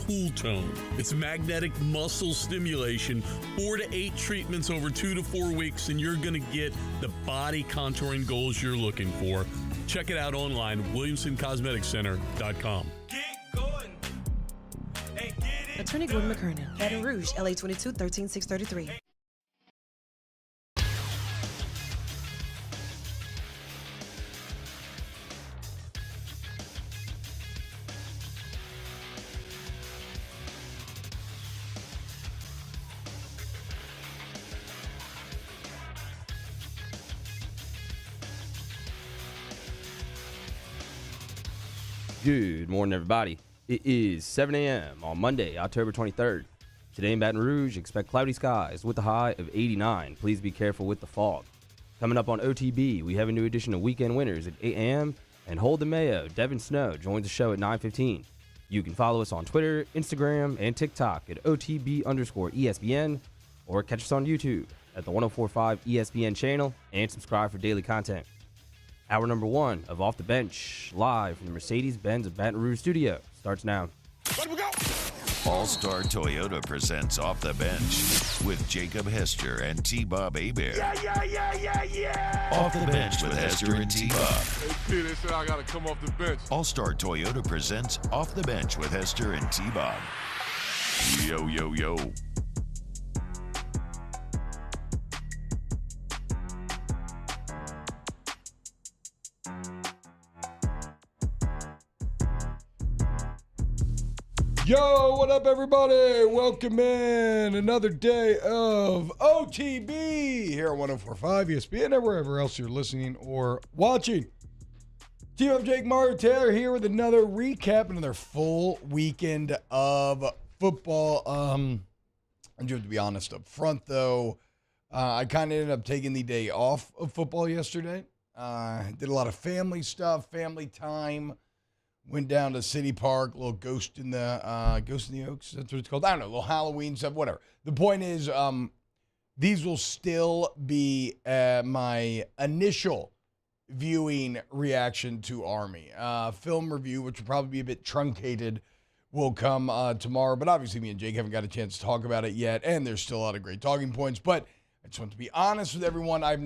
Cool Tone. It's magnetic muscle stimulation, 4 to 8 treatments over 2 to 4 weeks, and you're going to get the body contouring goals you're looking for. Check it out online, WilliamsonCosmeticsCenter.com. Attorney Gordon McKernan, Baton Rouge, LA 22 13633. Good morning, everybody. It is 7 a.m. on Monday, October 23rd. Today in Baton Rouge, expect cloudy skies with a high of 89. Please be careful with the fog. Coming up on OTB, we have a new edition of Weekend Winners at 8 a.m. And Hold the Mayo, Devin Snow, joins the show at 9:15. You can follow us on Twitter, Instagram, and TikTok at OTB_ESPN, or catch us on YouTube at the 1045 ESPN channel and subscribe for daily content. Hour number 1 of Off the Bench, live from the Mercedes-Benz of Baton Rouge studio, starts now. Let we go. All-Star Toyota presents Off the Bench with Jacob Hester and T-Bob Hebert. Yeah. Off the Bench with Hester and T-Bob. Hey, P, they said I got to come off the bench. All-Star Toyota presents Off the Bench with Hester and T-Bob. Yo, yo, yo. Yo, what up, everybody? Welcome in another day of OTB here on 1045 ESPN and wherever else you're listening or watching. Team of Jake, Mario Taylor here with another recap, another full weekend of football. And just to be honest up front, though, I kind of ended up taking the day off of football yesterday. Did a lot of family stuff, family time. Went down to City Park, a little Ghost in the Oaks. That's what it's called. I don't know, a little Halloween stuff, whatever. The point is, these will still be my initial viewing reaction to Army. Film review, which will probably be a bit truncated, will come tomorrow. But obviously, me and Jake haven't got a chance to talk about it yet, and there's still a lot of great talking points. But I just want to be honest with everyone. I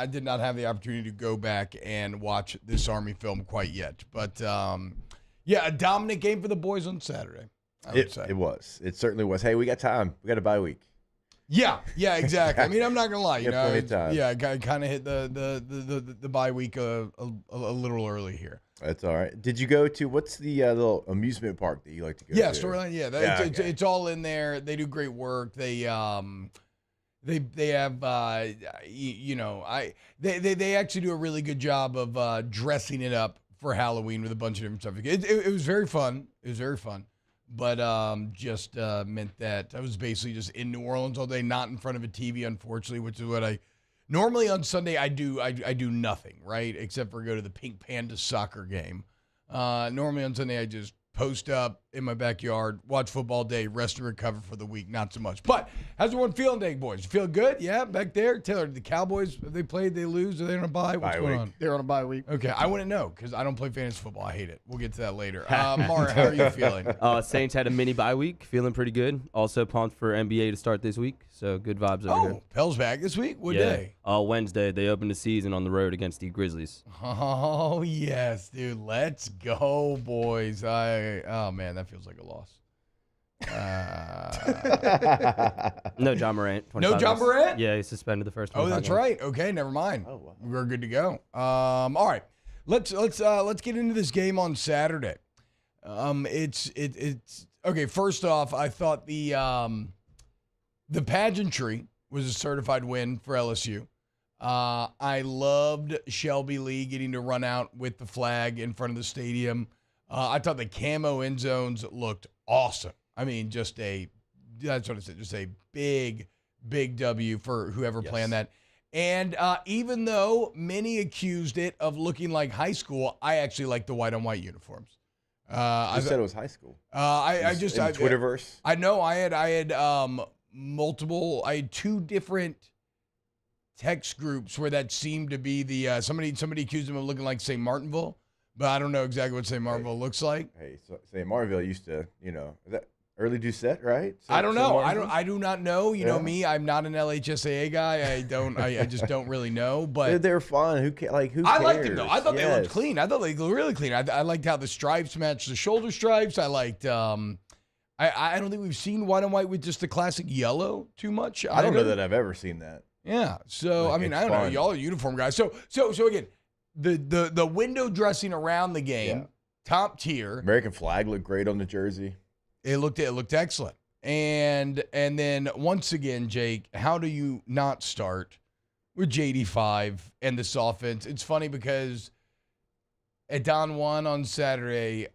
did not have the opportunity to go back and watch this Army film quite yet. But, yeah, a dominant game for the boys on Saturday, I would say. It was. It certainly was. Hey, we got time. We got a bye week. Yeah, exactly. I mean, I'm not going to lie. You know, I kind of hit the bye week a little early here. That's all right. Did you go to, what's the little amusement park that you like to go to? Yeah, Storyline. Yeah, it's all in there. They do great work. They have, they actually do a really good job of dressing it up for Halloween with a bunch of different stuff. It was very fun. It was very fun, but just meant that I was basically just in New Orleans all day, not in front of a TV, unfortunately, which is what I normally on Sunday I do. I do nothing, right, except for go to the Pink Panda soccer game. Normally on Sunday I just post up in my backyard, watch football day, rest and recover for the week. Not so much. But how's everyone feeling today, boys? You feel good? Yeah, back there? Taylor, the Cowboys, have they played? They lose? Are they on a bye? What's going on? They're on a bye week. Okay, I wouldn't know because I don't play fantasy football. I hate it. We'll get to that later. Mar, how are you feeling? Saints had a mini bye week, feeling pretty good. Also pumped for NBA to start this week, so good vibes over here. Oh, Pell's back this week? What day? Wednesday. They opened the season on the road against the Grizzlies. Oh, yes, dude. Let's go, boys. Oh, man, that feels like a loss. No John Morant. No John Morant? Yeah, he's suspended the first. Oh, that's right. Okay, never mind. Oh, wow. We're good to go. All right, let's get into this game on Saturday. It's okay. First off, I thought the pageantry was a certified win for LSU. I loved Shelby Lee getting to run out with the flag in front of the stadium. I thought the camo end zones looked awesome. I mean, that's what I said, just a big W for whoever planned that. And even though many accused it of looking like high school, I actually like the white on white uniforms. I said it was high school. Twitterverse. I know I had multiple. I had two different text groups where that seemed to be the somebody accused him of looking like St. Martinville, but I don't know exactly what St. Martinville looks like. Hey, so St. Martinville used to, early Doucette, right? I don't know. I do not know. You know me. I'm not an LHSAA guy. I just don't really know. But they're fun. Who cares? I liked them though. I thought they looked clean. I thought they looked really clean. I liked how the stripes matched the shoulder stripes. I liked. I don't think we've seen white and white with just the classic yellow too much. I don't know that I've ever seen that. Yeah. So I mean, I don't know. Y'all are uniform guys. So again, the window dressing around the game, top tier. American flag looked great on the jersey. It looked excellent. And then once again, Jake, how do you not start with JD5 and this offense? It's funny because at Don 1 on Saturday,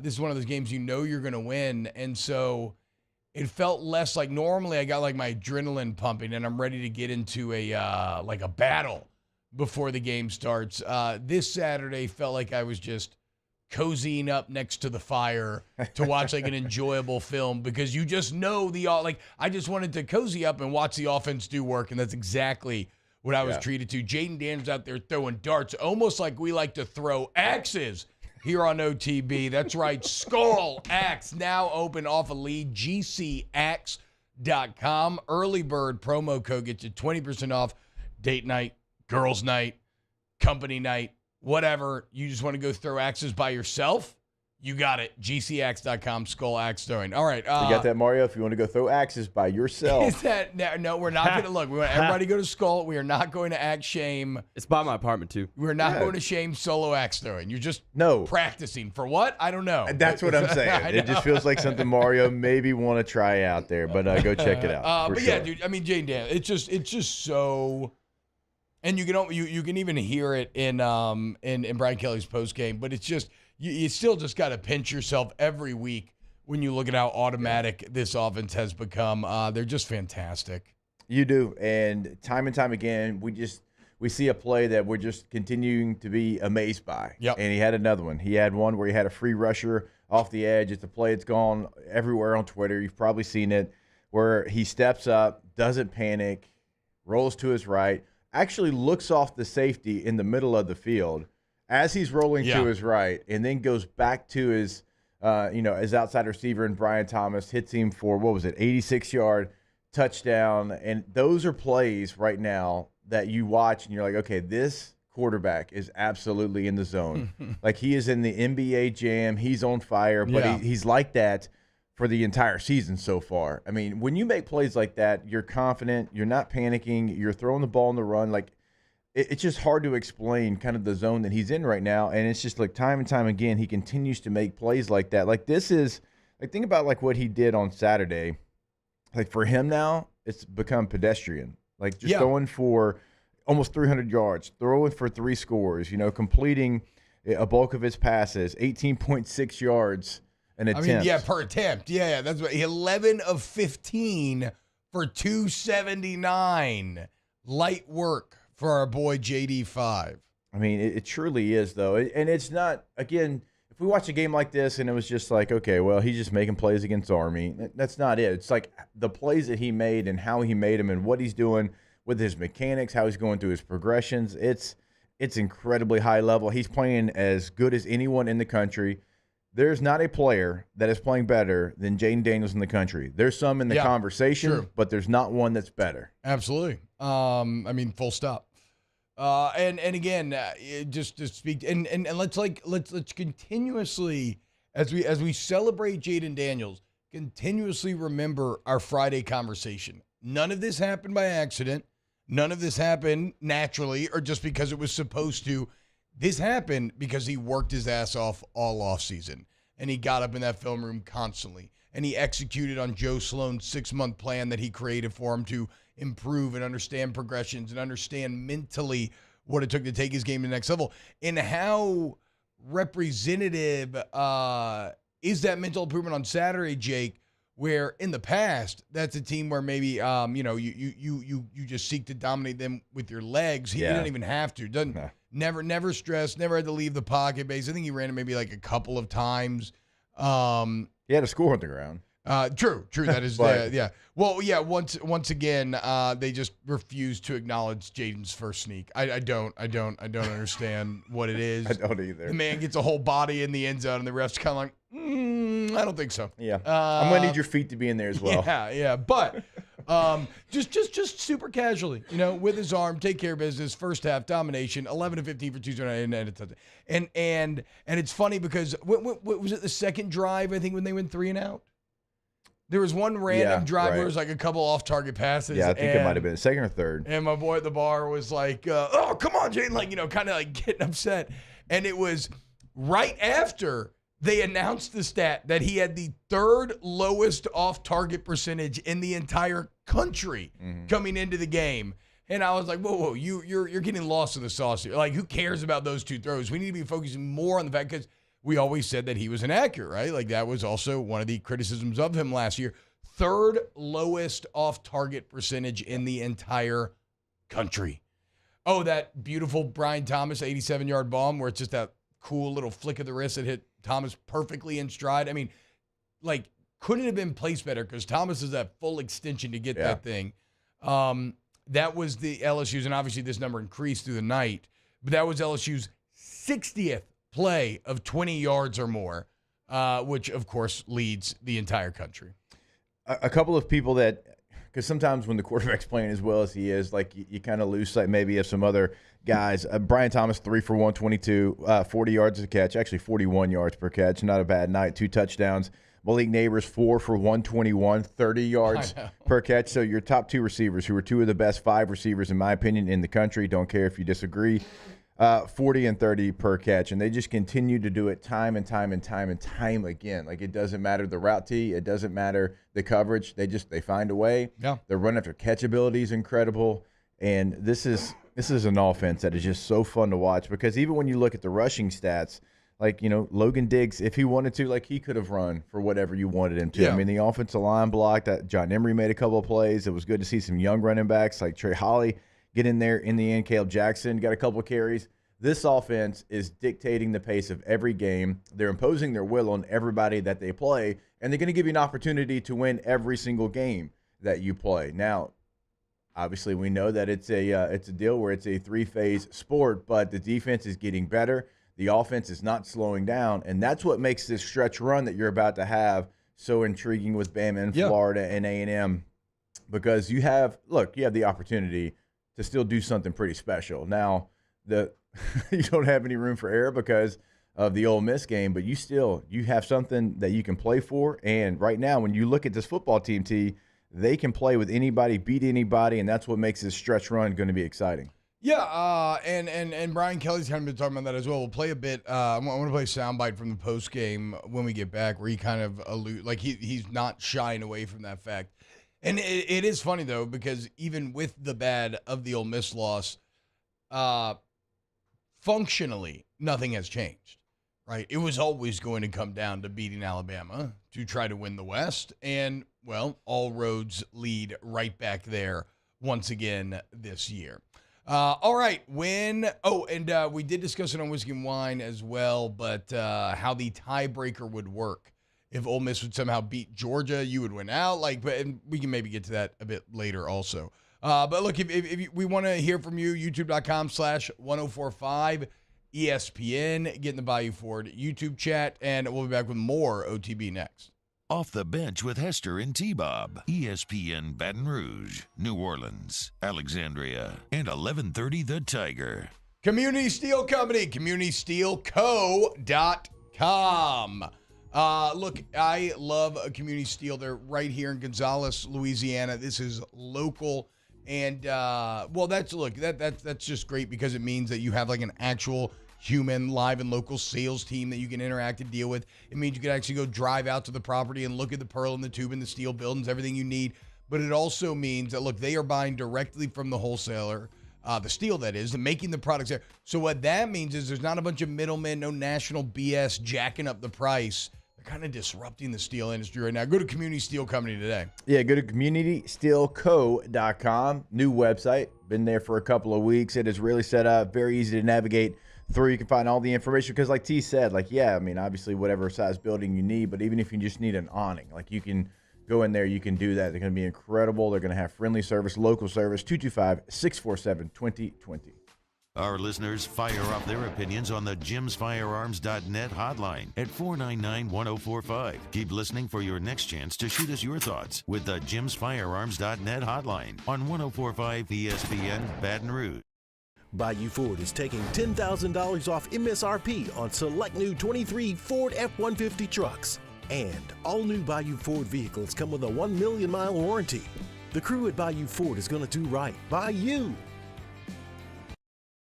this is one of those games you know you're going to win. And so it felt less like normally I got like my adrenaline pumping and I'm ready to get into a battle before the game starts. This Saturday felt like I was just cozying up next to the fire to watch like an enjoyable film because you just know I just wanted to cozy up and watch the offense do work. And that's exactly what I was treated to. Jayden Daniels out there throwing darts, almost like we like to throw axes here on OTB. That's right, Skull Axe now open off a lead, gcaxe.com. Early bird promo code gets you 20% off date night, girls night, company night, whatever. You just want to go throw axes by yourself? You got it. gcaxe.com, Skull Axe throwing. All right. You got that, Mario? If you want to go throw axes by yourself. Is that no, we're not going to look. We want everybody to go to Skull. We are not going to axe shame. It's by my apartment, too. We're not going to shame solo axe throwing. You're just practicing. For what? I don't know. That's what I'm saying. It just feels like something Mario maybe want to try out there, but go check it out. But yeah, dude, I mean, Jayden Daniels, it's just so. And you can even hear it in Brian Kelly's post game, but it's just you still just got to pinch yourself every week when you look at how automatic this offense has become. They're just fantastic. You do, and time again, we see a play that we're just continuing to be amazed by. Yep. And he had another one. He had one where he had a free rusher off the edge. It's a play that's gone everywhere on Twitter. You've probably seen it, where he steps up, doesn't panic, rolls to his right, actually looks off the safety in the middle of the field as he's rolling to his right, and then goes back to his outside receiver and Brian Thomas hits him for 86-yard touchdown. And those are plays right now that you watch and you're like, okay, this quarterback is absolutely in the zone. Like he is in the NBA jam. He's on fire, but he's like that for the entire season so far. I mean, when you make plays like that, you're confident, you're not panicking, you're throwing the ball on the run. Like, it's just hard to explain kind of the zone that he's in right now. And it's just like time and time again, he continues to make plays like that. Like this is, like think about like what he did on Saturday. Like for him now, it's become pedestrian. Like just throwing for almost 300 yards, throwing for 3 scores, completing a bulk of his passes, 18.6 yards. Per attempt. Yeah, that's what 11 of 15 for 279. Light work for our boy JD5. I mean, it truly is, though. And it's not, again, if we watch a game like this and it was just like, okay, well, he's just making plays against Army, that's not it. It's like the plays that he made and how he made them and what he's doing with his mechanics, how he's going through his progressions. It's incredibly high level. He's playing as good as anyone in the country. There's not a player that is playing better than Jayden Daniels in the country. There's some in the conversation, but there's not one that's better. Absolutely. Full stop. And again, just to speak, and let's continuously, as we celebrate Jayden Daniels, continuously remember our Friday conversation. None of this happened by accident. None of this happened naturally or just because it was supposed to. This happened because he worked his ass off all offseason, and he got up in that film room constantly, and he executed on Joe Sloan's 6-month plan that he created for him to improve and understand progressions and understand mentally what it took to take his game to the next level. And how representative is that mental improvement on Saturday, Jake, where in the past, that's a team where maybe, you just seek to dominate them with your legs. He didn't even have to. Never stressed, never had to leave the pocket base. I think he ran it maybe like a couple of times. He had a score on the ground. True. That is, yeah. Well, yeah. Once again, they just refuse to acknowledge Jayden's first sneak. I don't understand what it is. I don't either. The man gets a whole body in the end zone, and the ref's kind of like, I don't think so. Yeah. I'm going to need your feet to be in there as well. Yeah. But just super casually, with his arm, take care of business. First half domination, 11 to 15 for 209, and it's funny because what was it, the second drive? I think when they went 3 and out. There was one random drive where it was like a couple off-target passes. Yeah, I think it might have been second or third. And my boy at the bar was like, "Oh, come on, Jayden!" Like, kind of like getting upset. And it was right after they announced the stat that he had the 3rd lowest off-target percentage in the entire country coming into the game. And I was like, "Whoa, you're getting lost in the sauce here. Like, who cares about those 2 throws? We need to be focusing more on the fact because." We always said that he was inaccurate, right? Like that was also one of the criticisms of him last year. 3rd lowest off-target percentage in the entire country. Oh, that beautiful Brian Thomas 87-yard bomb where it's just that cool little flick of the wrist that hit Thomas perfectly in stride. I mean, like, couldn't have been placed better because Thomas is that full extension to get that thing. That was the LSU's, and obviously this number increased through the night, but that was LSU's 60th play of 20 yards or more, which, of course, leads the entire country. A couple of people that – because sometimes when the quarterback's playing as well as he is, like you kind of lose sight maybe of some other guys. Brian Thomas, 3 for 122, 40 yards a catch, actually 41 yards per catch. Not a bad night, 2 touchdowns. Malik Neighbors, 4 for 121, 30 yards per catch. So your top 2 receivers, who are 2 of the best 5 receivers, in my opinion, in the country, don't care if you disagree, 40 and 30 per catch, and they just continue to do it time and time again. Like, it doesn't matter the route tee, it doesn't matter the coverage. They find a way. Yeah, their run after catch ability is incredible, and this is an offense that is just so fun to watch because even when you look at the rushing stats, like Logan Diggs, if he wanted to, like he could have run for whatever you wanted him to. Yeah. I mean, the offensive line blocked. That John Emery made a couple of plays. It was good to see some young running backs like Trey Holly get in there in the end. Caleb Jackson got a couple of carries. This offense is dictating the pace of every game. They're imposing their will on everybody that they play, and they're going to give you an opportunity to win every single game that you play. Now, obviously, we know that it's a deal where it's a 3-phase sport, but the defense is getting better. The offense is not slowing down, and that's what makes this stretch run that you're about to have so intriguing with Bama and Florida and A&M, because you have the opportunity to still do something pretty special. Now, you don't have any room for error because of the Ole Miss game, but you have something that you can play for. And right now, when you look at this football team, they can play with anybody, beat anybody, and that's what makes this stretch run going to be exciting. Yeah, and Brian Kelly's kind of been talking about that as well. We'll play a bit. I want to play a soundbite from the post game when we get back, where he kind of he's not shying away from that fact. And it is funny though, because even with the bad of the Ole Miss loss, functionally nothing has changed, right? It was always going to come down to beating Alabama to try to win the West, and well, all roads lead right back there once again this year. All right, we did discuss it on Whiskey and Wine as well, but how the tiebreaker would work. If Ole Miss would somehow beat Georgia, you would win out. And we can maybe get to that a bit later also. But look, if we want to hear from you, youtube.com/1045 ESPN, getting the Bayou Ford YouTube chat, and we'll be back with more OTB next. Off the Bench with Hester and T-Bob. ESPN Baton Rouge, New Orleans, Alexandria, and 1130 The Tiger. Community Steel Company, CommunitySteelCo.com. Look, I love a Community Steel. They're right here in Gonzales, Louisiana. This is local. And, that's just great because it means that you have like an actual human, live and local sales team that you can interact and deal with. It means you can actually go drive out to the property and look at the pearl and the tube and the steel buildings, everything you need. But it also means that, look, they are buying directly from the wholesaler, the steel that is, and making the products there. So what that means is there's not a bunch of middlemen, no national BS jacking up the price. They're kind of disrupting the steel industry right now. Go to Community Steel Company today. Yeah, go to CommunitySteelCo.com. New website. Been there for a couple of weeks. It is really set up, very easy to navigate through. You can find all the information because, like T said, obviously whatever size building you need, but even if you just need an awning, you can go in there, you can do that. They're going to be incredible. They're going to have friendly service, local service, 225-647-2020. Our listeners fire off their opinions on the jimsfirearms.net hotline at 499-1045. Keep listening for your next chance to shoot us your thoughts with the jimsfirearms.net hotline on 1045 ESPN Baton Rouge. Bayou Ford is taking $10,000 off MSRP on select new 23 Ford F-150 trucks. And all new Bayou Ford vehicles come with a 1 million mile warranty. The crew at Bayou Ford is going to do right by you.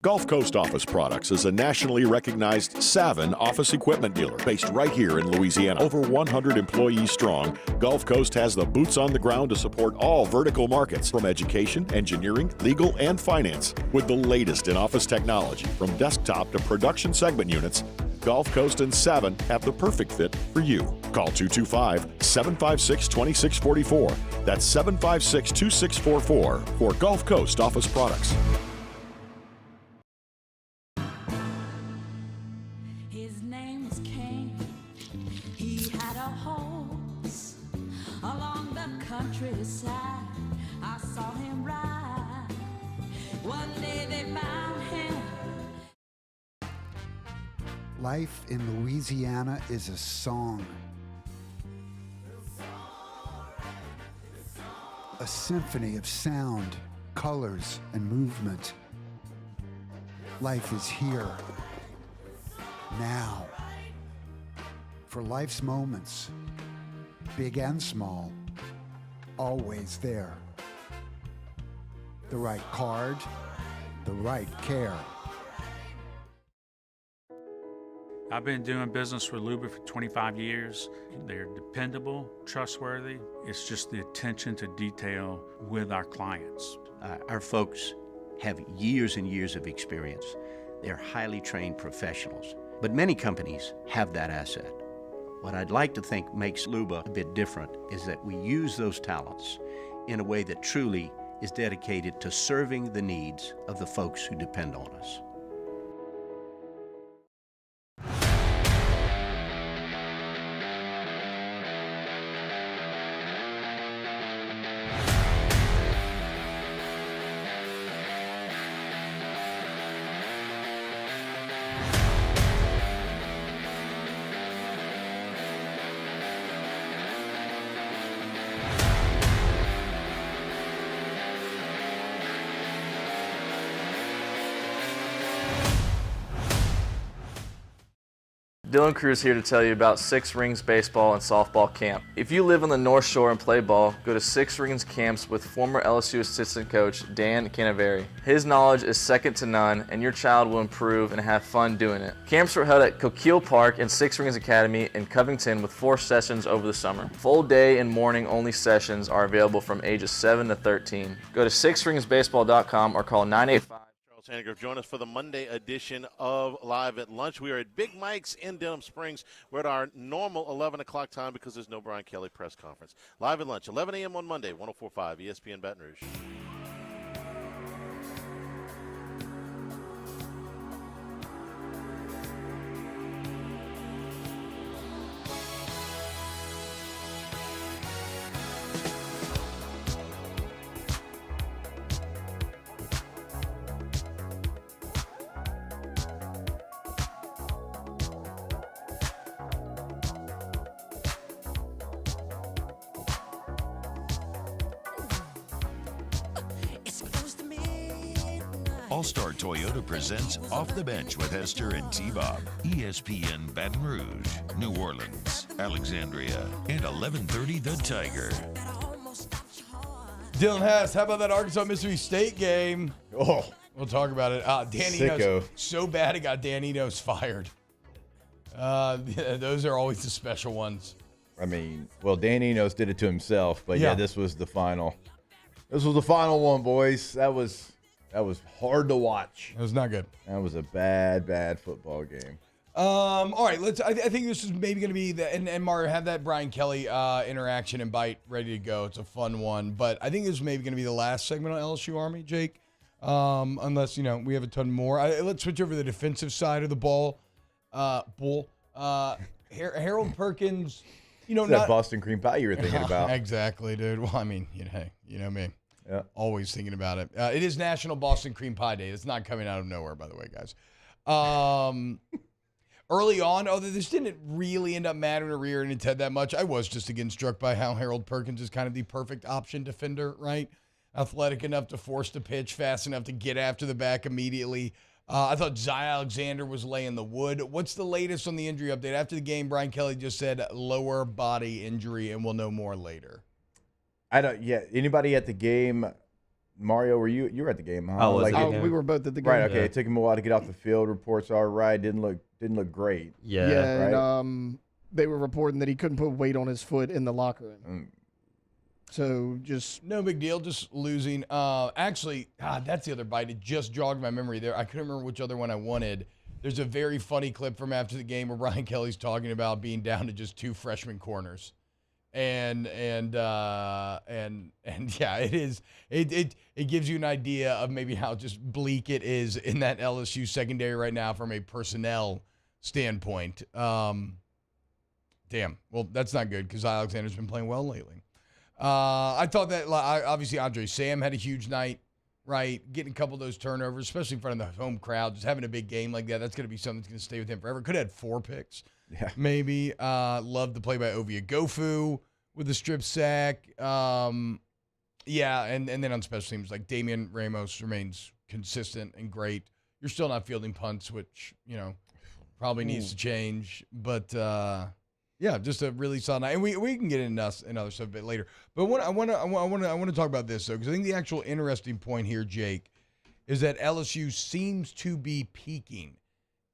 Gulf Coast Office Products is a nationally recognized Savin office equipment dealer based right here in Louisiana. Over 100 employees strong, Gulf Coast has the boots on the ground to support all vertical markets from education, engineering, legal, and finance. With the latest in office technology, from desktop to production segment units, Gulf Coast and Savin have the perfect fit for you. Call 225-756-2644. That's 756-2644 for Gulf Coast Office Products. His name was King. He had a horse along the countryside. I saw him ride. One day they found him. Life in Louisiana is a song. A symphony of sound, colors, and movement. Life is here, now. For life's moments, big and small, always there. The right card, the right care. I've been doing business with Luba for 25 years. They're dependable, trustworthy. It's just the attention to detail with our clients. Our folks have years and years of experience. They're highly trained professionals, but many companies have that asset. What I'd like to think makes Luba a bit different is that we use those talents in a way that truly is dedicated to serving the needs of the folks who depend on us. Dylan Cruz here to tell you about Six Rings Baseball and Softball Camp. If you live on the North Shore and play ball, go to Six Rings Camps with former LSU assistant coach Dan Canaveri. His knowledge is second to none, and your child will improve and have fun doing it. Camps were held at Coquille Park and Six Rings Academy in Covington with 4 sessions over the summer. Full day and morning only sessions are available from ages 7 to 13. Go to sixringsbaseball.com or call 985. Sandigrove, join us for the Monday edition of Live at Lunch. We are at Big Mike's in Denham Springs. We're at our normal 11 o'clock time because there's no Brian Kelly press conference. Live at Lunch, 11 a.m. on Monday, 104.5 ESPN Baton Rouge. All-Star Toyota presents Off the Bench with Hester and T-Bob. ESPN Baton Rouge, New Orleans, Alexandria, and 1130 The Tiger. Dylan Hess, how about that Arkansas-Mississippi State game? Oh, we'll talk about it. Dan Enos, so bad it got Dan Enos fired. Those are always the special ones. I mean, well, Dan Enos did it to himself, but yeah, this was the final. This was the final one, boys. That was hard to watch. It was not good. That was a bad football game. All right, I think this is maybe going to be and Mario, have that Brian Kelly interaction and bite ready to go. It's a fun one, but I think this is maybe going to be the last segment on LSU-Army, Jake. Unless we have a ton more. Let's switch over to the defensive side of the ball. Harold Perkins. That Boston cream pie you were thinking about. Exactly, dude. Well, I mean, hey, you know me. Always thinking about it. It is National Boston Cream Pie Day. It's not coming out of nowhere, by the way, guys. Early on, although this didn't really end up mattering to rear and Ted that much, I was just again struck by how Harold Perkins is kind of the perfect option defender, right? Athletic enough to force the pitch, fast enough to get after the back immediately. I thought Zy Alexander was laying the wood. What's the latest on the injury update? After the game, Brian Kelly just said lower body injury, and we'll know more later. I don't. Yeah. Anybody at the game? Mario, you were at the game? Huh? We were both at the game. Right. Okay. It took him a while to get off the field. Reports are right. Didn't look great. Yeah. Right? And they were reporting that he couldn't put weight on his foot in the locker room. So just no big deal. Just losing. Actually, that's the other bite. It just jogged my memory there. I couldn't remember which other one I wanted. There's a very funny clip from after the game where Brian Kelly's talking about being down to just 2 freshman corners. And yeah, it is. It gives you an idea of maybe how just bleak it is in that LSU secondary right now from a personnel standpoint. Damn. Well, that's not good because Alexander's been playing well lately. I thought that obviously Andre Sam had a huge night, right? Getting a couple of those turnovers, especially in front of the home crowd, just having a big game like that. That's going to be something that's going to stay with him forever. Could have had 4 picks. Yeah. Maybe. Loved the play by Ovia Gofu with the strip sack. Yeah, and then on special teams, like Damian Ramos remains consistent and great. You're still not fielding punts, which, probably needs to change. But, yeah, just a really solid night. And we can get into other stuff a bit later. But I want to talk about this, though, because I think the actual interesting point here, Jake, is that LSU seems to be peaking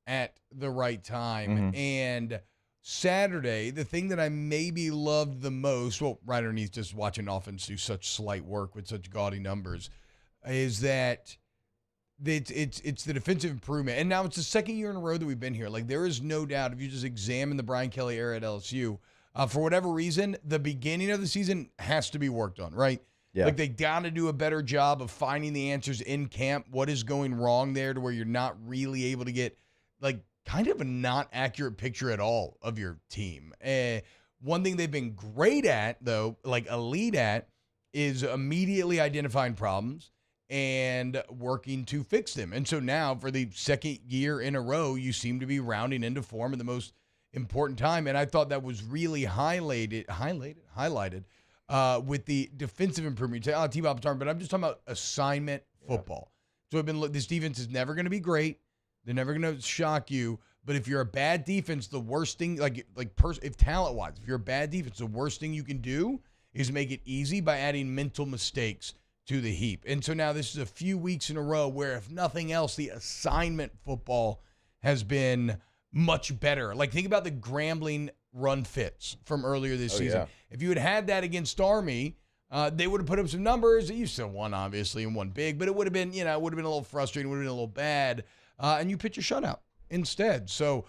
at the right time. Mm-hmm. And Saturday, the thing that I maybe loved the most, well, right underneath just watching offense do such slight work with such gaudy numbers, is that it's the defensive improvement. And now it's the second year in a row that we've been here. Like, there is no doubt, if you just examine the Brian Kelly era at LSU, for whatever reason, the beginning of the season has to be worked on, right? Yeah. Like, they got to do a better job of finding the answers in camp. What is going wrong there to where you're not really able to get, like, kind of a not accurate picture at all of your team. One thing they've been great at, though, like elite at, is immediately identifying problems and working to fix them. And so now, for the second year in a row, you seem to be rounding into form at the most important time. And I thought that was really highlighted with the defensive improvement. You say, T-Bob's talking, but I'm just talking about assignment football. So this defense is never going to be great. They're never going to shock you. But if you're a bad defense, the worst thing, if talent-wise, if you're a bad defense, the worst thing you can do is make it easy by adding mental mistakes to the heap. And so now this is a few weeks in a row where, if nothing else, the assignment football has been much better. Like, think about the Grambling run fits from earlier this season. Yeah. If you had that against Army, they would have put up some numbers. You still won, obviously, and won big, but it would have been, it would have been a little frustrating, would have been a little bad. And you pitch a shutout instead. So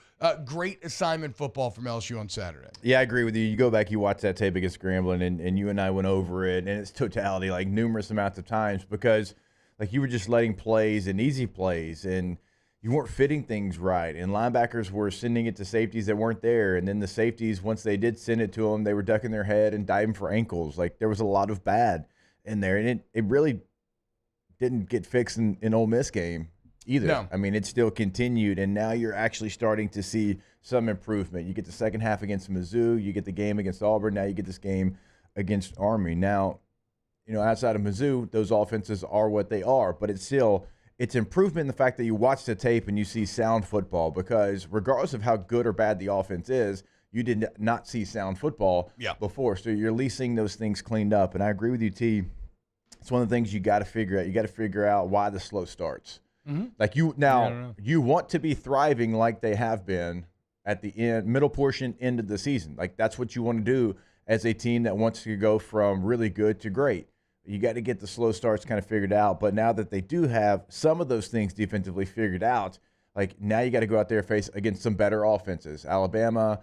great assignment football from LSU on Saturday. Yeah, I agree with you. You go back, you watch that tape against Grambling, and you and I went over it in its totality, like numerous amounts of times, because like you were just letting plays and easy plays, and you weren't fitting things right. And linebackers were sending it to safeties that weren't there. And then the safeties, once they did send it to them, they were ducking their head and diving for ankles. Like, there was a lot of bad in there. And it really didn't get fixed in Ole Miss game either. No. I mean, it still continued, and now you're actually starting to see some improvement. You get the second half against Mizzou, you get the game against Auburn, now you get this game against Army. Now, outside of Mizzou, those offenses are what they are, but it's improvement in the fact that you watch the tape and you see sound football, because regardless of how good or bad the offense is, you did not see sound football before. So you're at least seeing those things cleaned up. And I agree with you, T. It's one of the things you got to figure out. You got to figure out why the slow starts. Mm-hmm. Like you want to be thriving like they have been at the middle portion, end of the season. Like, that's what you want to do as a team that wants to go from really good to great. You got to get the slow starts kind of figured out. But now that they do have some of those things defensively figured out, like, now you got to go out there face against some better offenses. Alabama,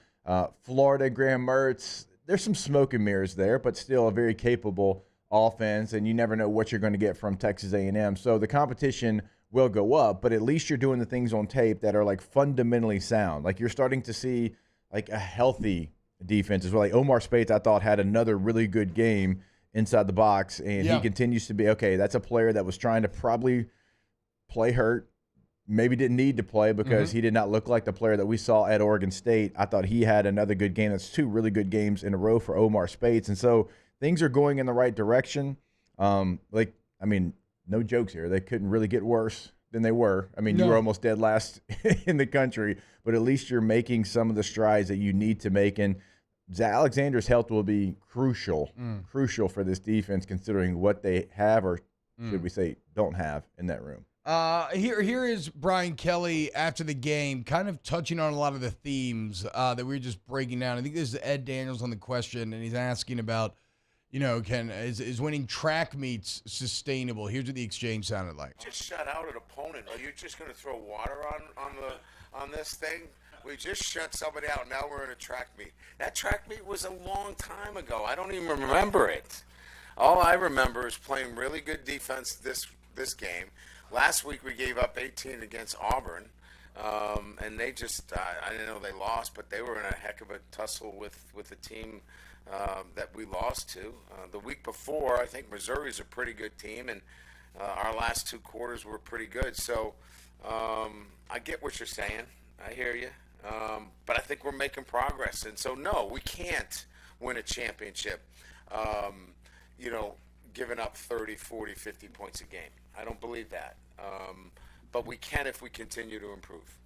Florida, Graham Mertz. There's some smoke and mirrors there, but still a very capable offense, and you never know what you're going to get from Texas A&M. So the competition will go up, but at least you're doing the things on tape that are, like, fundamentally sound. Like, you're starting to see, like, a healthy defense as well. Like, Omar Speights, I thought, had another really good game inside the box, and he continues to be okay. That's a player that was trying to probably play hurt, maybe didn't need to play because he did not look like the player that we saw at Oregon State. I thought he had another good game. That's 2 really good games in a row for Omar Speights, and so things are going in the right direction. No jokes here. They couldn't really get worse than they were. You were almost dead last in the country, but at least you're making some of the strides that you need to make. And Alexander's health will be crucial for this defense, considering what they have, or should we say don't have, in that room. Here is Brian Kelly after the game, kind of touching on a lot of the themes that we were just breaking down. I think this is Ed Daniels on the question, and he's asking about, is winning track meets sustainable? Here's what the exchange sounded like. Just shut out an opponent. Are you just going to throw water on this thing? We just shut somebody out. Now we're in a track meet. That track meet was a long time ago. I don't even remember it. All I remember is playing really good defense this game. Last week we gave up 18 against Auburn, and they just I didn't know they lost, but they were in a heck of a tussle with the team that we lost to. The week before, I think Missouri's a pretty good team, and our last 2 quarters were pretty good. So I get what you're saying. I hear you. But I think we're making progress. And so, no, we can't win a championship, giving up 30, 40, 50 points a game. I don't believe that. But we can if we continue to improve.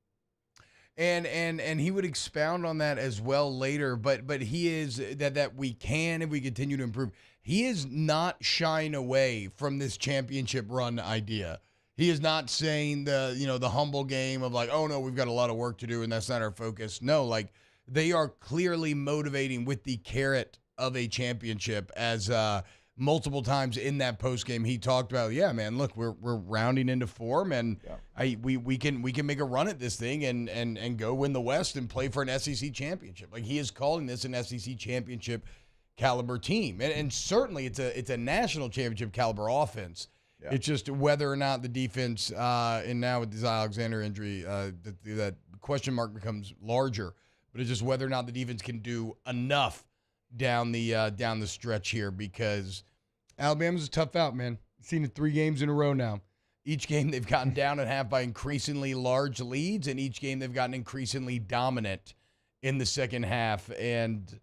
And he would expound on that as well later, but he is that we can if we continue to improve. He is not shying away from this championship run idea. He is not saying the humble game of like, oh no, we've got a lot of work to do and that's not our focus. No, like they are clearly motivating with the carrot of a championship, as multiple times in that post game he talked about, yeah, man, look, we're rounding into form, and we can make a run at this thing and go win the West and play for an SEC championship. Like, he is calling this an SEC championship caliber team, and certainly it's a national championship caliber offense. Yeah. It's just whether or not the defense, and now with this Alexander injury, that question mark becomes larger. But it's just whether or not the defense can do enough down the stretch here, because Alabama's a tough out, man. Seen it 3 games in a row now. Each game they've gotten down at half by increasingly large leads, and each game they've gotten increasingly dominant in the second half. And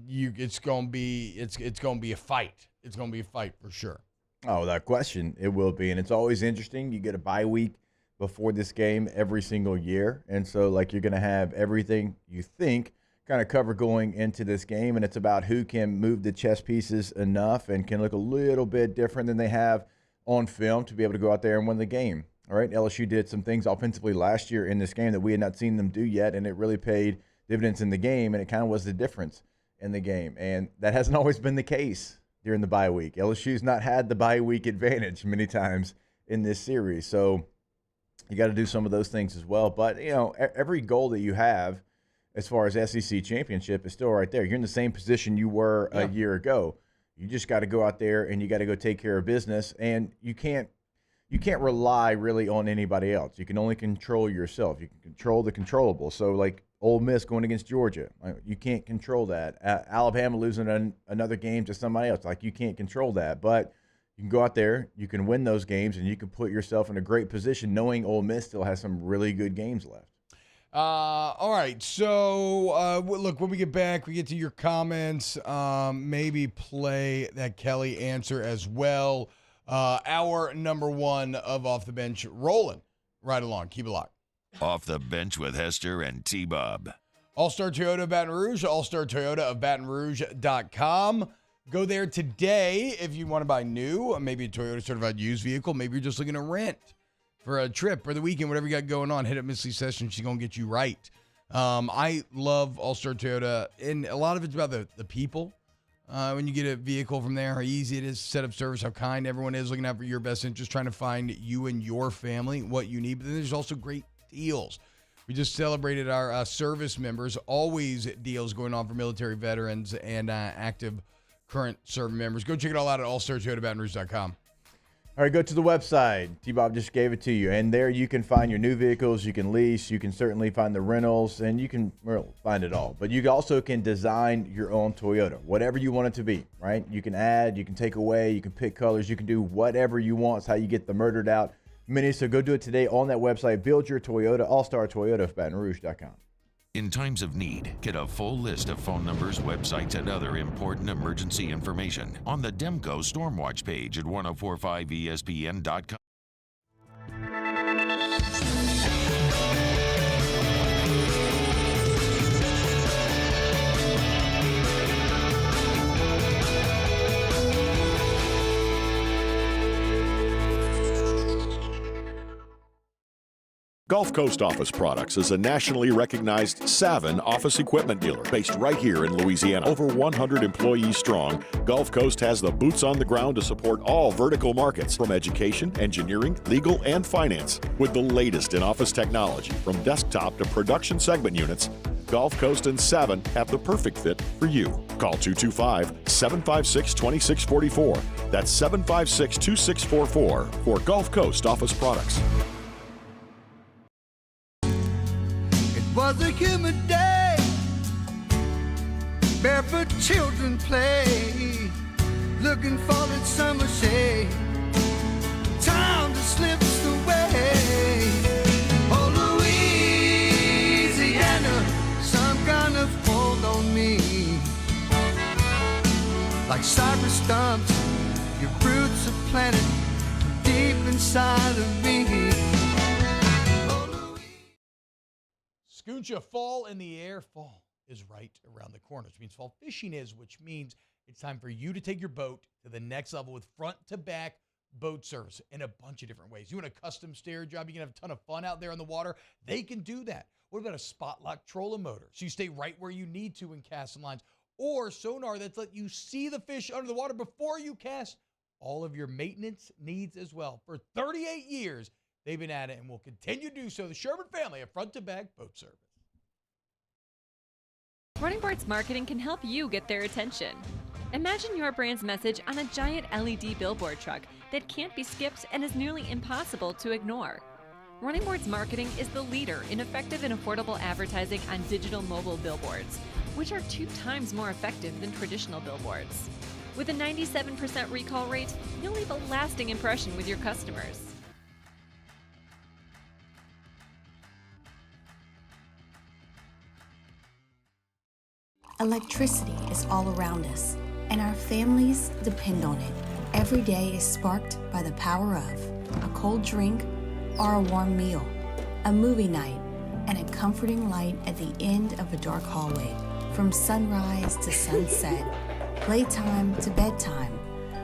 it's gonna be a fight. It's gonna be a fight for sure. Oh, that question, it will be. And it's always interesting. You get a bye week before this game every single year. And so, like, you're going to have everything you think kind of covered going into this game. And it's about who can move the chess pieces enough and can look a little bit different than they have on film to be able to go out there and win the game. All right, LSU did some things offensively last year in this game that we had not seen them do yet, and it really paid dividends in the game, and it kind of was the difference in the game. And that hasn't always been the case during the bye week. LSU's not had the bye week advantage many times in this series. So you got to do some of those things as well. But, every goal that you have as far as SEC championship is still right there. You're in the same position you were a year ago. You just got to go out there and you got to go take care of business. And you can't rely really on anybody else. You can only control yourself. You can control the controllable. So, like, Ole Miss going against Georgia, you can't control that. Alabama losing another game to somebody else, like, you can't control that. But you can go out there, you can win those games, and you can put yourself in a great position knowing Ole Miss still has some really good games left. All right, so look, when we get back, we get to your comments, maybe play that Kelly answer as well. Our number 1 of Off the Bench rolling right along. Keep it locked. Off the Bench with Hester and T-Bob. All-Star Toyota of Baton Rouge, All-Star Toyota of BatonRouge.com. Go there today if you want to buy new, maybe a Toyota certified used vehicle. Maybe you're just looking to rent for a trip for the weekend, whatever you got going on. Hit up Miss Lee Sessions. She's going to get you right. I love All-Star Toyota, and a lot of it's about the people. When you get a vehicle from there, how easy it is to set up service, how kind everyone is, looking out for your best interest, trying to find you and your family what you need. But then there's also great deals. We just celebrated our service members. Always deals going on for military veterans and active current service members. Go check it all out at allstartoyotabatonrouge.com. All right, go to the website. T-Bob just gave it to you. And there you can find your new vehicles. You can lease. You can certainly find the rentals. And you can find it all. But you also can design your own Toyota, whatever you want it to be, right? You can add. You can take away. You can pick colors. You can do whatever you want. It's how you get the murdered out Mini. So go do it today on that website. Build your Toyota. All-Star Toyota of BatonRouge.com. In times of need, get a full list of phone numbers, websites, and other important emergency information on the Demco Stormwatch page at 1045ESPN.com. Gulf Coast Office Products is a nationally recognized Savin office equipment dealer based right here in Louisiana. Over 100 employees strong, Gulf Coast has the boots on the ground to support all vertical markets, from education, engineering, legal, and finance. With the latest in office technology, from desktop to production segment units, Gulf Coast and Savin have the perfect fit for you. Call 225-756-2644. That's 756-2644 for Gulf Coast Office Products. Was a humid day, barefoot children play, looking for that summer shade. Time just slips away. Oh, Louisiana, some kind of hold on me. Like cypress stumps, your roots are planted deep inside of me. Scooncha, fall in the air. Fall is right around the corner, which means fall fishing is, which means it's time for you to take your boat to the next level with front-to-back boat service in a bunch of different ways. You want a custom stair job, you can have a ton of fun out there on the water. They can do that. What about a spot lock trolling motor? So you stay right where you need to in casting lines. Or sonar that's let you see the fish under the water before you cast. All of your maintenance needs as well. For 38 years, they've been at it and will continue to do so. The Sherman family of front-to-back boat service. Running Boards Marketing can help you get their attention. Imagine your brand's message on a giant LED billboard truck that can't be skipped and is nearly impossible to ignore. Running Boards Marketing is the leader in effective and affordable advertising on digital mobile billboards, which are 2 times more effective than traditional billboards. With a 97% recall rate, you'll leave a lasting impression with your customers. Electricity is all around us, and our families depend on it. Every day is sparked by the power of a cold drink or a warm meal, a movie night, and a comforting light at the end of a dark hallway. From sunrise to sunset, playtime to bedtime,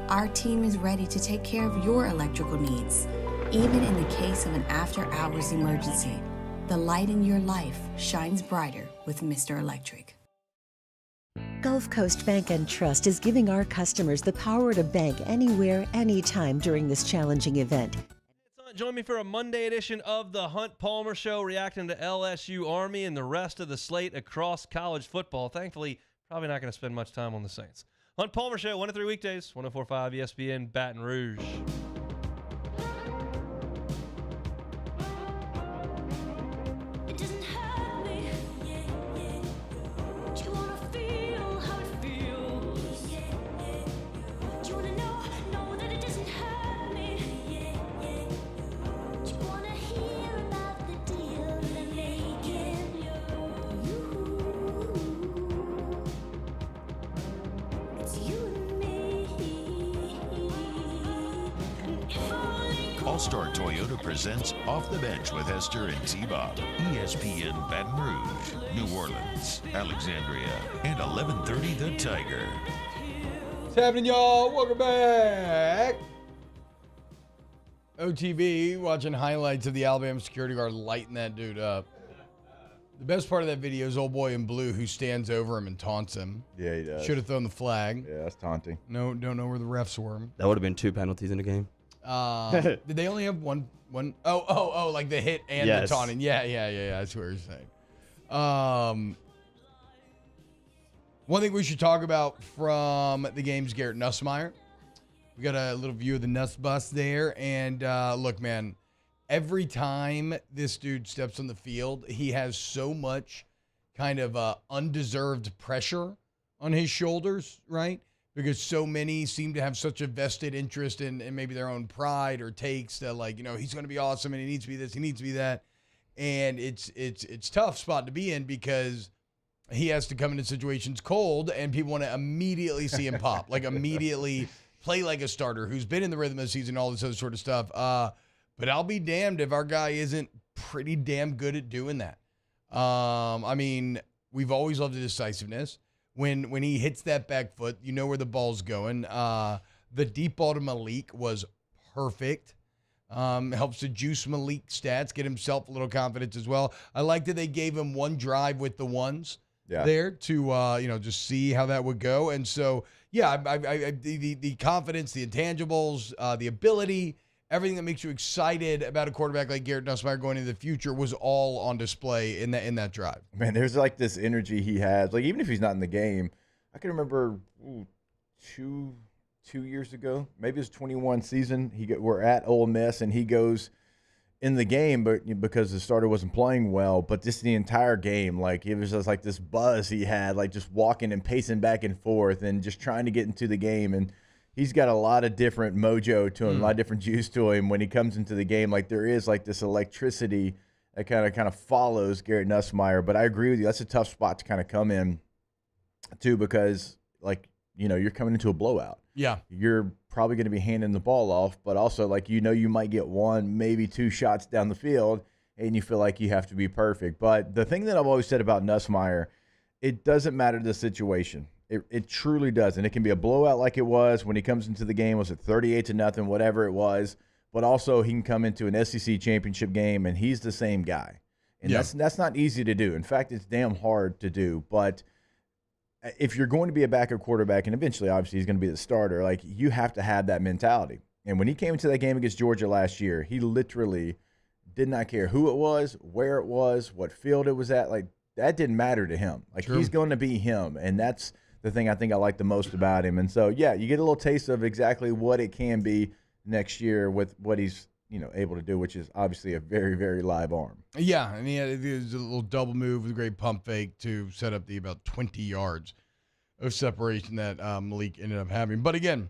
our team is ready to take care of your electrical needs. Even in the case of an after-hours emergency, the light in your life shines brighter with Mr. Electric. Gulf Coast Bank and Trust is giving our customers the power to bank anywhere, anytime during this challenging event. Join me for a Monday edition of the Hunt Palmer Show, reacting to LSU-Army and the rest of the slate across college football. Thankfully, probably not going to spend much time on the Saints. Hunt Palmer Show, 1 to 3 weekdays, 104.5 ESPN, Baton Rouge. All-Star Toyota presents Off the Bench with Hester and T-Bob. ESPN Baton Rouge, New Orleans, Alexandria, and 1130 The Tiger. What's happening, y'all? Welcome back. OTB watching highlights of the Alabama security guard lighting that dude up. The best part of that video is old boy in blue who stands over him and taunts him. Yeah, he does. Should have thrown the flag. Yeah, that's taunting. No, don't know where the refs were. That would have been 2 penalties in the game. Did they only have one? Oh, like the hit and Yes. the taunting. Yeah. That's what you're saying. One thing we should talk about from the game's Garrett Nussmeier. We got a little view of the Nuss bus there. And look, man, every time this dude steps on the field, he has so much kind of undeserved pressure on his shoulders, right? Because so many seem to have such a vested interest in maybe their own pride or takes that, like, he's going to be awesome and he needs to be this, he needs to be that. And it's tough spot to be in because he has to come into situations cold and people want to immediately see him pop, like immediately play like a starter who's been in the rhythm of the season, all this other sort of stuff. But I'll be damned if our guy isn't pretty damn good at doing that. I mean, we've always loved the decisiveness. When he hits that back foot, you know where the ball's going. The deep ball to Malik was perfect. Helps to juice Malik's stats, get himself a little confidence as well. I like that they gave him one drive with the ones there to just see how that would go. And so, yeah, the confidence, the intangibles, the ability, everything that makes you excited about a quarterback like Garrett Nussmeier going into the future was all on display in that drive. Man, there's like this energy he has. Like, even if he's not in the game, I can remember 2 years ago, maybe it's 21 season. We're at Ole Miss and he goes in the game, but because the starter wasn't playing well, but just the entire game, like, it was just like this buzz he had, like just walking and pacing back and forth and just trying to get into the game. And he's got a lot of different mojo to him, a lot of different juice to him when he comes into the game. Like, there is like this electricity that kind of follows Garrett Nussmeier. But I agree with you. That's a tough spot to kind of come in too, because you're coming into a blowout. Yeah. You're probably going to be handing the ball off, but also you might get 1, maybe 2 shots down the field and you feel like you have to be perfect. But the thing that I've always said about Nussmeier, it doesn't matter the situation. It truly does. And it can be a blowout like it was when he comes into the game. Was it 38-0, whatever it was? But also he can come into an SEC championship game and he's the same guy. And that's not easy to do. In fact, it's damn hard to do. But if you're going to be a backup quarterback, and eventually obviously he's going to be the starter, like, you have to have that mentality. And when he came into that game against Georgia last year, he literally did not care who it was, where it was, what field it was at. Like, that didn't matter to him. Like, he's going to be him. And that's the thing I think I like the most about him. And so, yeah, you get a little taste of exactly what it can be next year with what he's able to do, which is obviously a very, very live arm. Yeah, and he had a little double move with a great pump fake to set up the about 20 yards of separation that Malik ended up having. But again,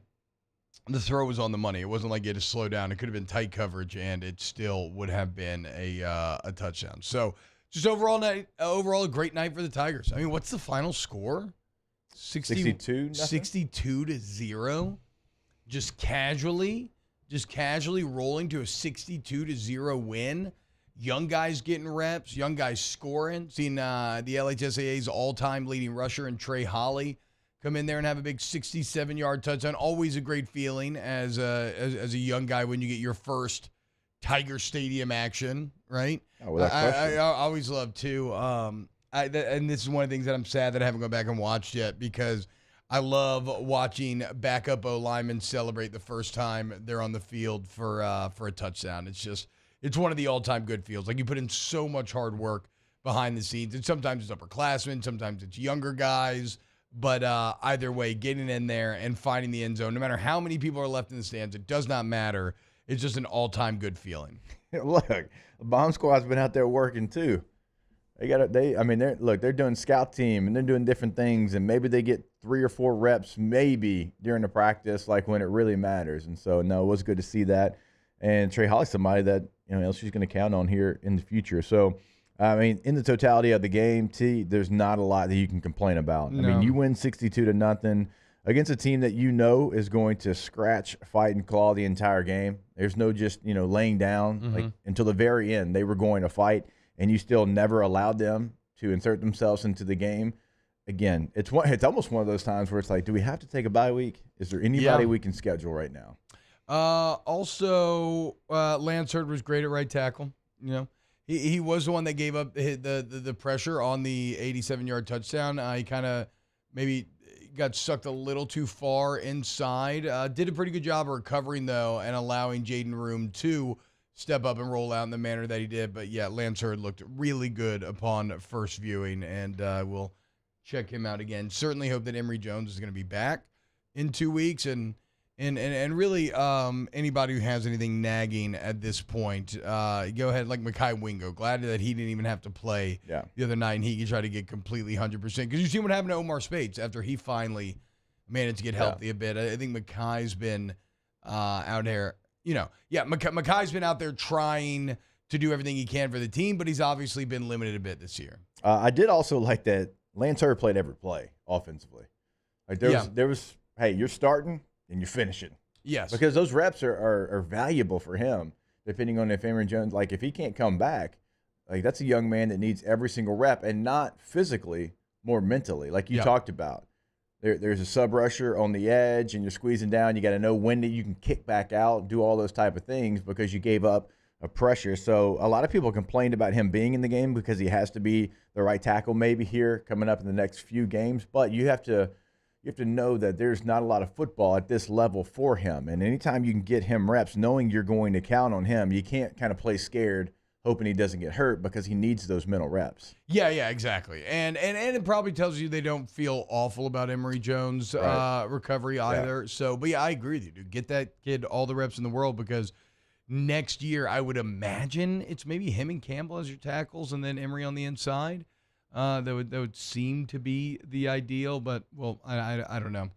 the throw was on the money. It wasn't like he had to slow down. It could have been tight coverage, and it still would have been a touchdown. So just overall a great night for the Tigers. I mean, what's the final score? 62-0. Just casually rolling to a 62-0 win. Young guys getting reps, young guys scoring. Seeing the LHSAA's all-time leading rusher and Trey Holly come in there and have a big 67-yard touchdown. Always a great feeling as a young guy when you get your first Tiger Stadium action, right? Oh, without question. I always love too. And this is one of the things that I'm sad that I haven't gone back and watched yet, because I love watching backup O-linemen celebrate the first time they're on the field for a touchdown. It's one of the all-time good feels. Like, you put in so much hard work behind the scenes, and sometimes it's upperclassmen, sometimes it's younger guys, but either way, getting in there and finding the end zone, no matter how many people are left in the stands, it does not matter. It's just an all-time good feeling. Look, the bomb squad's been out there working too. They're doing scout team and they're doing different things, and maybe they get 3 or 4 reps maybe during the practice, like when it really matters. And so, no, it was good to see that. And Trey Holly's somebody that LSU's going to count on here in the future. So, I mean, in the totality of the game, there's not a lot that you can complain about. No. I mean, you win 62-0 against a team that is going to scratch, fight, and claw the entire game. There's no just laying down like until the very end. They were going to fight, and you still never allowed them to insert themselves into the game. Again, it's almost one of those times where it's like, do we have to take a bye week? Is there anybody we can schedule right now? Also, Lance Hurd was great at right tackle. He was the one that gave up the pressure on the 87-yard touchdown. He kind of maybe got sucked a little too far inside. Did a pretty good job of recovering, though, and allowing Jayden room to step up and roll out in the manner that he did. But, yeah, Lance Hurd looked really good upon first viewing, and we'll check him out again. Certainly hope that Emory Jones is going to be back in 2 weeks. And And really, anybody who has anything nagging at this point, go ahead, like Mekhi Wingo. Glad that he didn't even have to play the other night, and he could try to get completely 100%. Because you see what happened to Omar Speights after he finally managed to get healthy a bit. I think Mekhi's been out there, Mekhi's been out there trying to do everything he can for the team, but he's obviously been limited a bit this year. I did also like that Lance Hurd played every play offensively. Like there was, hey, you're starting and you're finishing. Yes. Because those reps are valuable for him, depending on if Aaron Jones, like if he can't come back, like that's a young man that needs every single rep, and not physically, more mentally, like you talked about. There's a sub rusher on the edge and you're squeezing down. You got to know when you can kick back out, do all those type of things because you gave up a pressure. So a lot of people complained about him being in the game because he has to be the right tackle maybe here coming up in the next few games, but you have to know that there's not a lot of football at this level for him. And anytime you can get him reps, knowing you're going to count on him, you can't kind of play scared, hoping he doesn't get hurt because he needs those mental reps. Yeah, exactly. And it probably tells you they don't feel awful about Emory Jones' recovery either. Yeah. So, but yeah, I agree with you, dude. Get that kid all the reps in the world because next year I would imagine it's maybe him and Campbell as your tackles and then Emory on the inside. That would seem to be the ideal, but, well, I don't know.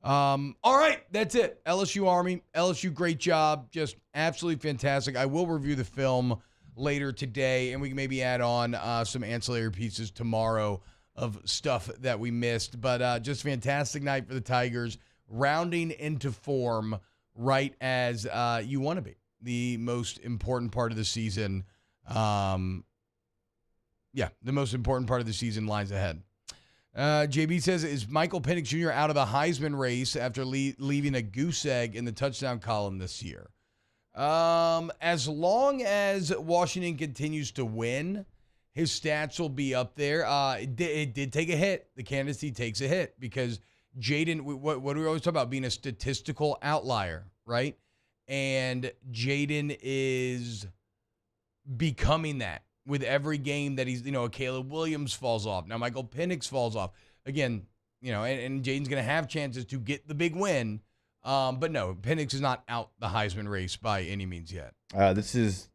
All right, that's it. LSU-Army. LSU, great job. Just absolutely fantastic. I will review the film later today, and we can maybe add on some ancillary pieces tomorrow of stuff that we missed. But just fantastic night for the Tigers, rounding into form right as you want to be. The most important part of the season the most important part of the season lies ahead. JB says, is Michael Penix Jr. out of the Heisman race after leaving a goose egg in the touchdown column this year? As long as Washington continues to win, his stats will be up there. It did take a hit. The candidacy takes a hit because Jayden, what do we always talk about? Being a statistical outlier, right? And Jayden is becoming that. With every game that he's, Caleb Williams falls off. Now Michael Penix falls off. Again, and Jayden's going to have chances to get the big win. But no, Penix is not out the Heisman race by any means yet. This is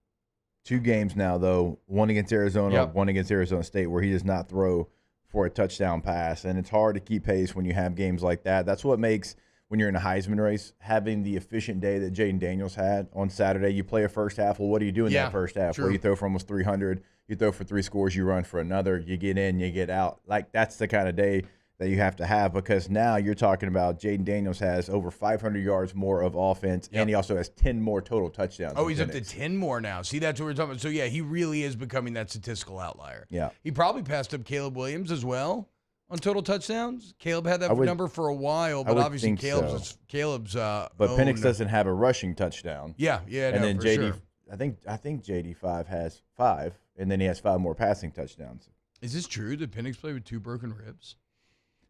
2 games now, though. One against Arizona, one against Arizona State, where he does not throw for a touchdown pass. And it's hard to keep pace when you have games like that. That's what makes, when you're in a Heisman race, having the efficient day that Jayden Daniels had on Saturday. You play a first half. Well, what do you do in that first half? True. Where you throw for almost 300, you throw for 3 scores, you run for another, you get in, you get out. Like, that's the kind of day that you have to have, because now you're talking about Jayden Daniels has over 500 yards more of offense, and he also has 10 more total touchdowns. Oh, he's up to 10 more now. See, that's what we're talking about. So, yeah, he really is becoming that statistical outlier. Yeah. He probably passed up Caleb Williams as well on total touchdowns. Caleb had that number for a while, but obviously Caleb's but Penix doesn't have a rushing touchdown. Yeah, and then for JD, sure. I think JD5 has 5, and then he has 5 more passing touchdowns. Is this true? Did Penix play with 2 broken ribs?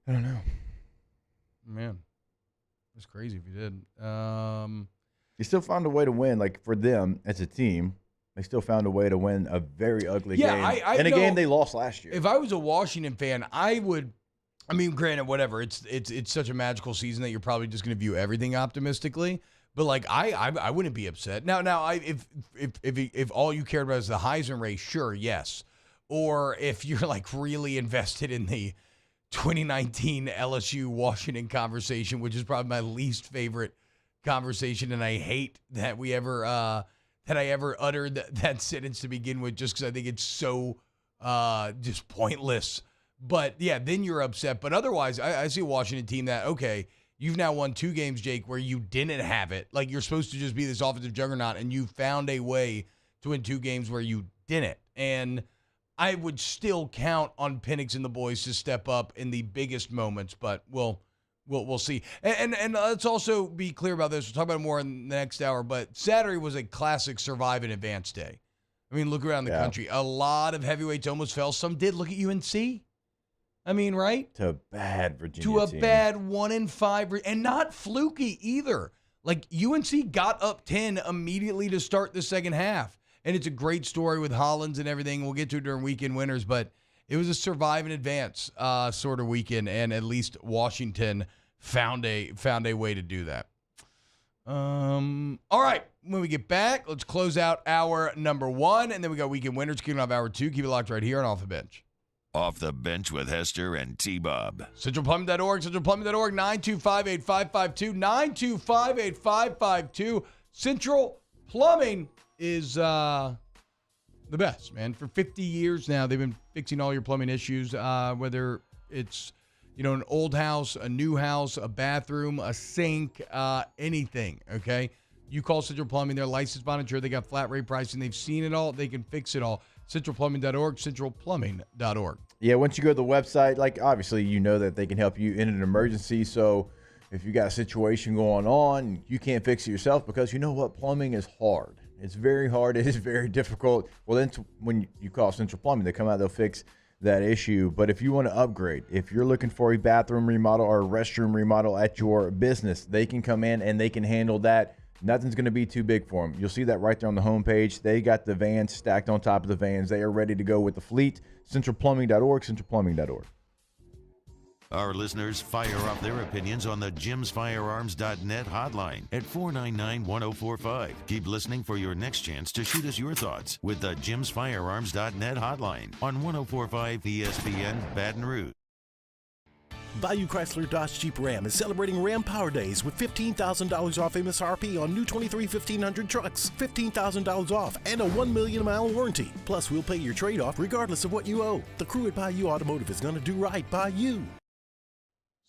I don't know. Man, that's crazy if he did. He still found a way to win. Like, for them as a team, they still found a way to win a very ugly game. In a game they lost last year. If I was a Washington fan, I would. I mean, granted, whatever. It's such a magical season that you're probably just going to view everything optimistically. But like, I wouldn't be upset. Now, if all you cared about is the Heisman race, sure, yes. Or if you're like really invested in the 2019 LSU Washington conversation, which is probably my least favorite conversation, and I hate that we ever that I ever uttered that sentence to begin with, just because I think it's so just pointless. But yeah, then you're upset. But otherwise, I see a Washington team that, okay, you've now won 2 games, Jake, where you didn't have it. Like, you're supposed to just be this offensive juggernaut, and you found a way to win 2 games where you didn't. And I would still count on Penix and the boys to step up in the biggest moments, but we'll see. And let's also be clear about this. We'll talk about it more in the next hour, but Saturday was a classic survive in advance day. I mean, look around the country. A lot of heavyweights almost fell. Some did. Look at UNC. I mean, right? To a bad Virginia To a team. bad 1-5, and not fluky either. Like, UNC got up 10 immediately to start the second half. And it's a great story with Hollins and everything. We'll get to it during weekend winners, but it was a survive in advance sort of weekend, and at least Washington found a way to do that. All right. When we get back, let's close out hour number 1, and then we got weekend winners kicking off hour 2. Keep it locked right here on Off the Bench. Off the Bench with Hester and T-Bob. CentralPlumbing.org, CentralPlumbing.org, 925-8552, 925-8552. Central Plumbing is the best, man. For 50 years now, they've been fixing all your plumbing issues, whether it's an old house, a new house, a bathroom, a sink, anything, okay? You call Central Plumbing. They're licensed, volunteer. They got flat rate pricing. They've seen it all. They can fix it all. CentralPlumbing.org, CentralPlumbing.org. Yeah, once you go to the website, obviously you know that they can help you in an emergency. So if you got a situation going on, you can't fix it yourself because you know what? Plumbing is hard. It's very hard. It is very difficult. Well, then when you call Central Plumbing, they come out, they'll fix that issue. But if you want to upgrade, if you're looking for a bathroom remodel or a restroom remodel at your business, they can come in and they can handle that. Nothing's going to be too big for them. You'll see that right there on the homepage. They got the vans stacked on top of the vans. They are ready to go with the fleet. CentralPlumbing.org, CentralPlumbing.org. Our listeners fire off their opinions on the JimsFirearms.net hotline at 499-1045. Keep listening for your next chance to shoot us your thoughts with the JimsFirearms.net hotline on 1045 ESPN Baton Rouge. Bayou Chrysler Dodge Jeep Ram is celebrating Ram Power Days with $15,000 off MSRP on new 23 1500 trucks, $15,000 off, and a 1 million mile warranty. Plus, we'll pay your trade-off regardless of what you owe. The crew at Bayou Automotive is going to do right by you.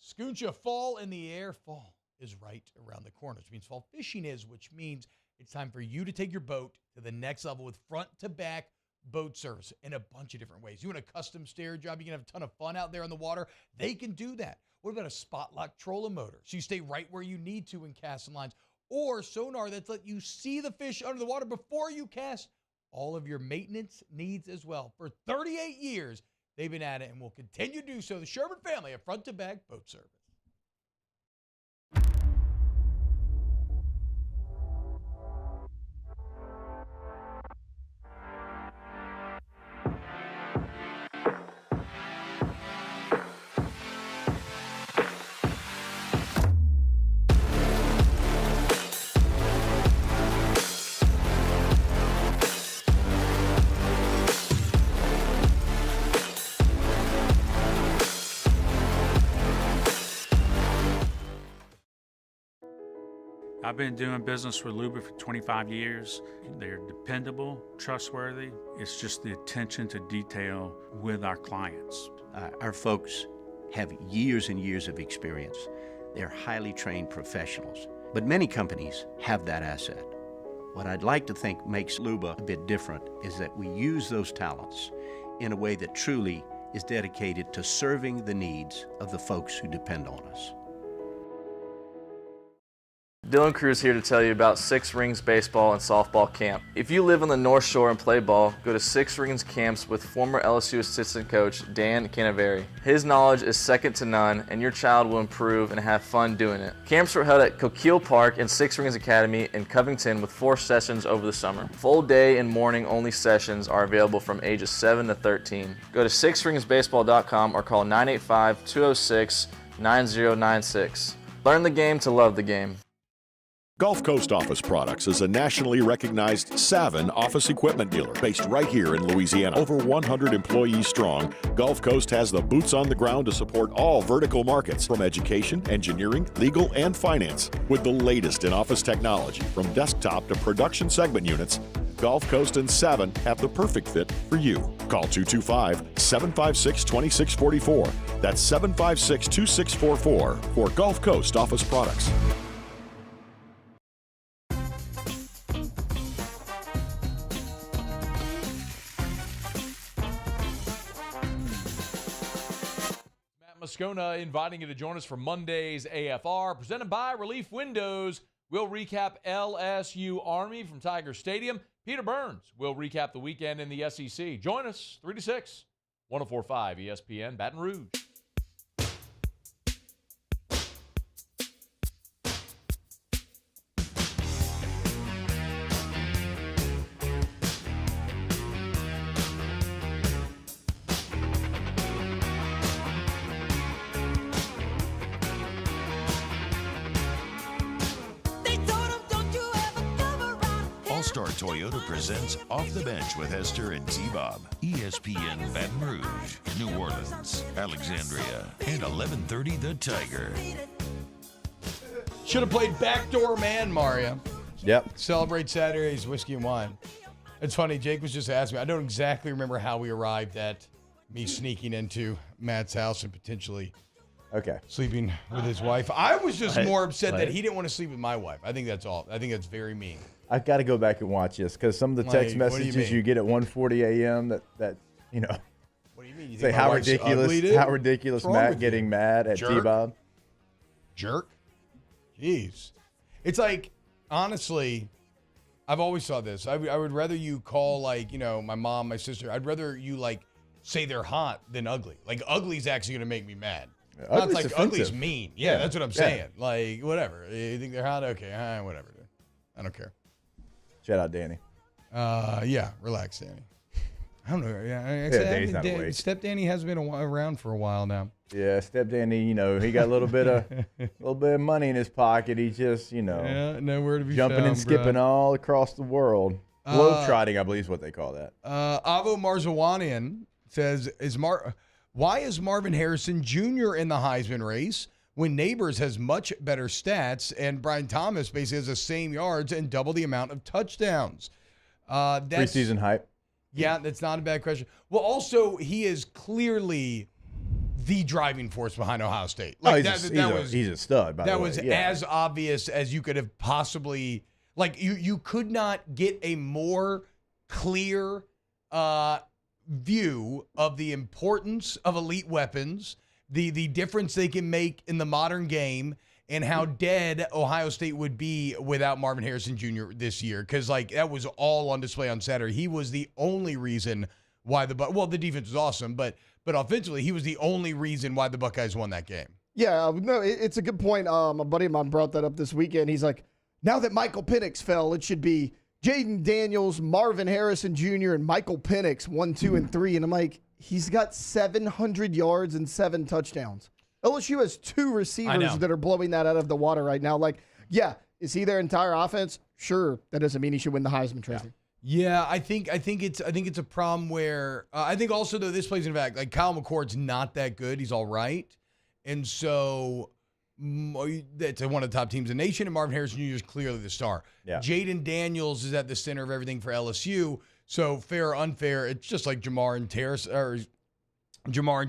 Scooncha, fall in the air. Fall is right around the corner, which means fall fishing is, which means it's time for you to take your boat to the next level with front-to-back boat service in a bunch of different ways. You want a custom stair job, you can have a ton of fun out there on the water, they can do that. What about a spot lock trolling motor? So you stay right where you need to in casting lines, or sonar that's let you see the fish under the water before you cast. All of your maintenance needs as well. For 38 years, they've been at it and will continue to do so. The Sherman family of front-to-back boat service. I've been doing business with Luba for 25 years. They're dependable, trustworthy. It's just the attention to detail with our clients. Our folks have years and years of experience. They're highly trained professionals. But many companies have that asset. What I'd like to think makes Luba a bit different is that we use those talents in a way that truly is dedicated to serving the needs of the folks who depend on us. Dylan Cruz here to tell you about Six Rings Baseball and Softball Camp. If you live on the North Shore and play ball, go to Six Rings Camps with former LSU assistant coach Dan Canaveri. His knowledge is second to none, and your child will improve and have fun doing it. Camps were held at Coquille Park and Six Rings Academy in Covington with 4 sessions over the summer. Full day and morning only sessions are available from ages 7 to 13. Go to sixringsbaseball.com or call 985-206-9096. Learn the game to love the game. Gulf Coast Office Products is a nationally recognized Savin office equipment dealer based right here in Louisiana. Over 100 employees strong, Gulf Coast has the boots on the ground to support all vertical markets, from education, engineering, legal, and finance. With the latest in office technology, from desktop to production segment units, Gulf Coast and Savin have the perfect fit for you. Call 225-756-2644. That's 756-2644 for Gulf Coast Office Products. Moscona inviting you to join us for Monday's AFR, presented by Relief Windows. We'll recap LSU-Army from Tiger Stadium. Peter Burns will recap the weekend in the SEC. Join us 3 to 6, 104.5 ESPN Baton Rouge. They told All-Star Toyota presents Off the Bench with Hester and T-Bob. ESPN Baton Rouge, New Orleans, Alexandria, and 1130 The Tiger. Should have played Backdoor Man, Mario. Yep. Celebrate Saturday's whiskey and wine. It's funny, Jake was just asking me. I don't exactly remember how we arrived at me sneaking into Matt's house and potentially sleeping with his wife. I was just more upset that he didn't want to sleep with my wife. I think that's all. I think that's very mean. I've got to go back and watch this because some of the text messages you get at 1:40 a.m. that you know. What do you mean? You say how ridiculous Matt getting mad at T-Bob. Jerk. Jeez. It's like, honestly, I've always saw this. I would rather you call, like, you know, my mom, my sister. I'd rather you, like, say they're hot than ugly. Like, ugly's actually going to make me mad. Not like ugly's mean. Yeah, that's what I'm saying. Like, whatever. You think they're hot? Okay, whatever. Dude. I don't care. Shout out Danny. Yeah, relax, Danny. I don't know. Danny's not awake. Step Danny has been around for a while now. Yeah, Step Danny, you know, he got a little bit of money in his pocket. He just, you know, nowhere to be jumping found, and skipping all across the world. Globetrotting, I believe is what they call that. Avo Marzawanian says, why is Marvin Harrison Jr. in the Heisman race when Neighbors has much better stats and Brian Thomas basically has the same yards and double the amount of touchdowns? That's preseason hype. Yeah, that's not a bad question. Well, also, he is clearly the driving force behind Ohio State. Like, he's a stud, by the way. That was as obvious as you could have possibly, like, you could not get a more clear view of the importance of elite weapons, the difference they can make in the modern game, and how dead Ohio State would be without Marvin Harrison Jr. this year. Because, like, that was all on display on Saturday. He was the only reason why the defense was awesome, but offensively, he was the only reason why the Buckeyes won that game. Yeah, no, it's a good point. A buddy of mine brought that up this weekend. He's like, now that Michael Penix fell, it should be Jayden Daniels, Marvin Harrison Jr., and Michael Penix, 1, 2, and 3. And I'm like, he's got 700 yards and 7 touchdowns. LSU has 2 receivers that are blowing that out of the water right now. Like, yeah, is he their entire offense? Sure. That doesn't mean he should win the Heisman Trophy. Yeah, I think it's a problem where I think also, though, this plays in fact, like, Kyle McCord's not that good. He's all right. And so it's one of the top teams in the nation, and Marvin Harrison Jr. is clearly the star. Yeah. Jayden Daniels is at the center of everything for LSU. So fair or unfair, it's just like Jamar and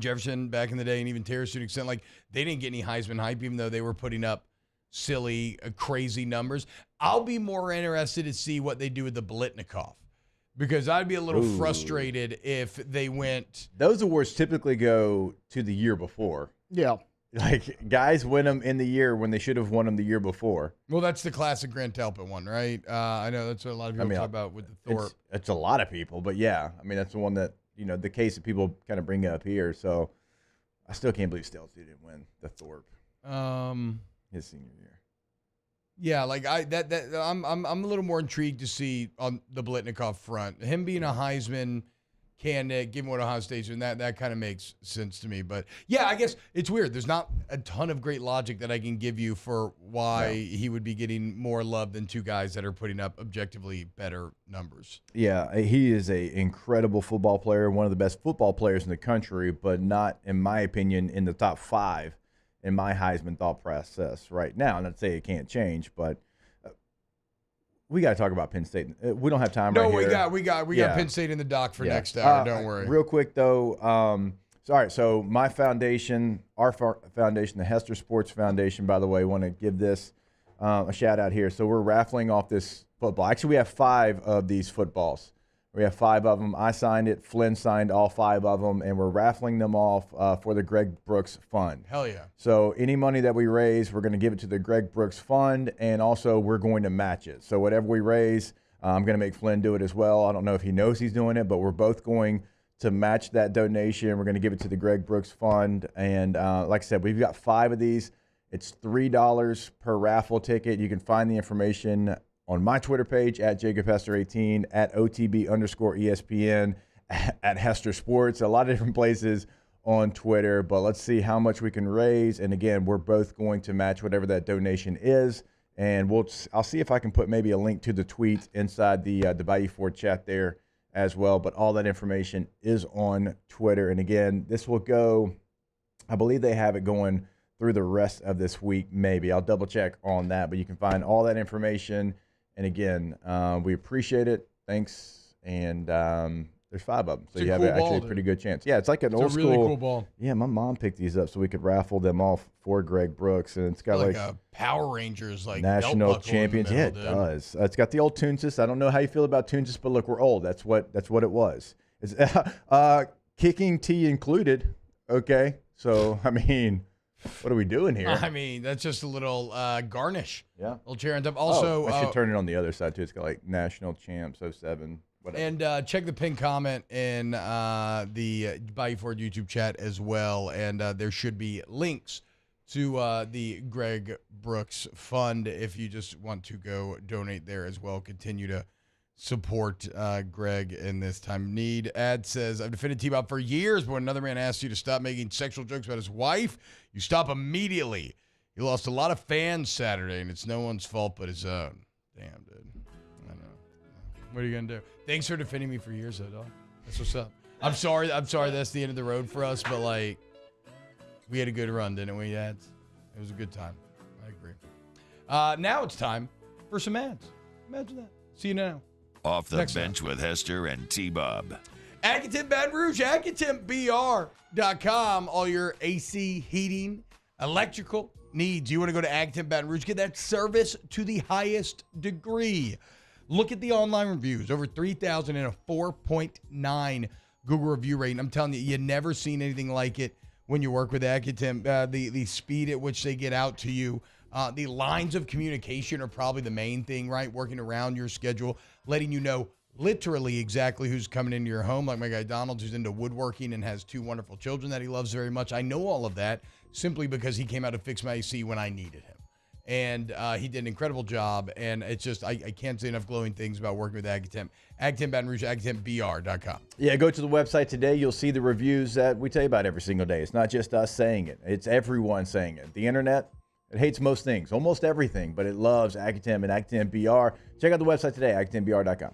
Jefferson back in the day, and even Terrace to an extent. Like, they didn't get any Heisman hype, even though they were putting up silly, crazy numbers. I'll be more interested to see what they do with the Biletnikoff, because I'd be a little frustrated if they went. Those awards typically go to the year before. Yeah. Like, guys win them in the year when they should have won them the year before. Well, that's the classic Grant Talbot one, right? I know that's what a lot of people talk about with the Thorpe. It's a lot of people, but yeah, I mean, that's the one that, you know, the case that people kind of bring up here. So I still can't believe Stelzy didn't win the Thorpe his senior year. Yeah, like I'm a little more intrigued to see on the Biletnikoff front. Him being a Heisman candidate, given what Ohio State's doing, that kind of makes sense to me. But yeah, I guess it's weird. There's not a ton of great logic that I can give you for why he would be getting more love than 2 guys that are putting up objectively better numbers. Yeah, he is an incredible football player, one of the best football players in the country, but not, in my opinion, in the top 5 in my Heisman thought process right now. Not to say it can't change, but we got to talk about Penn State. We don't have time right here. No, we got Penn State in the dock for next hour. Don't worry. Real quick, though. So my foundation, our foundation, the Hester Sports Foundation, by the way, want to give this a shout out here. So we're raffling off this football. Actually, we have 5 of these footballs. We have 5 of them. I signed it. Flynn signed all 5 of them, and we're raffling them off for the Greg Brooks Fund. Hell yeah. So any money that we raise, we're going to give it to the Greg Brooks Fund, and also we're going to match it. So whatever we raise, I'm going to make Flynn do it as well. I don't know if he knows he's doing it, but we're both going to match that donation. We're going to give it to the Greg Brooks Fund. And like I said, we've got 5 of these. It's $3 per raffle ticket. You can find the information on my Twitter page at Jacob Hester 18, at OTB_ESPN, at Hester Sports, a lot of different places on Twitter. But let's see how much we can raise. And again, we're both going to match whatever that donation is. And I'll see if I can put maybe a link to the tweet inside the Bayou Ford chat there as well. But all that information is on Twitter. And again, this will go, I believe they have it going through the rest of this week, maybe. I'll double check on that. But you can find all that information. And again, we appreciate it. Thanks. And there's 5 of them. So you have actually a pretty good chance. Yeah, it's like an old really school. Cool ball. Yeah, my mom picked these up so we could raffle them off for Greg Brooks. And it's got like a Power Rangers, like national belt buckle champions. in the middle, Yeah, it does. It's got the old Toonsis. I don't know how you feel about Toonsis, but look, we're old. That's what it was. It's kicking tee included. Okay, so I mean, what are we doing here? I mean, that's just a little garnish. Yeah, little cherry on top. Also, I should turn it on the other side too. It's got like national champs 07. Whatever. And check the pinned comment in the Bayou Ford YouTube chat as well. And there should be links to the Greg Brooks Fund if you just want to go donate there as well. Continue to support Greg in this time of need. Ad says, I've defended T-Bob for years, but when another man asks you to stop making sexual jokes about his wife, you stop immediately. He lost a lot of fans Saturday, and it's no one's fault but his own. Damn, dude. I know. What are you going to do? Thanks for defending me for years, though, dog. That's what's up. I'm sorry that's the end of the road for us, but, like, we had a good run, didn't we, Ads? It was a good time. I agree. Now it's time for some ads. Imagine that. See you now. Off the bench with Hester and T-Bob. Accutemp Baton Rouge, AccutempBR.com. All your AC, heating, electrical needs. You want to go to Accutemp Baton Rouge, get that service to the highest degree. Look at the online reviews. Over 3,000 and a 4.9 Google review rating. I'm telling you, you've never seen anything like it when you work with Accutemp. The speed at which they get out to you. The lines of communication are probably the main thing, right? Working around your schedule, letting you know literally exactly who's coming into your home. Like my guy Donald, who's into woodworking and has 2 wonderful children that he loves very much. I know all of that simply because he came out to fix my AC when I needed him. And he did an incredible job. And it's just, I can't say enough glowing things about working with Accutemp. Accutemp Baton Rouge, AccutempBR.com. Yeah, go to the website today. You'll see the reviews that we tell you about every single day. It's not just us saying it. It's everyone saying it. The internet, it hates most things, almost everything, but it loves Accutemp and Accutemp BR. Check out the website today, AccutempBR.com.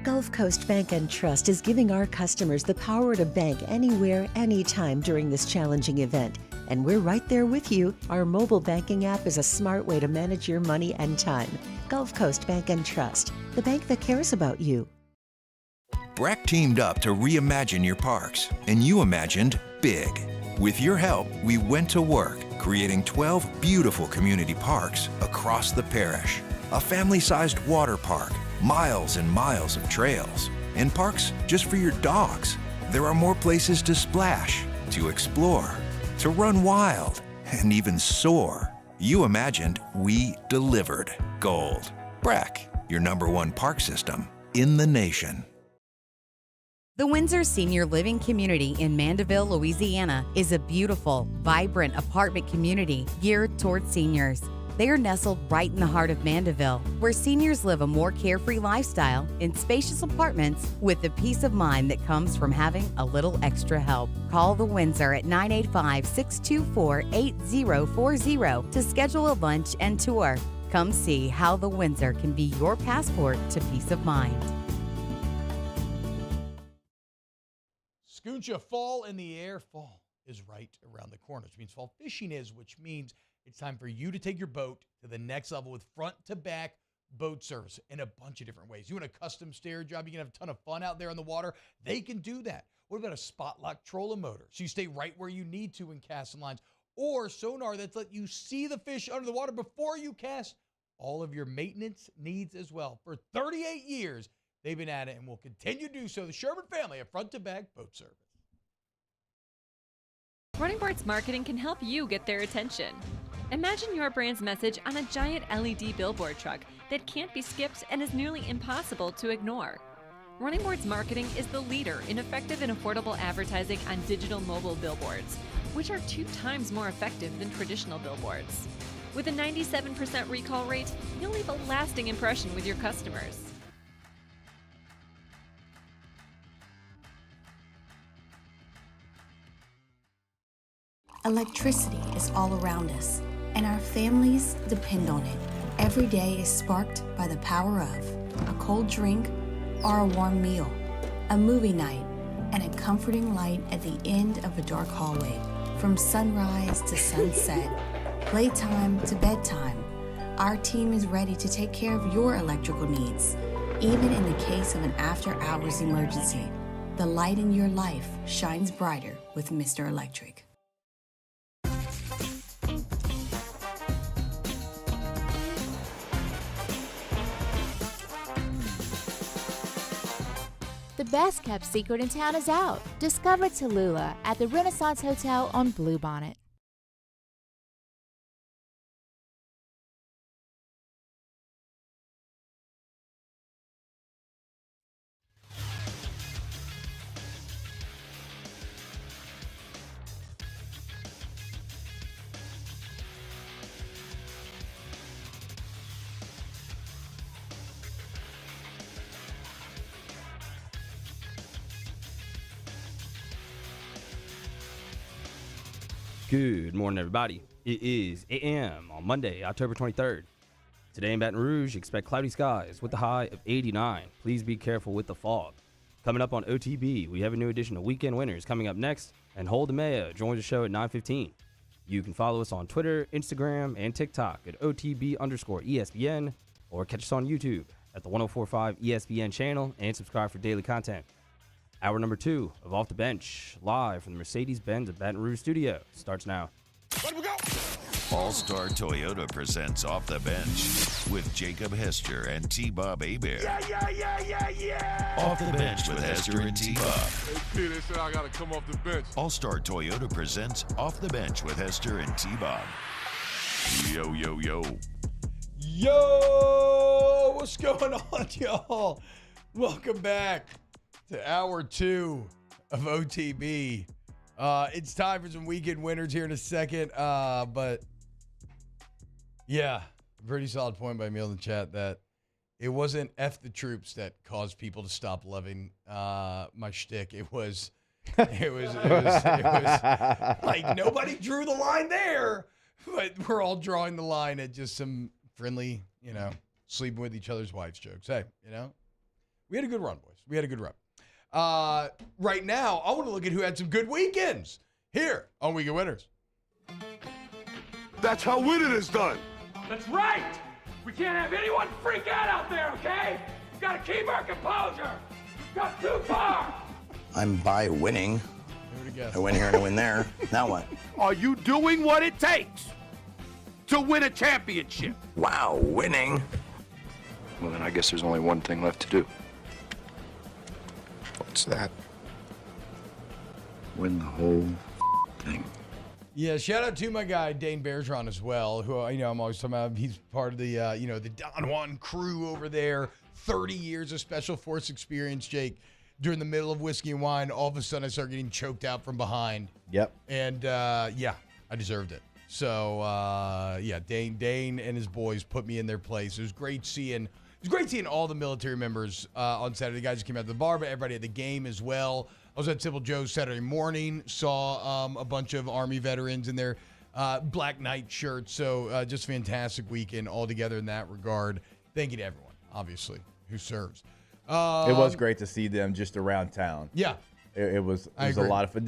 Gulf Coast Bank and Trust is giving our customers the power to bank anywhere, anytime during this challenging event. And we're right there with you. Our mobile banking app is a smart way to manage your money and time. Gulf Coast Bank and Trust, the bank that cares about you. Breck teamed up to reimagine your parks, and you imagined big. With your help, we went to work, creating 12 beautiful community parks across the parish. A family-sized water park, miles and miles of trails, and parks just for your dogs. There are more places to splash, to explore, to run wild, and even soar. You imagined, we delivered. Gold. Breck, your #1 park system in the nation. The Windsor Senior Living Community in Mandeville, Louisiana is a beautiful, vibrant apartment community geared towards seniors. They are nestled right in the heart of Mandeville, where seniors live a more carefree lifestyle in spacious apartments with the peace of mind that comes from having a little extra help. Call the Windsor at 985-624-8040 to schedule a lunch and tour. Come see how the Windsor can be your passport to peace of mind. Scooncha, fall in the air. Fall is right around the corner, which means fall fishing is, which means it's time for you to take your boat to the next level with front-to-back boat service in a bunch of different ways. You want a custom stair job, you can have a ton of fun out there on the water. They can do that. What about a spot lock trolling motor? So you stay right where you need to in casting lines. Or sonar that's let you see the fish under the water before you cast. All of your maintenance needs as well. For 38 years, they've been at it and will continue to do so. The Sherman family of front-to-back boat service. Running Boards Marketing can help you get their attention. Imagine your brand's message on a giant LED billboard truck that can't be skipped and is nearly impossible to ignore. Running Boards Marketing is the leader in effective and affordable advertising on digital mobile billboards, which are 2 times more effective than traditional billboards. With a 97% recall rate, you'll leave a lasting impression with your customers. Electricity is all around us, and our families depend on it. Every day is sparked by the power of a cold drink or a warm meal, a movie night, and a comforting light at the end of a dark hallway. From sunrise to sunset, playtime to bedtime, our team is ready to take care of your electrical needs. Even in the case of an after-hours emergency, the light in your life shines brighter with Mr. Electric. The best kept secret in town is out. Discover Tallulah at the Renaissance Hotel on Bluebonnet. Good morning, everybody. It is 8 a.m. on Monday, October 23rd. Today in Baton Rouge, expect cloudy skies with a high of 89. Please be careful with the fog. Coming up on OTB, we have a new edition of Weekend Winners coming up next, and Hold DeMeo joins the show at 9:15. You can follow us on Twitter, Instagram, and TikTok at OTB_ESPN, or catch us on YouTube at the 1045 ESPN channel and subscribe for daily content. Hour number 2 of Off the Bench, live from the Mercedes-Benz of Baton Rouge studio, starts now. All-Star Toyota presents Off the Bench with Jacob Hester and T-Bob Hebert. Yeah. Off the Bench with Hester and T-Bob. Hey, P, they said I got to come off the bench. All-Star Toyota presents Off the Bench with Hester and T-Bob. Yo, yo, yo. Yo, what's going on, y'all? Welcome back to Hour 2 of OTB. It's time for some weekend winners here in a second. But yeah, pretty solid point by Emil in the chat that it wasn't F the troops that caused people to stop loving my shtick. It was like nobody drew the line there, but we're all drawing the line at just some friendly, sleeping with each other's wives jokes. Hey, we had a good run, boys. We had a good run. Right now, I want to look at who had some good weekends here on Weekend Winners. That's how winning is done. That's right. We can't have anyone freak out there, okay? We've got to keep our composure. We've got too far. I'm by winning. I win here and I win there. Now what? Are you doing what it takes to win a championship? Wow, winning. Well, then I guess there's only one thing left to do. What's that? Win the whole thing. Yeah, shout out to my guy Dane Bergeron as well, who I'm always talking about. He's part of the the Don Juan crew over there. 30 years of special force experience, Jake. During the middle of whiskey and wine, all of a sudden I start getting choked out from behind. Yep. And I deserved it. So Dane and his boys put me in their place. It was great seeing all the military members on Saturday. The guys who came out to the bar, but everybody at the game as well. I was at Simple Joe's Saturday morning, saw a bunch of Army veterans in their Black Knight shirts. So just fantastic weekend altogether in that regard. Thank you to everyone, obviously, who serves. It was great to see them just around town. Yeah. It was a lot of fun.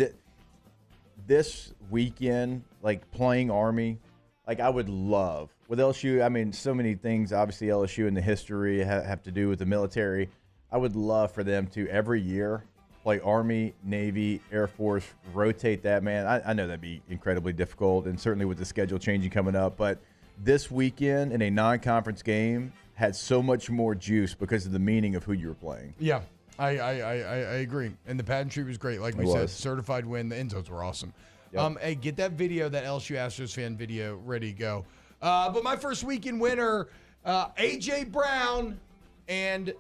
This weekend, like playing Army, like I would love with LSU. I mean, so many things. Obviously, LSU and the history have to do with the military. I would love for them to every year play Army, Navy, Air Force, rotate that, man. I know that'd be incredibly difficult, and certainly with the schedule changing coming up. But this weekend in a non-conference game had so much more juice because of the meaning of who you were playing. Yeah, I agree. And the pageantry was great. Like we said, certified win. The end zones were awesome. Yep. Hey, get that video, that LSU Astros fan video, ready to go. But my first weekend winner, A.J. Brown and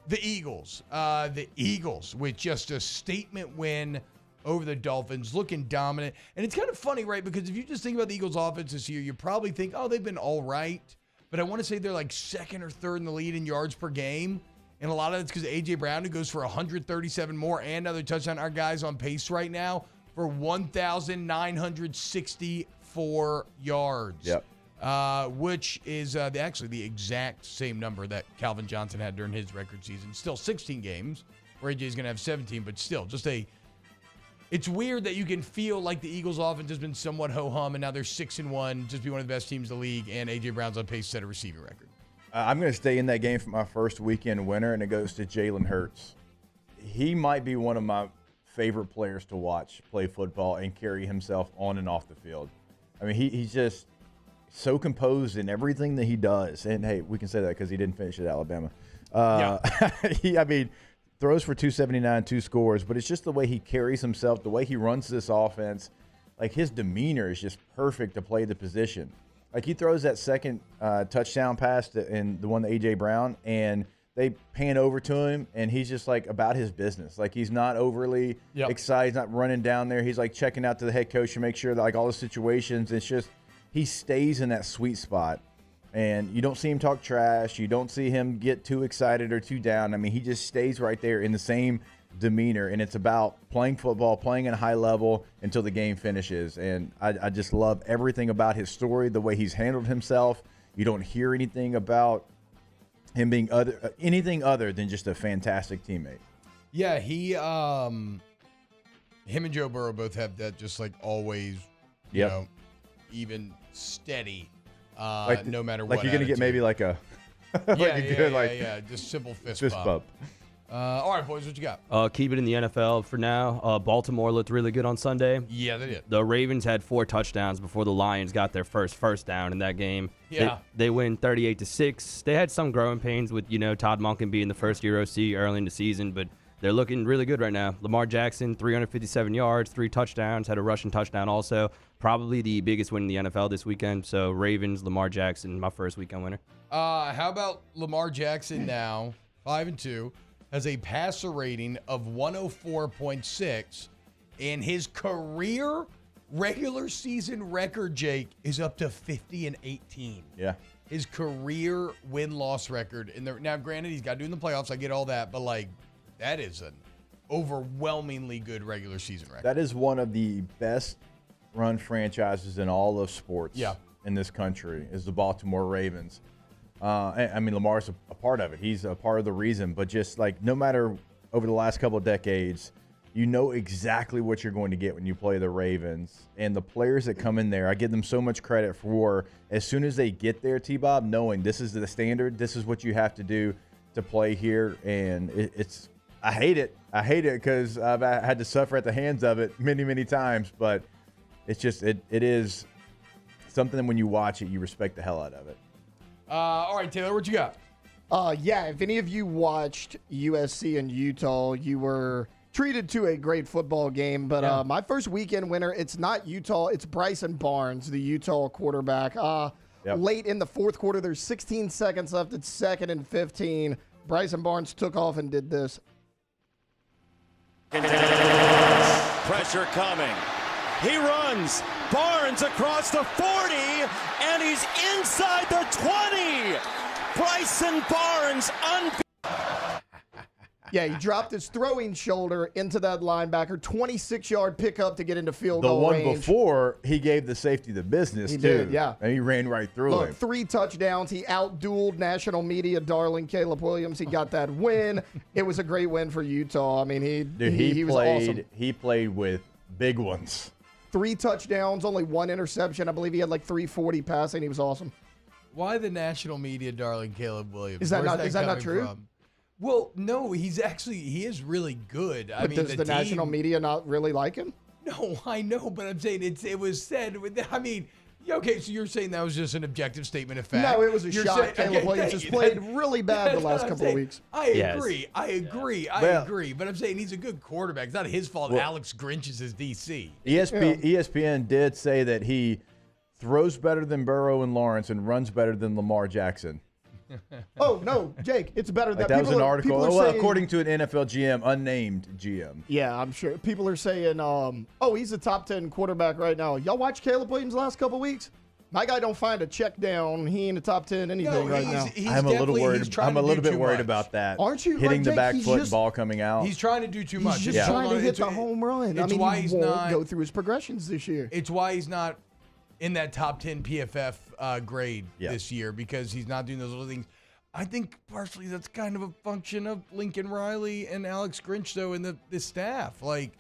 the Eagles. The Eagles with just a statement win over the Dolphins, looking dominant. And it's kind of funny, right? Because if you just think about the Eagles' offense this year, you probably think, oh, they've been all right. But I want to say they're like second or third in the lead in yards per game. And a lot of it's because A.J. Brown, who goes for 137 more and another touchdown. Our guys on pace right now for 1,964 104 yards. Yep. Which is actually the exact same number that Calvin Johnson had during his record season. Still 16 games, where AJ's going to have 17, but still just it's weird that you can feel like the Eagles' offense has been somewhat ho-hum, and now they're 6-1, just be one of the best teams in the league, and A.J. Brown's on pace to set a receiving record. I'm going to stay in that game for my first weekend winner, and it goes to Jalen Hurts. He might be one of my favorite players to watch play football and carry himself on and off the field. I mean, he's just so composed in everything that he does. And, hey, we can say that because he didn't finish at Alabama. Throws for 279, 2 scores, but it's just the way he carries himself, the way he runs this offense. Like, his demeanor is just perfect to play the position. Like, he throws that second touchdown pass and the one to A.J. Brown, and they pan over to him, and he's just, like, about his business. Like, he's not overly excited. He's not running down there. He's, like, checking out to the head coach to make sure that, like, all the situations, it's just he stays in that sweet spot. And you don't see him talk trash. You don't see him get too excited or too down. I mean, he just stays right there in the same demeanor, and it's about playing football, playing at a high level until the game finishes. And I just love everything about his story, the way he's handled himself. You don't hear anything about him being anything other than just a fantastic teammate. Yeah, him and Joe Burrow both have that just like always, you know, even steady. No matter what. Like you're going to get maybe like a just simple fist bump. All right, boys, what you got? Keep it in the NFL for now. Baltimore looked really good on Sunday. Yeah, they did. The Ravens had 4 touchdowns before the Lions got their first down in that game. Yeah. They win 38-6. They had some growing pains with, Todd Monken being the first-year OC early in the season, but they're looking really good right now. Lamar Jackson, 357 yards, 3 touchdowns, had a rushing touchdown also. Probably the biggest win in the NFL this weekend. So Ravens, Lamar Jackson, my first weekend winner. How about Lamar Jackson now, 5-2, has a passer rating of 104.6, and his career regular season record, Jake, is up to 50-18. Yeah. His career win-loss record. Now, granted, he's got to do in the playoffs. I get all that, but, that is an overwhelmingly good regular season record. That is one of the best run franchises in all of sports in this country is the Baltimore Ravens. I mean, Lamar's a part of it. He's a part of the reason. But just no matter over the last couple of decades, you know exactly what you're going to get when you play the Ravens. And the players that come in there, I give them so much credit for as soon as they get there, T-Bob, knowing this is the standard, this is what you have to do to play here. And I hate it. I hate it because I've had to suffer at the hands of it many, many times. But it's just, it is something that when you watch it, you respect the hell out of it. All right, Taylor, what you got? If any of you watched USC and Utah, you were treated to a great football game. But my first weekend winner, it's not Utah, it's Bryson Barnes, the Utah quarterback. Late in the fourth quarter, there's 16 seconds left. It's 2nd and 15. Bryson Barnes took off and did this. Pressure coming. He runs. Barnes across the 40, and he's inside the 20. Bryson Barnes Yeah, he dropped his throwing shoulder into that linebacker. 26-yard pickup to get into field goal range. The one before, he gave the safety the business, He too. did, yeah. And he ran right through him. 3 touchdowns. He outdueled national media darling Caleb Williams. He got that win. It was a great win for Utah. I mean, he was awesome. He played with big ones. 3 touchdowns, only 1 interception. I believe he had 340 passing. He was awesome. Why the national media darling Caleb Williams? Is that not true? From? Well, no, he is really good. But does the national media not really like him? No, I know, but I'm saying it was said with, I mean, okay, so you're saying that was just an objective statement of fact. No, it was a shot. Caleb Williams has played really bad the last couple of weeks. I agree. But I'm saying he's a good quarterback. It's not his fault Alex Grinch is his DC. ESPN did say that he throws better than Burrow and Lawrence and runs better than Lamar Jackson. Oh, no, Jake, it's better than that was an article. Saying, according to an NFL GM, unnamed GM. Yeah, I'm sure. People are saying, he's a top 10 quarterback right now. Y'all watch Caleb Williams the last couple of weeks? My guy don't find a check down. He ain't a top 10 anything right now. I'm a little worried. I'm a little bit worried about that. Aren't you? Hitting the Jake, back foot and ball coming out. He's trying to do too much. He's just trying to hit the home run. I mean, he won't go through his progressions this year. It's why he's not in that top 10 PFF grade this year because he's not doing those little things. I think partially that's kind of a function of Lincoln Riley and Alex Grinch, though, and the staff. Like,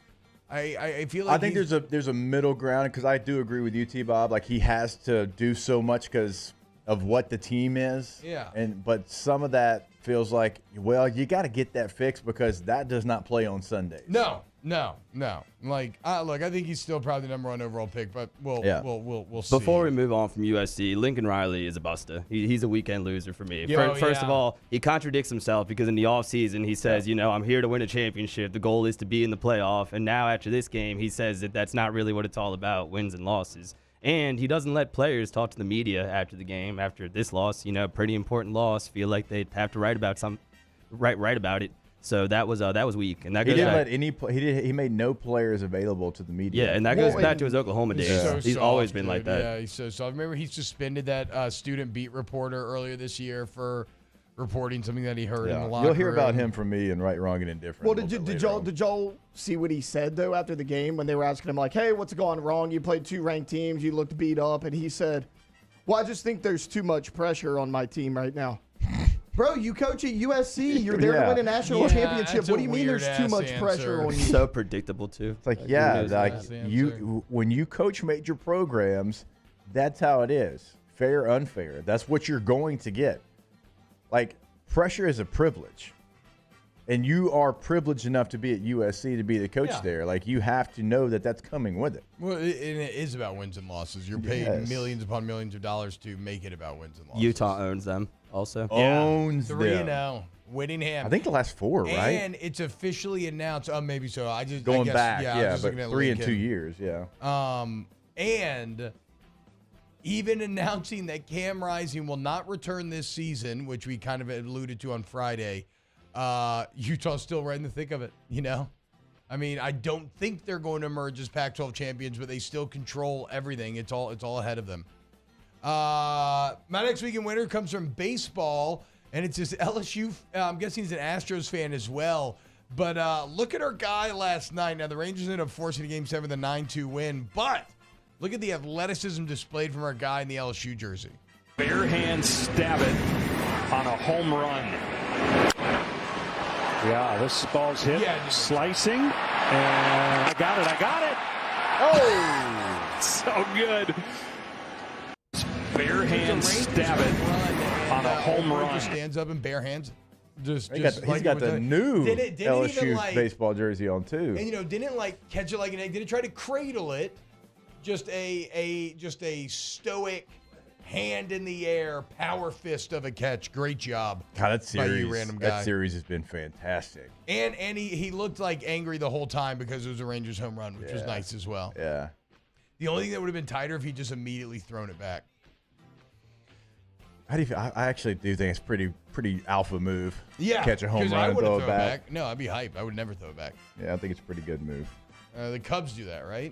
I feel like I think there's a middle ground because I do agree with you, T-Bob. Like, he has to do so much because of what the team is. Yeah. But some of that feels like, well, you got to get that fixed because that does not play on Sundays. No. Like, look, I think he's still probably the number 1 overall pick, but we'll see. Before we move on from USC, Lincoln Riley is a buster. He's a weekend loser for me. First of all, he contradicts himself because in the offseason he says, I'm here to win a championship. The goal is to be in the playoff. And now after this game, he says that that's not really what it's all about, wins and losses. And he doesn't let players talk to the media after the game, after this loss, pretty important loss. Feel like they'd have to write about it. So that was weak, and that he goes didn't back. let he made no players available to the media. Yeah, and that goes back to his Oklahoma days. He's always been like that. Yeah, he's so soft. Remember, he suspended that student beat reporter earlier this year for reporting something that he heard in the locker room. You'll hear about him from me in Right, Wrong, and Indifferent. Well, did y'all see what he said though after the game when they were asking him like, "Hey, what's going wrong? You played 2 ranked teams. You looked beat up," and he said, "Well, I just think there's too much pressure on my team right now." Bro, you coach at USC. You're there to win a national championship. What do you mean there's too much pressure on you? So predictable, too. It's like, when you coach major programs, that's how it is. Fair, unfair. That's what you're going to get. Like, pressure is a privilege. And you are privileged enough to be at USC to be the coach there. Like, you have to know that that's coming with it. Well, and it is about wins and losses. You're paid millions upon millions of dollars to make it about wins and losses. Utah owns them also. Owns 3-0. Whittingham. I think the last 4, right? And it's officially announced. Oh, maybe so. I guess, back, but 3 in 2 years, and even announcing that Cam Rising will not return this season, which we kind of alluded to on Friday. Utah's still right in the thick of it, I mean, I don't think they're going to emerge as Pac-12 champions, but they still control everything. It's all ahead of them. My next weekend winner comes from baseball, and it's this LSU. I'm guessing he's an Astros fan as well. But look at our guy last night. Now, the Rangers ended up forcing a Game 7 with a 9-2 win, but look at the athleticism displayed from our guy in the LSU jersey. Bare hand stab it on a home run. Yeah, this ball's hit. Slicing. And I got it. Oh! So good. Bare hand stab it on a home run. Stands up in bare hands. He's got the new LSU baseball jersey on, too. And, didn't, catch it like an egg. Didn't try to cradle it. Just a stoic hand in the air, power fist of a catch. Great job. God, that series, by you, random guy. That series has been fantastic. And he looked like angry the whole time because it was a Rangers home run, which was nice as well. Yeah. The only thing that would have been tighter if he just immediately thrown it back. How do you feel? I actually do think it's pretty alpha move. Yeah. Catch a home run and throw it back. No, I'd be hyped. I would never throw it back. Yeah, I think it's a pretty good move. The Cubs do that, right?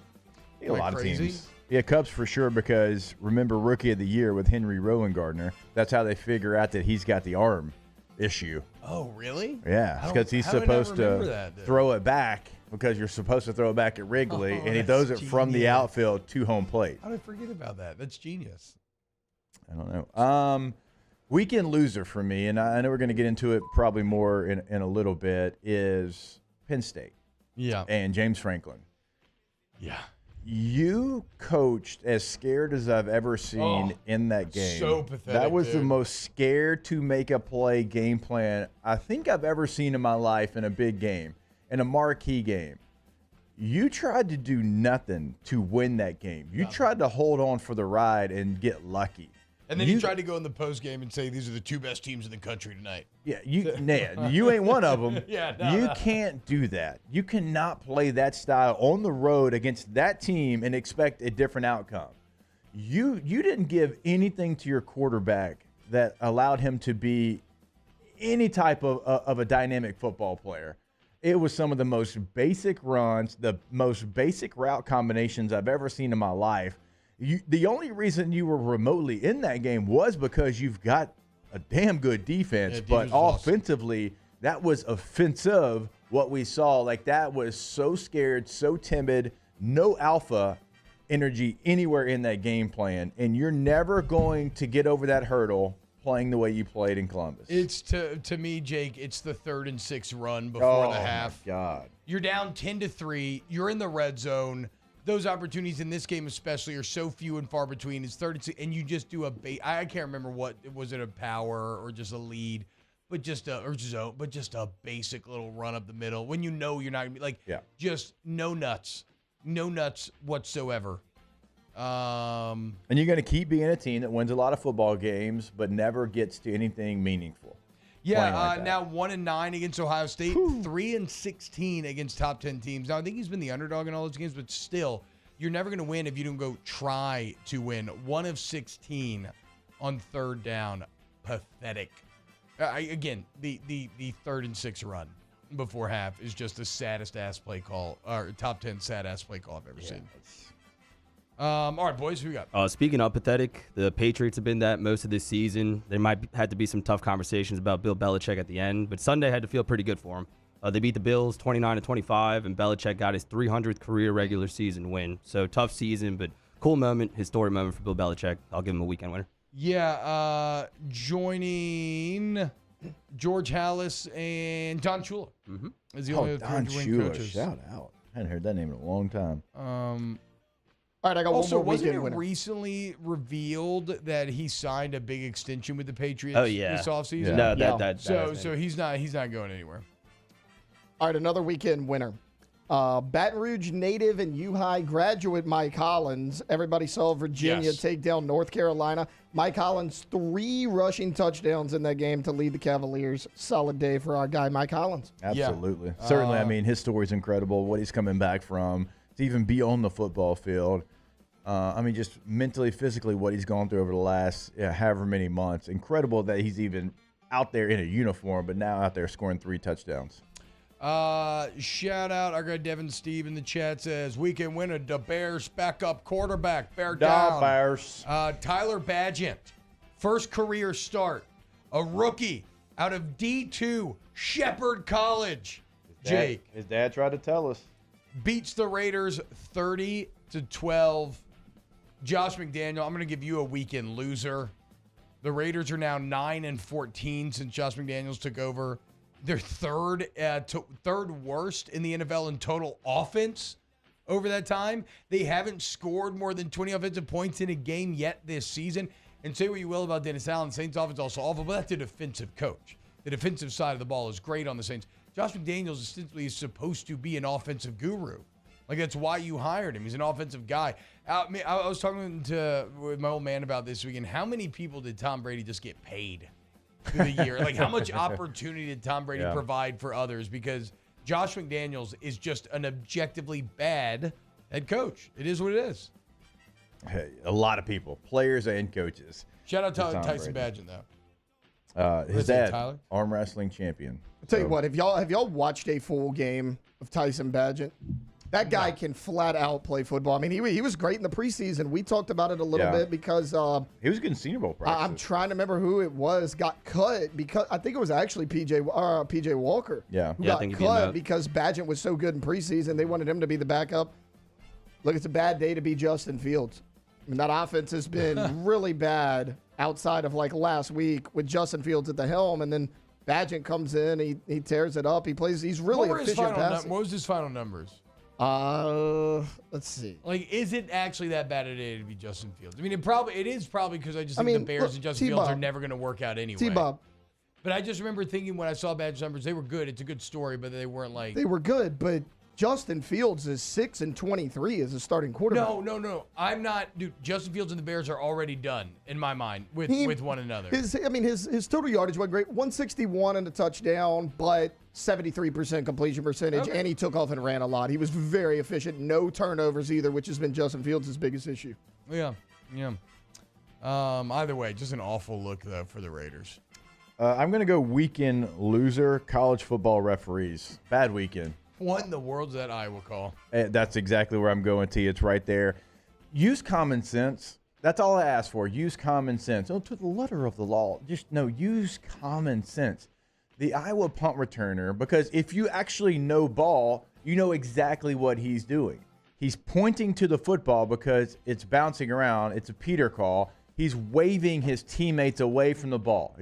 A lot of teams. Yeah, Cubs for sure, because remember Rookie of the Year with Henry Rowan-Gardner. That's how they figure out that he's got the arm issue. Oh, really? Yeah, because he's supposed to throw it back because you're supposed to throw it back at Wrigley, and he throws it from the outfield to home plate. How did I forget about that? That's genius. I don't know. Weekend loser for me, and I know we're going to get into it probably more in a little bit, is Penn State. Yeah. And James Franklin. Yeah. You coached as scared as I've ever seen in that game. So pathetic. That was the most scared to make a play game plan I think I've ever seen in my life in a big game, in a marquee game. You tried to do nothing to win that game. You tried to hold on for the ride and get lucky. And then he tried to go in the post game and say these are the 2 best teams in the country tonight. Yeah, you ain't one of them. You can't do that. You cannot play that style on the road against that team and expect a different outcome. You didn't give anything to your quarterback that allowed him to be any type of a dynamic football player. It was some of the most basic runs, the most basic route combinations I've ever seen in my life. The only reason you were remotely in that game was because you've got a damn good defense, but offensively, that was offensive what we saw. Like, that was so scared, so timid, no alpha. energy anywhere in that game plan, and you're never going to get over that hurdle playing the way you played in Columbus. It's to me, Jake, it's the 3rd and 6 run before the half. Oh, my God. You're down 10-3. You're in the red zone. Those opportunities in this game especially are so few and far between. It's 3rd and 6, and you just do I can't remember what, was it a power or just a lead, but just a basic little run up the middle when you know you're not going to be like, just no nuts whatsoever. And you're going to keep being a team that wins a lot of football games, but never gets to anything meaningful. Yeah, now 1-9 against Ohio State, 3-16 against top 10 teams. Now I think he's been the underdog in all those games, but still, you're never going to win if you don't go try to win. 1 of 16 on 3rd down, pathetic. Again, the 3rd and 6 run before half is just the saddest ass play call, or top 10 sad ass play call I've ever seen. All right, boys, who we got? Speaking of pathetic, the Patriots have been that most of this season. There might have to be some tough conversations about Bill Belichick at the end, but Sunday had to feel pretty good for him. They beat the Bills 29-25, and Belichick got his 300th career regular season win. So tough season, but cool moment, historic moment for Bill Belichick. I'll give him a weekend winner. Yeah, joining George Halas and Don Shula. Mm-hmm. Is the only Don three Shula, coaches. shout out. I hadn't heard that name in a long time. All right, I got also, one more wasn't weekend it winner. recently revealed that he signed a big extension with the Patriots this offseason? No, that so he's not going anywhere. All right, another weekend winner. Baton Rouge native and U-High graduate Mike Hollins. Everybody saw Virginia take down North Carolina. Mike Hollins, 3 rushing touchdowns in that game to lead the Cavaliers. Solid day for our guy, Mike Hollins. Absolutely. Certainly, I mean, his story's incredible, what he's coming back from, to even be on the football field. I mean, just mentally, physically, what he's gone through over the last however many months. Incredible that he's even out there in a uniform, but now out there scoring 3 touchdowns. Shout out our guy Devin Steve in the chat says weekend winner, the Bears backup quarterback, bear down. Bears. Tyler Badgett, first career start, a rookie out of D2 Shepherd College. Jake, his dad tried to tell us, beats the Raiders 30-12. Josh McDaniel, I'm going to give you a weekend loser. The Raiders are now 9-14 since Josh McDaniels took over. They're third worst in the NFL in total offense over that time. They haven't scored more than 20 offensive points in a game yet this season. And say what you will about Dennis Allen, Saints offense also awful, but that's a defensive coach. The defensive side of the ball is great on the Saints. Josh McDaniels essentially is supposed to be an offensive guru. Like, that's why you hired him. He's an offensive guy. I was talking with my old man about this weekend. How many people did Tom Brady just get paid through the year? Like, how much opportunity did Tom Brady provide for others? Because Josh McDaniels is just an objectively bad head coach. It is what it is. Hey, a lot of people, players and coaches. Shout out to Tyson Badgett, though. His dad, arm wrestling champion. I'll tell you what, have y'all watched a full game of Tyson Badgett? That guy can flat out play football. I mean, he was great in the preseason. We talked about it a little bit because he was good in Senior Bowl practice. I'm trying to remember who it was got cut because I think it was actually PJ Walker. Yeah, who got cut because Badgett was so good in preseason. They wanted him to be the backup. Look, it's a bad day to be Justin Fields. I mean, that offense has been really bad outside of like last week with Justin Fields at the helm, and then Badgett comes in, he tears it up. He plays. He's really efficient passing. What was his final numbers? Let's see. Like, is it actually that bad a day to be Justin Fields? I mean, it is probably because I just think the Bears and Justin Fields are never going to work out anyway. T-Bob. But I just remember thinking when I saw Badgett's numbers, they were good. It's a good story, but they weren't like. They were good, but Justin Fields is 6-23 as a starting quarterback. No. I'm not, dude. Justin Fields and the Bears are already done in my mind with one another. His total yardage went great, 161 and a touchdown, but 73% completion percentage, and he took off and ran a lot. He was very efficient, no turnovers either, which has been Justin Fields' biggest issue. Yeah. Either way, just an awful look though for the Raiders. I'm going to go weekend loser. College football referees, bad weekend. What in the world's that Iowa call? That's exactly where I'm going, T. It's right there. Use common sense. That's all I ask for. Use common sense. Oh, to the letter of the law. Use common sense. The Iowa punt returner, because if you actually know ball, you know exactly what he's doing. He's pointing to the football because it's bouncing around. It's a Peter call. He's waving his teammates away from the ball.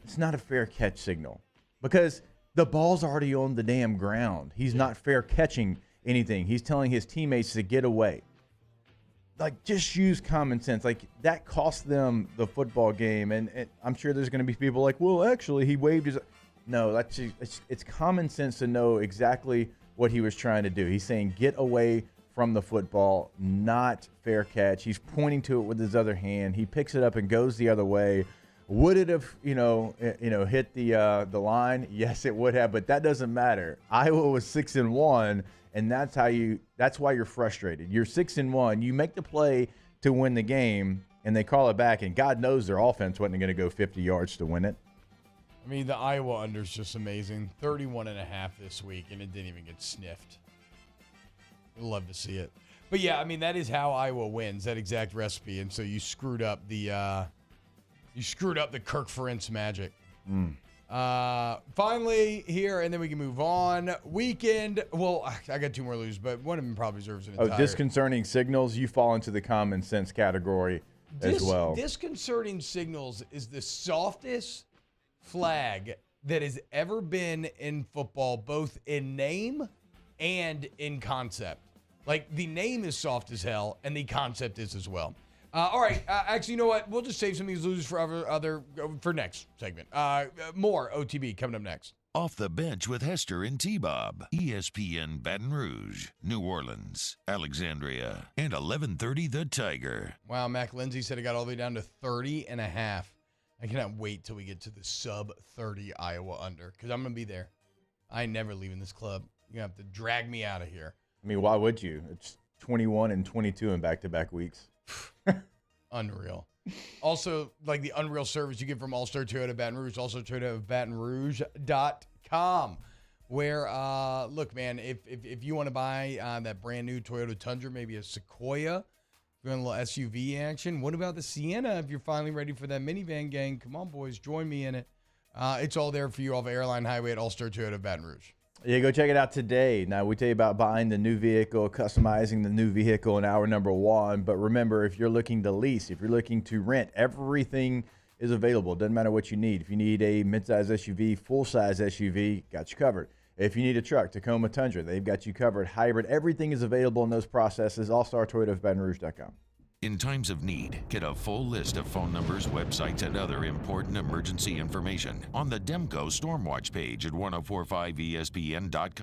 It's not a fair catch signal because the ball's already on the damn ground. He's not fair catching anything. He's telling his teammates to get away. Like, just use common sense. Like, that cost them the football game. And I'm sure there's going to be people like, well, actually, he waved his. No, it's common sense to know exactly what he was trying to do. He's saying get away from the football, not fair catch. He's pointing to it with his other hand. He picks it up and goes the other way. Would it have, hit the line? Yes, it would have, but that doesn't matter. Iowa was 6-1, and that's why you're frustrated. You're 6-1. You make the play to win the game, and they call it back, and God knows their offense wasn't going to go 50 yards to win it. I mean, the Iowa under is just amazing. 31.5 this week, and it didn't even get sniffed. I'd love to see it. But, yeah, I mean, that is how Iowa wins, that exact recipe. And so you screwed up the Kirk Ferentz magic. Finally here, and then we can move on. Weekend. Well, I got two more lose, but one of them probably deserves an entire. Disconcerting signals. You fall into the common sense category as well. Disconcerting signals is the softest flag that has ever been in football, both in name and in concept. Like, the name is soft as hell, and the concept is as well. All right. Actually, you know what? We'll just save some of these losers for next segment. More OTB coming up next. Off the Bench with Hester and T-Bob. ESPN Baton Rouge, New Orleans, Alexandria, and 1130 The Tiger. Wow, Mac Lindsay said it got all the way down to 30.5. I cannot wait till we get to the sub-30 Iowa under, because I'm going to be there. I ain't never leaving this club. You're going to have to drag me out of here. I mean, why would you? It's 21 and 22 in back-to-back weeks. Unreal. Also, like the unreal service you get from All-Star Toyota Baton Rouge, also ToyotaBatonRouge.com, where, look, man, if you want to buy that brand new Toyota Tundra, maybe a Sequoia, if you want a little SUV action, what about the Sienna if you're finally ready for that minivan gang? Come on, boys, join me in it. It's all there for you off Airline Highway at All-Star Toyota Baton Rouge. Yeah, go check it out today. Now, we tell you about buying the new vehicle, customizing the new vehicle in hour number 1. But remember, if you're looking to lease, if you're looking to rent, everything is available. Doesn't matter what you need. If you need a midsize SUV, full-size SUV, got you covered. If you need a truck, Tacoma Tundra, they've got you covered. Hybrid, everything is available in those processes. All-Star Toyota of BatonRouge.com. In times of need, get a full list of phone numbers, websites, and other important emergency information on the Demco Stormwatch page at 1045ESPN.com.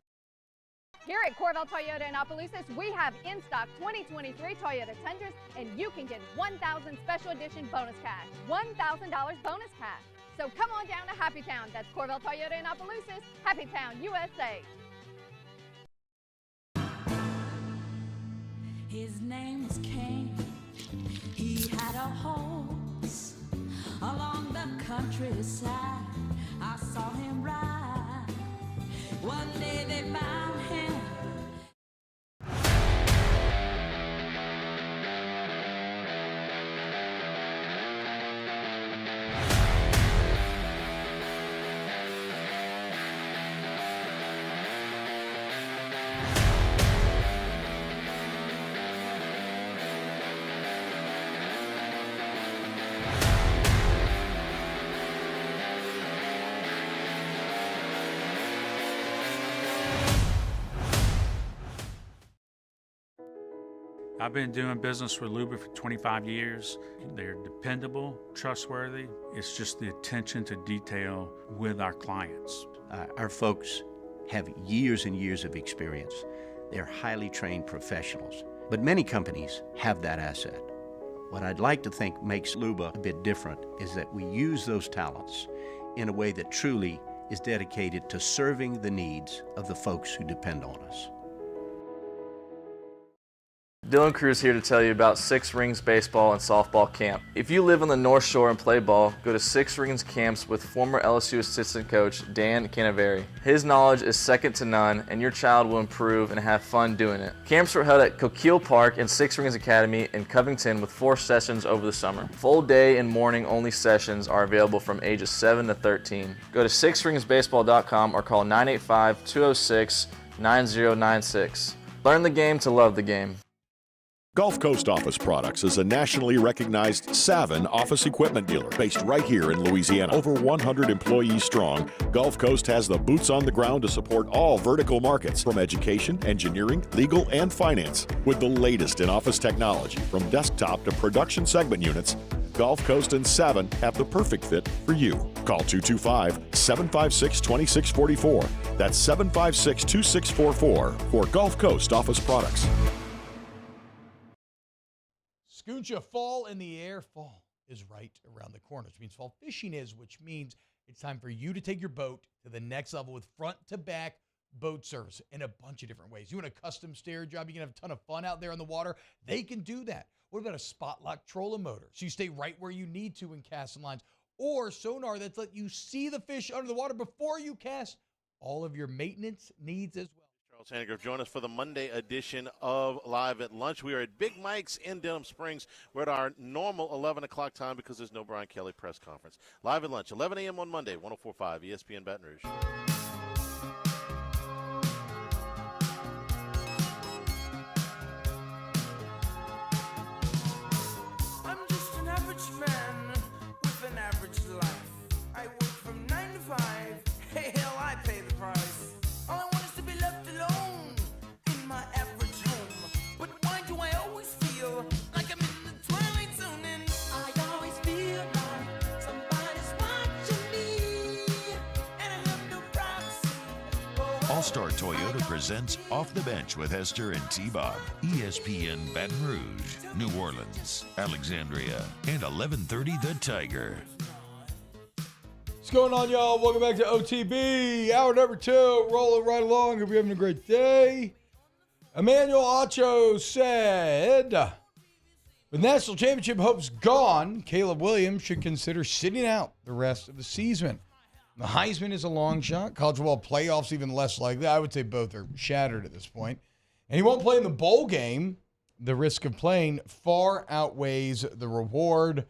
Here at Corvell Toyota in Opelousas, we have in stock 2023 Toyota Tundras, and you can get 1,000 special edition bonus cash. $1,000 bonus cash. So come on down to Happy Town. That's Corvell Toyota in Opelousas, Happy Town, USA. His name was Cain. He had a horse along the countryside. I saw him ride. One day they found him. I've been doing business with Luba for 25 years. They're dependable, trustworthy. It's just the attention to detail with our clients. Our folks have years and years of experience. They're highly trained professionals, but many companies have that asset. What I'd like to think makes Luba a bit different is that we use those talents in a way that truly is dedicated to serving the needs of the folks who depend on us. Dylan Cruz here to tell you about Six Rings Baseball and Softball Camp. If you live on the North Shore and play ball, go to Six Rings Camps with former LSU assistant coach Dan Canaveri. His knowledge is second to none, and your child will improve and have fun doing it. Camps were held at Coquille Park and Six Rings Academy in Covington with 4 sessions over the summer. Full day and morning only sessions are available from ages 7 to 13. Go to sixringsbaseball.com or call 985-206 9096. Learn the game to love the game. Gulf Coast Office Products is a nationally recognized Savin office equipment dealer based right here in Louisiana. Over 100 employees strong, Gulf Coast has the boots on the ground to support all vertical markets from education, engineering, legal, and finance. With the latest in office technology from desktop to production segment units, Gulf Coast and Savin have the perfect fit for you. Call 225-756-2644. That's 756-2644 for Gulf Coast Office Products. Scooncha, fall in the air. Fall is right around the corner, which means fall fishing is, which means it's time for you to take your boat to the next level with front-to-back boat service in a bunch of different ways. You want a custom stair job, you can have a ton of fun out there on the water. They can do that. What about a spot lock trolling motor? So you stay right where you need to in casting lines. Or sonar that's let you see the fish under the water before you cast. All of your maintenance needs as well. Charles Hannigrove, join us for the Monday edition of Live at Lunch. We are at Big Mike's in Denham Springs. We're at our normal 11 o'clock time because there's no Brian Kelly press conference. Live at Lunch, 11 a.m. on Monday, 104.5 ESPN Baton Rouge. I'm just an average man with an average life. I work from 9 to 5. Hey, hell, I pay the price. All I want is to be left alone in my average home. But why do I always feel like I'm in the twilight zone? And I always feel like somebody's watching me. And I have no privacy. All-Star Toyota presents Off the Bench with Hester and T-Bob. ESPN Baton Rouge, New Orleans, Alexandria, and 1130 The Tiger. What's going on, y'all? Welcome back to OTB. Hour number 2. Rolling right along. Hope you're having a great day. Emmanuel Acho said, with national championship hopes gone, Caleb Williams should consider sitting out the rest of the season. The Heisman is a long shot. College football playoffs even less likely. I would say both are shattered at this point. And he won't play in the bowl game. The risk of playing far outweighs the reward.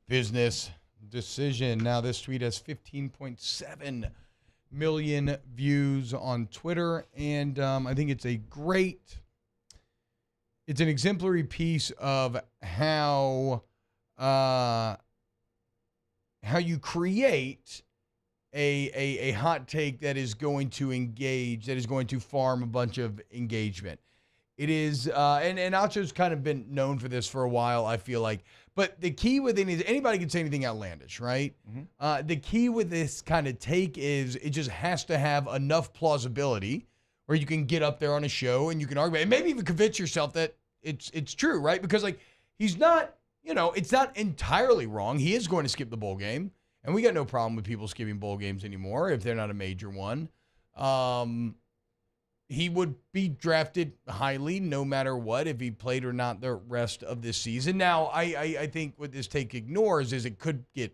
Business decision. Now, this tweet has 15.7 million views on Twitter, and I think it's an exemplary piece of how you create a hot take that is going to engage, that is going to farm a bunch of engagement. It is, and Acho's kind of been known for this for a while, I feel like. But the key with it is anybody can say anything outlandish, right? Mm-hmm. The key with this kind of take is it just has to have enough plausibility where you can get up there on a show and you can argue, and maybe even convince yourself that it's true, right? Because, like, he's not, it's not entirely wrong. He is going to skip the bowl game, and we got no problem with people skipping bowl games anymore if they're not a major one. He would be drafted highly no matter what if he played or not the rest of this season. Now, I think what this take ignores is it could get,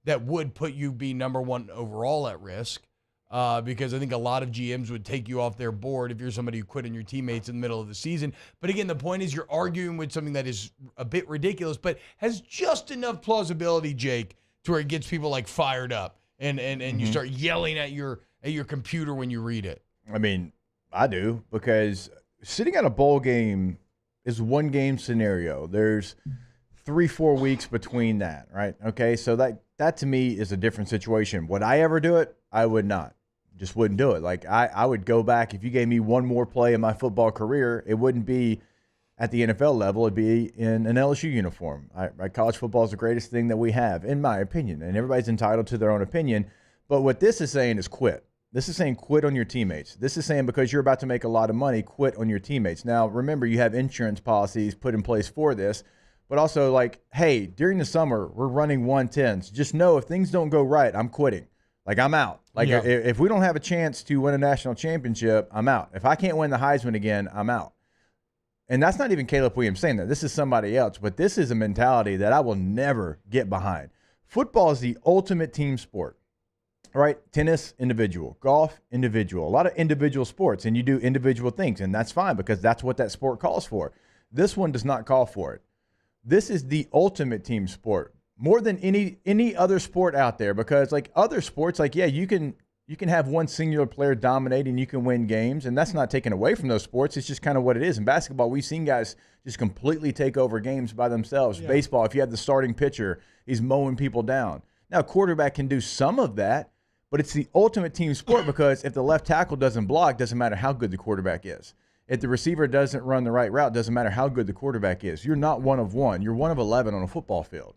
that would put you be number 1 overall at risk because I think a lot of GMs would take you off their board if you're somebody who quit on your teammates in the middle of the season. But again, the point is you're arguing with something that is a bit ridiculous but has just enough plausibility, Jake, to where it gets people like fired up and you start yelling at your computer when you read it. I mean, I do, because sitting at a bowl game is one game scenario. There's 3-4 weeks between that, right? Okay, so that to me is a different situation. Would I ever do it? I would not. Just wouldn't do it. Like, I would go back. If you gave me one more play in my football career, it wouldn't be at the NFL level. It'd be in an LSU uniform. Right? College football is the greatest thing that we have, in my opinion, and everybody's entitled to their own opinion. But what this is saying is quit. This is saying quit on your teammates. This is saying because you're about to make a lot of money, quit on your teammates. Now, remember, you have insurance policies put in place for this, but also like, hey, during the summer, we're running 110s. Just know if things don't go right, I'm quitting. Like, I'm out. Like, if we don't have a chance to win a national championship, I'm out. If I can't win the Heisman again, I'm out. And that's not even Caleb Williams saying that. This is somebody else. But this is a mentality that I will never get behind. Football is the ultimate team sport. Right? Tennis, individual. Golf, individual. A lot of individual sports, and you do individual things, and that's fine because that's what that sport calls for. This one does not call for it. This is the ultimate team sport, more than any other sport out there, because like other sports, like, yeah, you can You can have one singular player dominate and you can win games, and that's not taken away from those sports. It's just kind of what it is. In basketball, we've seen guys just completely take over games by themselves. Yeah. Baseball, if you have the starting pitcher, he's mowing people down. Now, quarterback can do some of that, but it's the ultimate team sport because if the left tackle doesn't block, doesn't matter how good the quarterback is. If the receiver doesn't run the right route, doesn't matter how good the quarterback is. You're not one of one. You're one of 11 on a football field.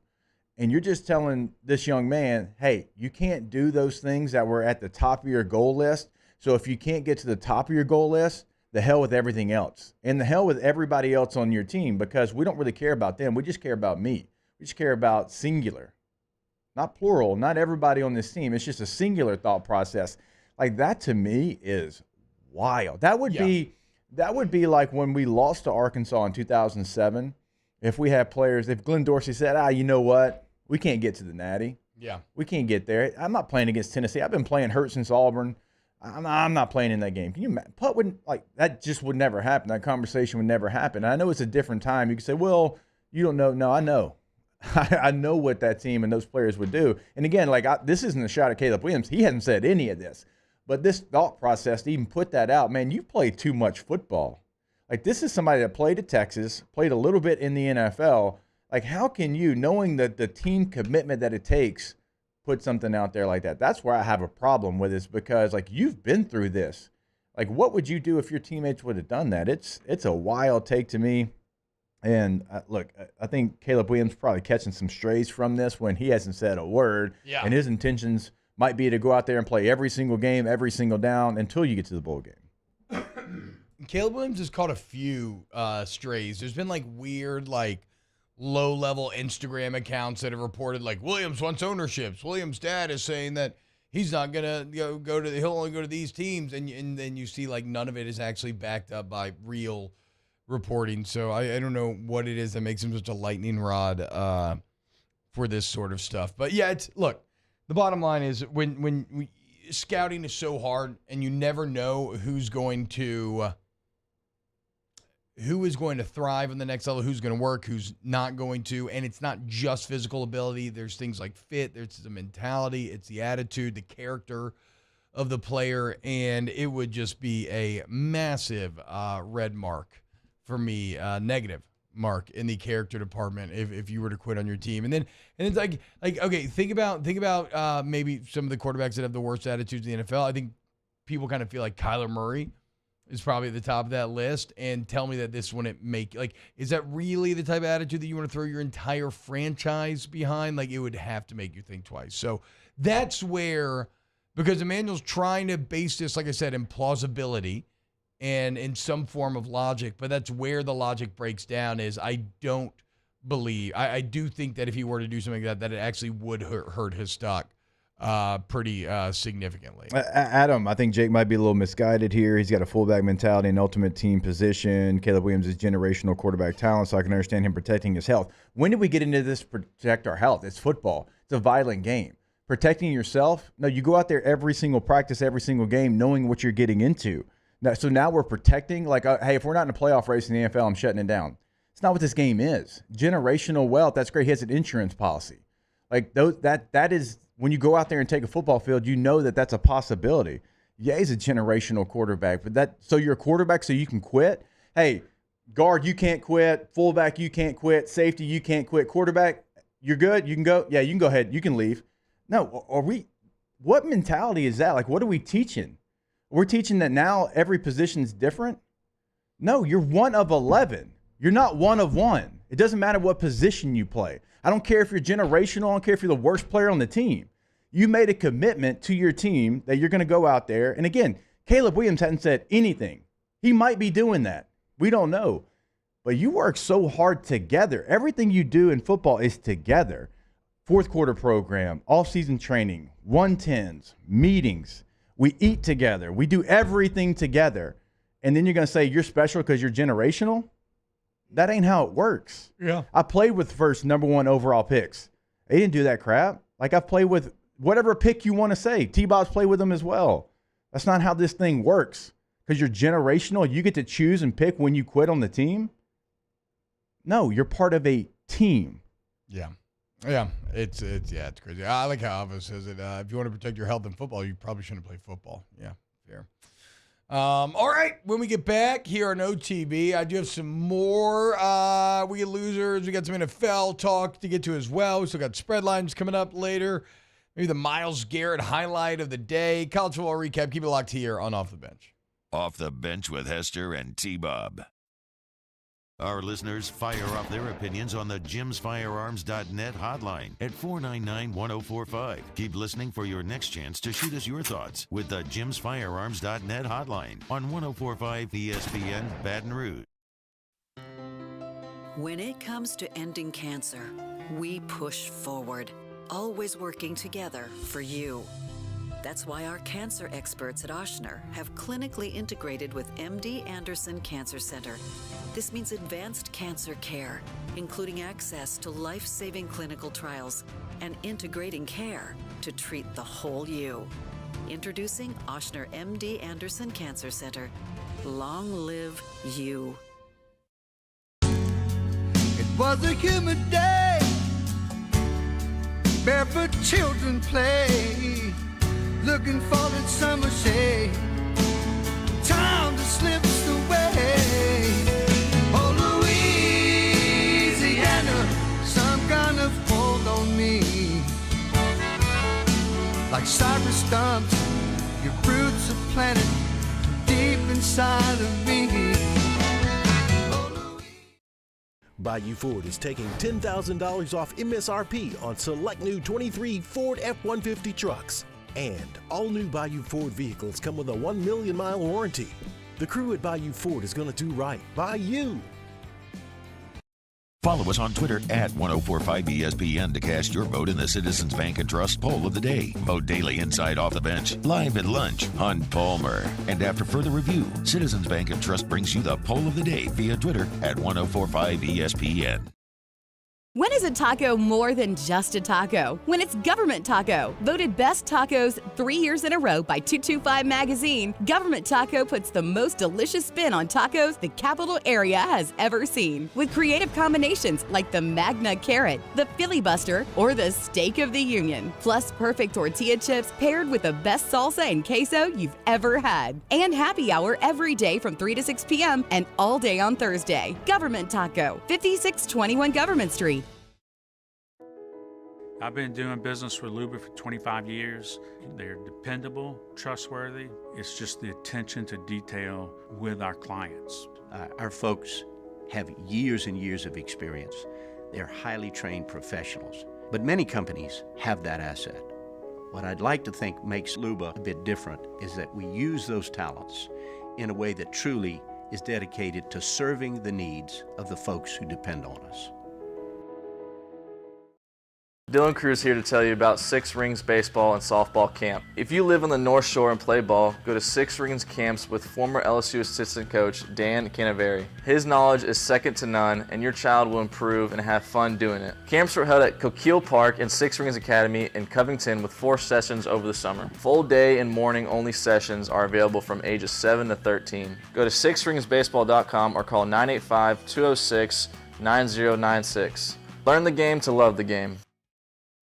And you're just telling this young man, hey, you can't do those things that were at the top of your goal list. So if you can't get to the top of your goal list, the hell with everything else. And the hell with everybody else on your team because we don't really care about them. We just care about me. We just care about singular, not plural, not everybody on this team. It's just a singular thought process. Like that to me is wild. That would be like when we lost to Arkansas in 2007. If we had players, if Glenn Dorsey said, you know what? We can't get to the Natty. Yeah. We can't get there. I'm not playing against Tennessee. I've been playing hurt since Auburn. I'm not playing in that game. Can you imagine? Putt wouldn't, like, that just would never happen. That conversation would never happen. And I know it's a different time. You can say, well, you don't know. No, I know. I know what that team and those players would do. And again, like, this isn't a shot at Caleb Williams. He hasn't said any of this. But this thought process to even put that out, man, you play too much football. Like, this is somebody that played at Texas, played a little bit in the NFL. Like, how can you, knowing that the team commitment that it takes, put something out there like that? That's where I have a problem with it, because, like, you've been through this. Like, what would you do if your teammates would have done that? It's a wild take to me. And, look, I think Caleb Williams probably catching some strays from this when he hasn't said a word. Yeah. And his intentions might be to go out there and play every single game, every single down until you get to the bowl game. Caleb Williams has caught a few strays. There's been, like, weird, like, low-level Instagram accounts that have reported, like, Williams wants ownerships. Williams' dad is saying that he's not going to go to – he'll only go to these teams. And then you see, like, none of it is actually backed up by real reporting. So I don't know what it is that makes him such a lightning rod for this sort of stuff. But, yeah, look, the bottom line is when scouting is so hard and you never know who is going to thrive on the next level, who's going to work, who's not going to. And it's not just physical ability. There's things like fit. There's the mentality. It's the attitude, the character of the player. And it would just be a massive red mark for me, negative mark in the character department if you were to quit on your team. And it's like okay, think about maybe some of the quarterbacks that have the worst attitudes in the NFL. I think people kind of feel like Kyler Murray is probably at the top of that list, and tell me that this wouldn't make, like, is that really the type of attitude that you want to throw your entire franchise behind? Like, it would have to make you think twice. So that's where, because Emmanuel's trying to base this, like I said, in plausibility and in some form of logic, but that's where the logic breaks down is I don't believe, I do think that if he were to do something like that it actually would hurt his stock pretty significantly. Adam, I think Jake might be a little misguided here. He's got a fullback mentality and ultimate team position. Caleb Williams is generational quarterback talent, so I can understand him protecting his health. When did we get into this protect our health? It's football. It's a violent game. Protecting yourself? No, you go out there every single practice, every single game, knowing what you're getting into. So now we're protecting, like, hey, if we're not in a playoff race in the NFL, I'm shutting it down. It's not what this game is. Generational wealth, that's great. He has an insurance policy. Like, that is, when you go out there and take a football field, you know that that's a possibility. Yeah, he's a generational quarterback, but so you're a quarterback so you can quit? Hey, guard, you can't quit. Fullback, you can't quit. Safety, you can't quit. Quarterback, you're good? You can go? Yeah, you can go ahead. You can leave. No, what mentality is that? Like, what are we teaching? We're teaching that now every position is different? No, you're one of 11. You're not one of one. It doesn't matter what position you play. I don't care if you're generational. I don't care if you're the worst player on the team. You made a commitment to your team that you're going to go out there. And again, Caleb Williams hadn't said anything. He might be doing that. We don't know. But you work so hard together. Everything you do in football is together. Fourth quarter program, off-season training, 110s, meetings. We eat together. We do everything together. And then you're going to say you're special because you're generational? That ain't how it works. Yeah. I played with first number one overall picks. They didn't do that crap. Like, I've played with whatever pick you want to say. T-Bob's played with them as well. That's not how this thing works. Because you're generational, you get to choose and pick when you quit on the team? No, you're part of a team. Yeah. Yeah, it's crazy. I like how Alva says it. If you want to protect your health in football, you probably shouldn't play football. Yeah, fair. All right, when we get back here on OTB, I do have some more We Get Losers. We got some NFL talk to get to as well. We still got spread lines coming up later. Maybe the Myles Garrett highlight of the day. College football recap. Keep it locked here on Off the Bench. Off the Bench with Hester and T-Bob. Our listeners fire off their opinions on the jimsfirearms.net hotline at 499-1045. Keep listening for your next chance to shoot us your thoughts with the jimsfirearms.net hotline on 1045 ESPN Baton Rouge. When it comes to ending cancer, we push forward, always working together for you. That's why our cancer experts at Ochsner have clinically integrated with MD Anderson Cancer Center. This means advanced cancer care, including access to life-saving clinical trials and integrating care to treat the whole you. Introducing Ochsner MD Anderson Cancer Center. Long live you. It was a humid day, barefoot children play, looking for that summer shade. Time just slips away. Oh, Louisiana, some kind of hold on me. Like cypress stumps, your roots are planted deep inside of me. Bayou Ford is taking $10,000 off MSRP on select new 23 Ford F-150 trucks. And all new Bayou Ford vehicles come with a 1 million mile warranty. The crew at Bayou Ford is going to do right by you. Follow us on Twitter at 1045ESPN to cast your vote in the Citizens Bank and Trust poll of the day. Vote daily inside Off the Bench, live at lunch, Hunt Palmer. And after further review, Citizens Bank and Trust brings you the poll of the day via Twitter at 1045ESPN. When is a taco more than just a taco? When it's Government Taco. Voted best tacos 3 years in a row by 225 Magazine, Government Taco puts the most delicious spin on tacos the capital area has ever seen. With creative combinations like the Magna Carrot, the Filibuster, or the Steak of the Union. Plus perfect tortilla chips paired with the best salsa and queso you've ever had. And happy hour every day from 3 to 6 p.m. and all day on Thursday. Government Taco, 5621 Government Street. I've been doing business with Luba for 25 years. They're dependable, trustworthy. It's just the attention to detail with our clients. Our folks have years and years of experience. They're highly trained professionals. But many companies have that asset. What I'd like to think makes Luba a bit different is that we use those talents in a way that truly is dedicated to serving the needs of the folks who depend on us. Dylan Cruz here to tell you about Six Rings Baseball and Softball Camp. If you live on the North Shore and play ball, go to Six Rings Camps with former LSU assistant coach Dan Canaveri. His knowledge is second to none, and your child will improve and have fun doing it. Camps were held at Coquille Park and Six Rings Academy in Covington with 4 sessions over the summer. Full day and morning only sessions are available from ages 7 to 13. Go to sixringsbaseball.com or call 985-206-9096. Learn the game to love the game.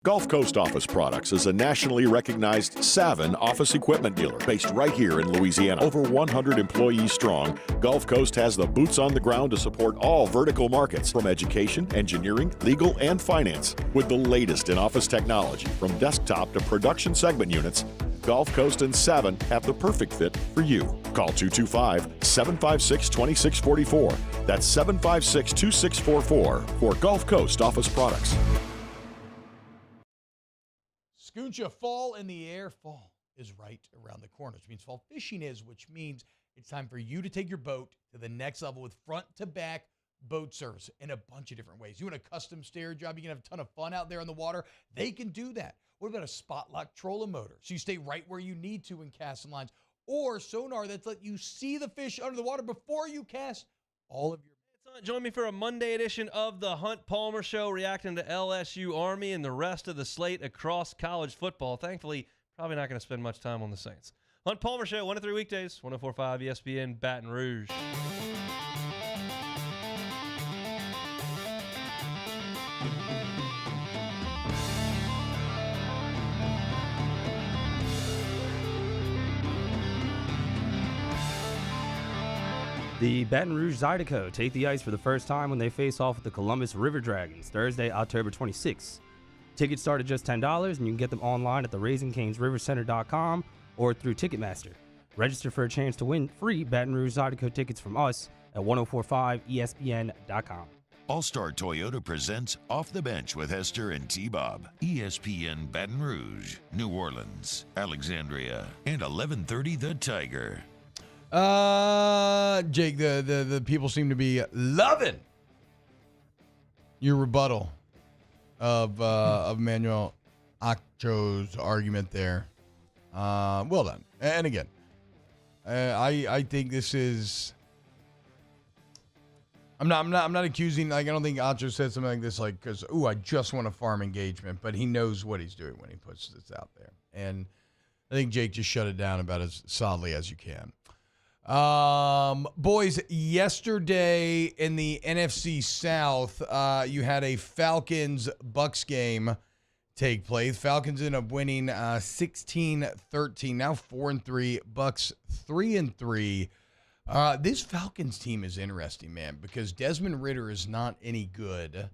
Gulf Coast Office Products is a nationally recognized Savin office equipment dealer based right here in Louisiana. Over 100 employees strong, Gulf Coast has the boots on the ground to support all vertical markets, from education, engineering, legal, and finance. With the latest in office technology, from desktop to production segment units, Gulf Coast and Savin have the perfect fit for you. Call 225-756-2644. That's 756-2644 for Gulf Coast Office Products. Scooncha, fall in the air. Fall is right around the corner, which means fall fishing is, which means it's time for you to take your boat to the next level with front-to-back boat service in a bunch of different ways. You want a custom stair job, you can have a ton of fun out there on the water. They can do that. What about a spot lock trolling motor? So you stay right where you need to in casting lines. Or sonar that's let you see the fish under the water before you cast all of your. Join me for a Monday edition of the Hunt Palmer Show, reacting to LSU-Army and the rest of the slate across college football. Thankfully, probably not going to spend much time on the Saints. Hunt Palmer Show, 1 to 3 weekdays, 104.5 ESPN, Baton Rouge. The Baton Rouge Zydeco take the ice for the first time when they face off with the Columbus River Dragons Thursday, October 26th. Tickets start at just $10, and you can get them online at the RaisingCanesRiverCenter.com or through Ticketmaster. Register for a chance to win free Baton Rouge Zydeco tickets from us at 1045ESPN.com. All-Star Toyota presents Off the Bench with Hester and T-Bob. ESPN Baton Rouge, New Orleans, Alexandria, and 1130 The Tiger. Jake, the people seem to be loving your rebuttal of Manuel Acho's argument there. Well done. And again, I think this is. I'm not accusing. Like, I don't think Acho said something like this, like, because I just want a farm engagement. But he knows what he's doing when he puts this out there, and I think Jake just shut it down about as solidly as you can. Boys, yesterday in the NFC South, you had a Falcons-Bucks game take place. Falcons ended up winning 16-13, now 4-3, Bucks 3-3. This Falcons team is interesting, man, because Desmond Ridder is not any good,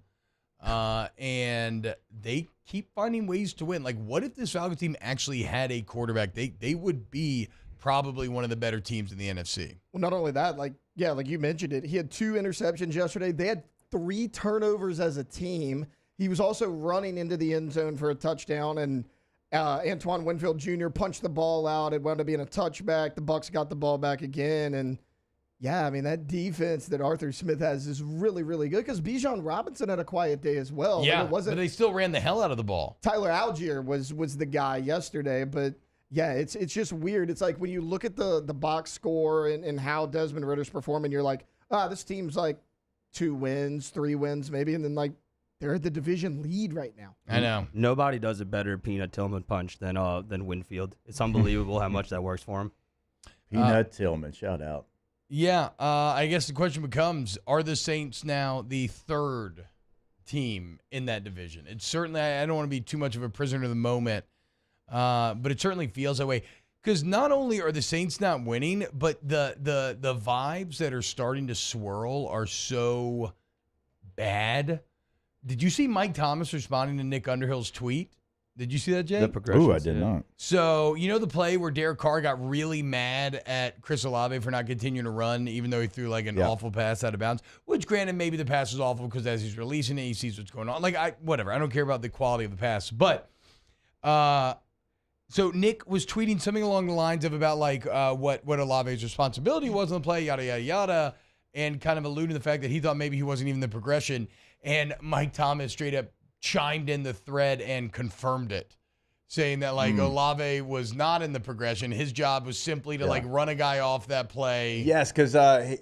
and they keep finding ways to win. Like, what if this Falcons team actually had a quarterback? They would be probably one of the better teams in the NFC. Well, not only that, like you mentioned it, he had 2 interceptions yesterday. They had 3 turnovers as a team. He was also running into the end zone for a touchdown, and Antoine Winfield Jr. punched the ball out. It wound up being a touchback. The Bucs got the ball back again, and yeah, I mean, that defense that Arthur Smith has is really, really good because Bijan Robinson had a quiet day as well. Yeah, but they still ran the hell out of the ball. Tyler Algier was the guy yesterday, but yeah, it's just weird. It's like when you look at the box score and how Desmond Ridder's performing, you're like, this team's like 2 wins, 3 wins maybe, and then like they're at the division lead right now. I know. Nobody does a better Peanut Tillman punch than Winfield. It's unbelievable how much that works for him. Peanut Tillman, shout out. Yeah, I guess the question becomes, are the Saints now the 3rd team in that division? It's certainly, I don't want to be too much of a prisoner of the moment, but it certainly feels that way. Because not only are the Saints not winning, but the vibes that are starting to swirl are so bad. Did you see Mike Thomas responding to Nick Underhill's tweet? Did you see that, Jay? Ooh, I did not. So, you know the play where Derek Carr got really mad at Chris Olave for not continuing to run, even though he threw like an awful pass out of bounds? Which, granted, maybe the pass was awful because as he's releasing it, he sees what's going on. Like, whatever. I don't care about the quality of the pass. But, so Nick was tweeting something along the lines of about like what Olave's responsibility was on the play, yada, yada, yada, and kind of alluding to the fact that he thought maybe he wasn't even the progression. And Mike Thomas straight up chimed in the thread and confirmed it, saying that like Olave was not in the progression. His job was simply to like run a guy off that play. Yes, because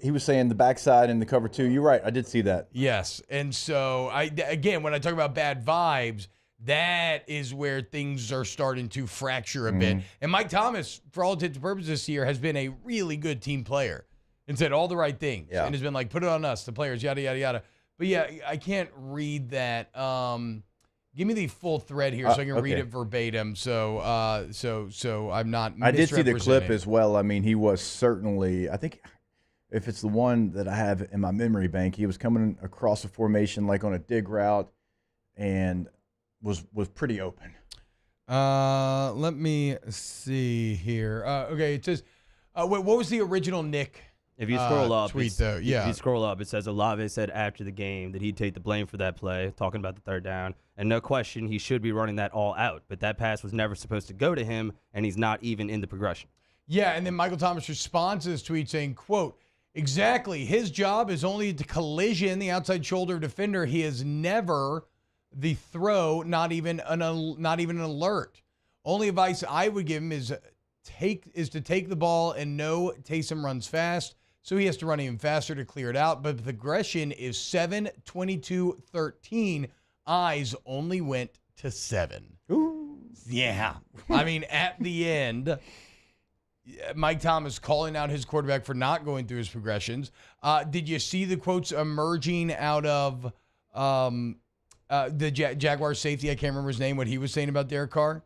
he was saying the backside and the cover 2. You're right. I did see that. Yes. And so, again, when I talk about bad vibes, that is where things are starting to fracture a bit. And Mike Thomas, for all intents and purposes this year, has been a really good team player and said all the right things. And has been like, put it on us, the players, yada, yada, yada. But yeah, I can't read that. Give me the full thread here so I can read it verbatim. So I'm not. I did see the clip as well. I mean, he was certainly. I think if it's the one that I have in my memory bank, he was coming across the formation like on a dig route, and was pretty open. Let me see here. Okay, it says, what was the original Nick? If you scroll up, tweet though, if you scroll up, it says Olave said after the game that he'd take the blame for that play, talking about the 3rd down, and no question he should be running that all out. But that pass was never supposed to go to him, and he's not even in the progression. Yeah, and then Michael Thomas responds to this tweet saying, "quote Exactly, his job is only to collision the outside shoulder of defender. He is never the throw, not even an alert. Only advice I would give him is to take the ball and know Taysom runs fast." So he has to run even faster to clear it out. But the progression is 7-22-13. Eyes only went to 7. Ooh. Yeah. I mean, at the end, Mike Thomas calling out his quarterback for not going through his progressions. Did you see the quotes emerging out of the Jaguar safety? I can't remember his name, what he was saying about Derek Carr.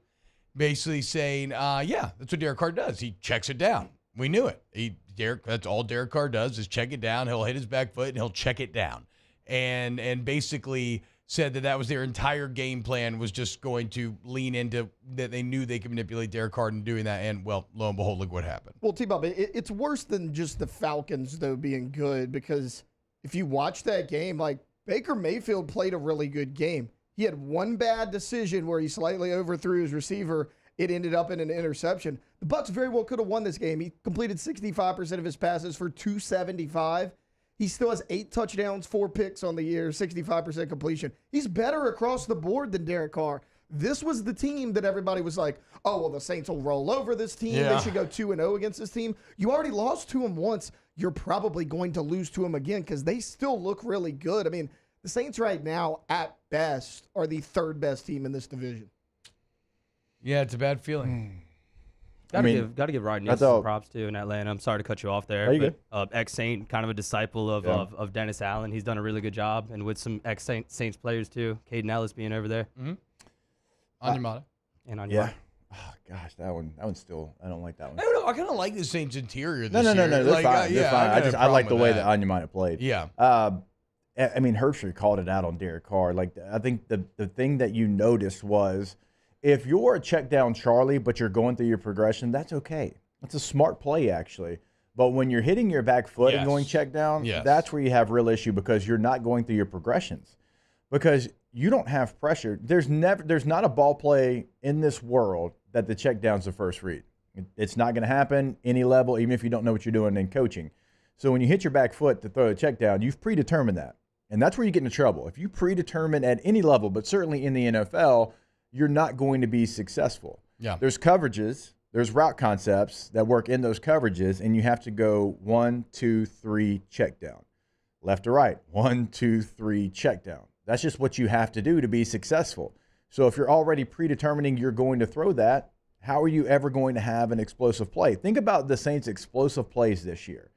Basically saying, yeah, that's what Derek Carr does. He checks it down. We knew it. That's all Derek Carr does is check it down. He'll hit his back foot and he'll check it down. And basically said that was their entire game plan, was just going to lean into that. They knew they could manipulate Derek Carr in doing that. And, well, lo and behold, look what happened. Well, T-Bob, it's worse than just the Falcons, though, being good, because if you watch that game, like, Baker Mayfield played a really good game. He had one bad decision where he slightly overthrew his receiver. It ended up in an interception. The Bucs very well could have won this game. He completed 65% of his passes for 275. He still has 8 touchdowns, 4 picks on the year, 65% completion. He's better across the board than Derek Carr. This was the team that everybody was like, oh, well, the Saints will roll over this team. Yeah. They should go 2-0 against this team. You already lost to them once. You're probably going to lose to them again because they still look really good. I mean, the Saints right now, at best, are the 3rd best team in this division. Yeah, it's a bad feeling. Got to give Ryan Nielsen some props too in Atlanta. I'm sorry to cut you off there. Are you good? Ex-Saint, kind of a disciple of Dennis Allen. He's done a really good job, and with some ex-Saints players too. Caden Ellis being over there. Mm-hmm. Onyemata. And Onyemata. Yeah. Oh, gosh, that one's still. I don't like that one. I don't know. I kind of like the Saints interior this No. year. They're fine. They're fine. I like the way that that Onyemata played. Yeah. I mean, Herbstreit called it out on Derek Carr. Like, I think the thing that you noticed was, if you're a check down Charlie, but you're going through your progression, that's okay. That's a smart play, actually. But when you're hitting your back foot and going check down, that's where you have real issue, because you're not going through your progressions. Because you don't have pressure. There's not a ball play in this world that the check down's the first read. It's not going to happen any level, even if you don't know what you're doing in coaching. So when you hit your back foot to throw a check down, you've predetermined that. And that's where you get into trouble. If you predetermine at any level, but certainly in the NFL, you're not going to be successful. Yeah. There's coverages, there's route concepts that work in those coverages, and you have to go 1, 2, 3, check down. Left to right, 1, 2, 3, check down. That's just what you have to do to be successful. So if you're already predetermining you're going to throw that, how are you ever going to have an explosive play? Think about the Saints' explosive plays this year.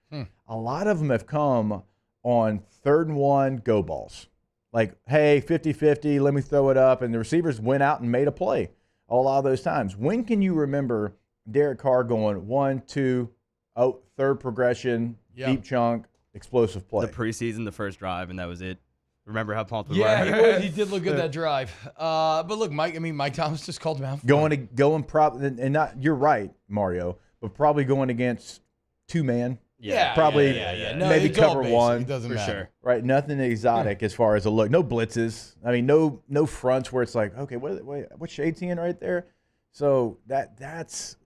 A lot of them have come on 3rd and 1 go balls. Like, hey, 50-50, let me throw it up. And the receivers went out and made a play a lot of those times. When can you remember Derek Carr going 1, 2, 3rd progression, deep chunk, explosive play? The preseason, the first drive, and that was it. Remember how pumped we Yeah, were? he did look good that drive. But look, Mike Thomas just called him out. And not, you're right, Mario, but probably going against 2-man. Yeah, probably No, maybe it's all cover basic. 1. It doesn't matter. Sure. Right, nothing exotic as far as a look. No blitzes. I mean, no fronts where it's like, okay, what shade's he in right there? So that's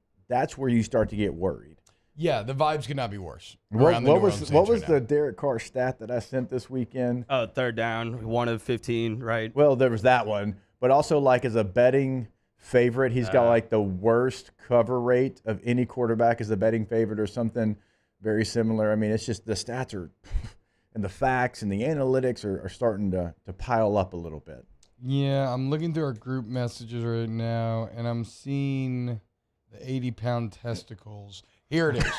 where you start to get worried. Yeah, the vibes could not be worse. What was the Derek Carr stat that I sent this weekend? 3rd down, 1 of 15, right? Well, there was that one, but also like as a betting favorite, he's got like the worst cover rate of any quarterback as a betting favorite or something very similar. I mean, it's just the stats are, and the facts and the analytics are starting to pile up a little bit. Yeah, I'm looking through our group messages right now, and I'm seeing the 80-pound testicles. Here it is.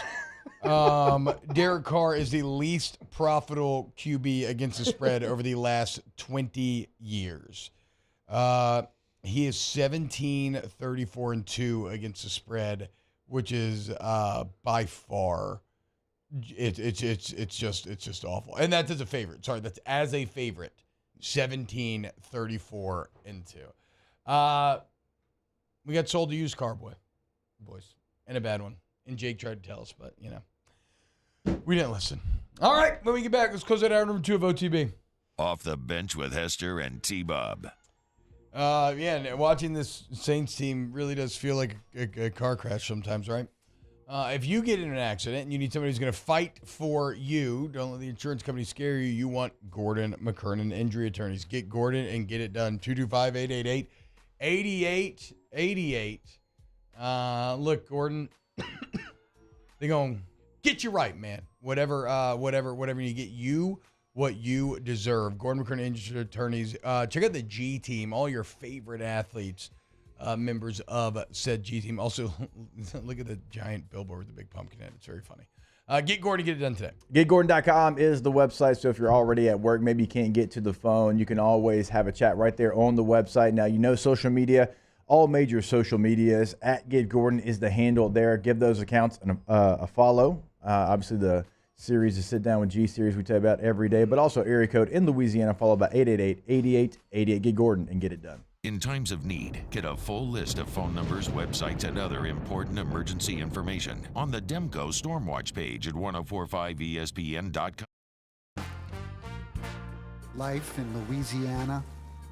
Derek Carr is the least profitable QB against the spread over the last 20 years. He is 17, 34, and 2 against the spread, which is by far it's just awful. And that's as a favorite. Sorry, that's as a favorite. 17, 34, and 2. We got sold to used car boys, and a bad one. And Jake tried to tell us, but, we didn't listen. All right, when we get back, let's close out hour number 2 of OTB. Off the bench with Hester and T-Bob. And watching this Saints team really does feel like a car crash sometimes, right? If you get in an accident and you need somebody who's going to fight for you, don't let the insurance company scare you. You want Gordon McKernan Injury Attorneys. Get Gordon and get it done. 225-888-8888. Look, Gordon, they're going to get you right, man. Whatever you get you what you deserve. Gordon McKernan Injury Attorneys. Check out the G Team. All your favorite athletes. Members of said G Team. Also, look at the giant billboard with the big pumpkin in it. It's very funny. Get Gordon, get it done today. GetGordon.com is the website, so if you're already at work, maybe you can't get to the phone, you can always have a chat right there on the website. Now, social media all major social medias. At Gabe Gordon is the handle there. Give those accounts a follow. Obviously, the series, the Sit Down with G series we tell you about every day, but also area code in Louisiana, followed by 888-8888. Get Gordon and get it done. In times of need, get a full list of phone numbers, websites, and other important emergency information on the Demco Stormwatch page at 1045ESPN.com. Life in Louisiana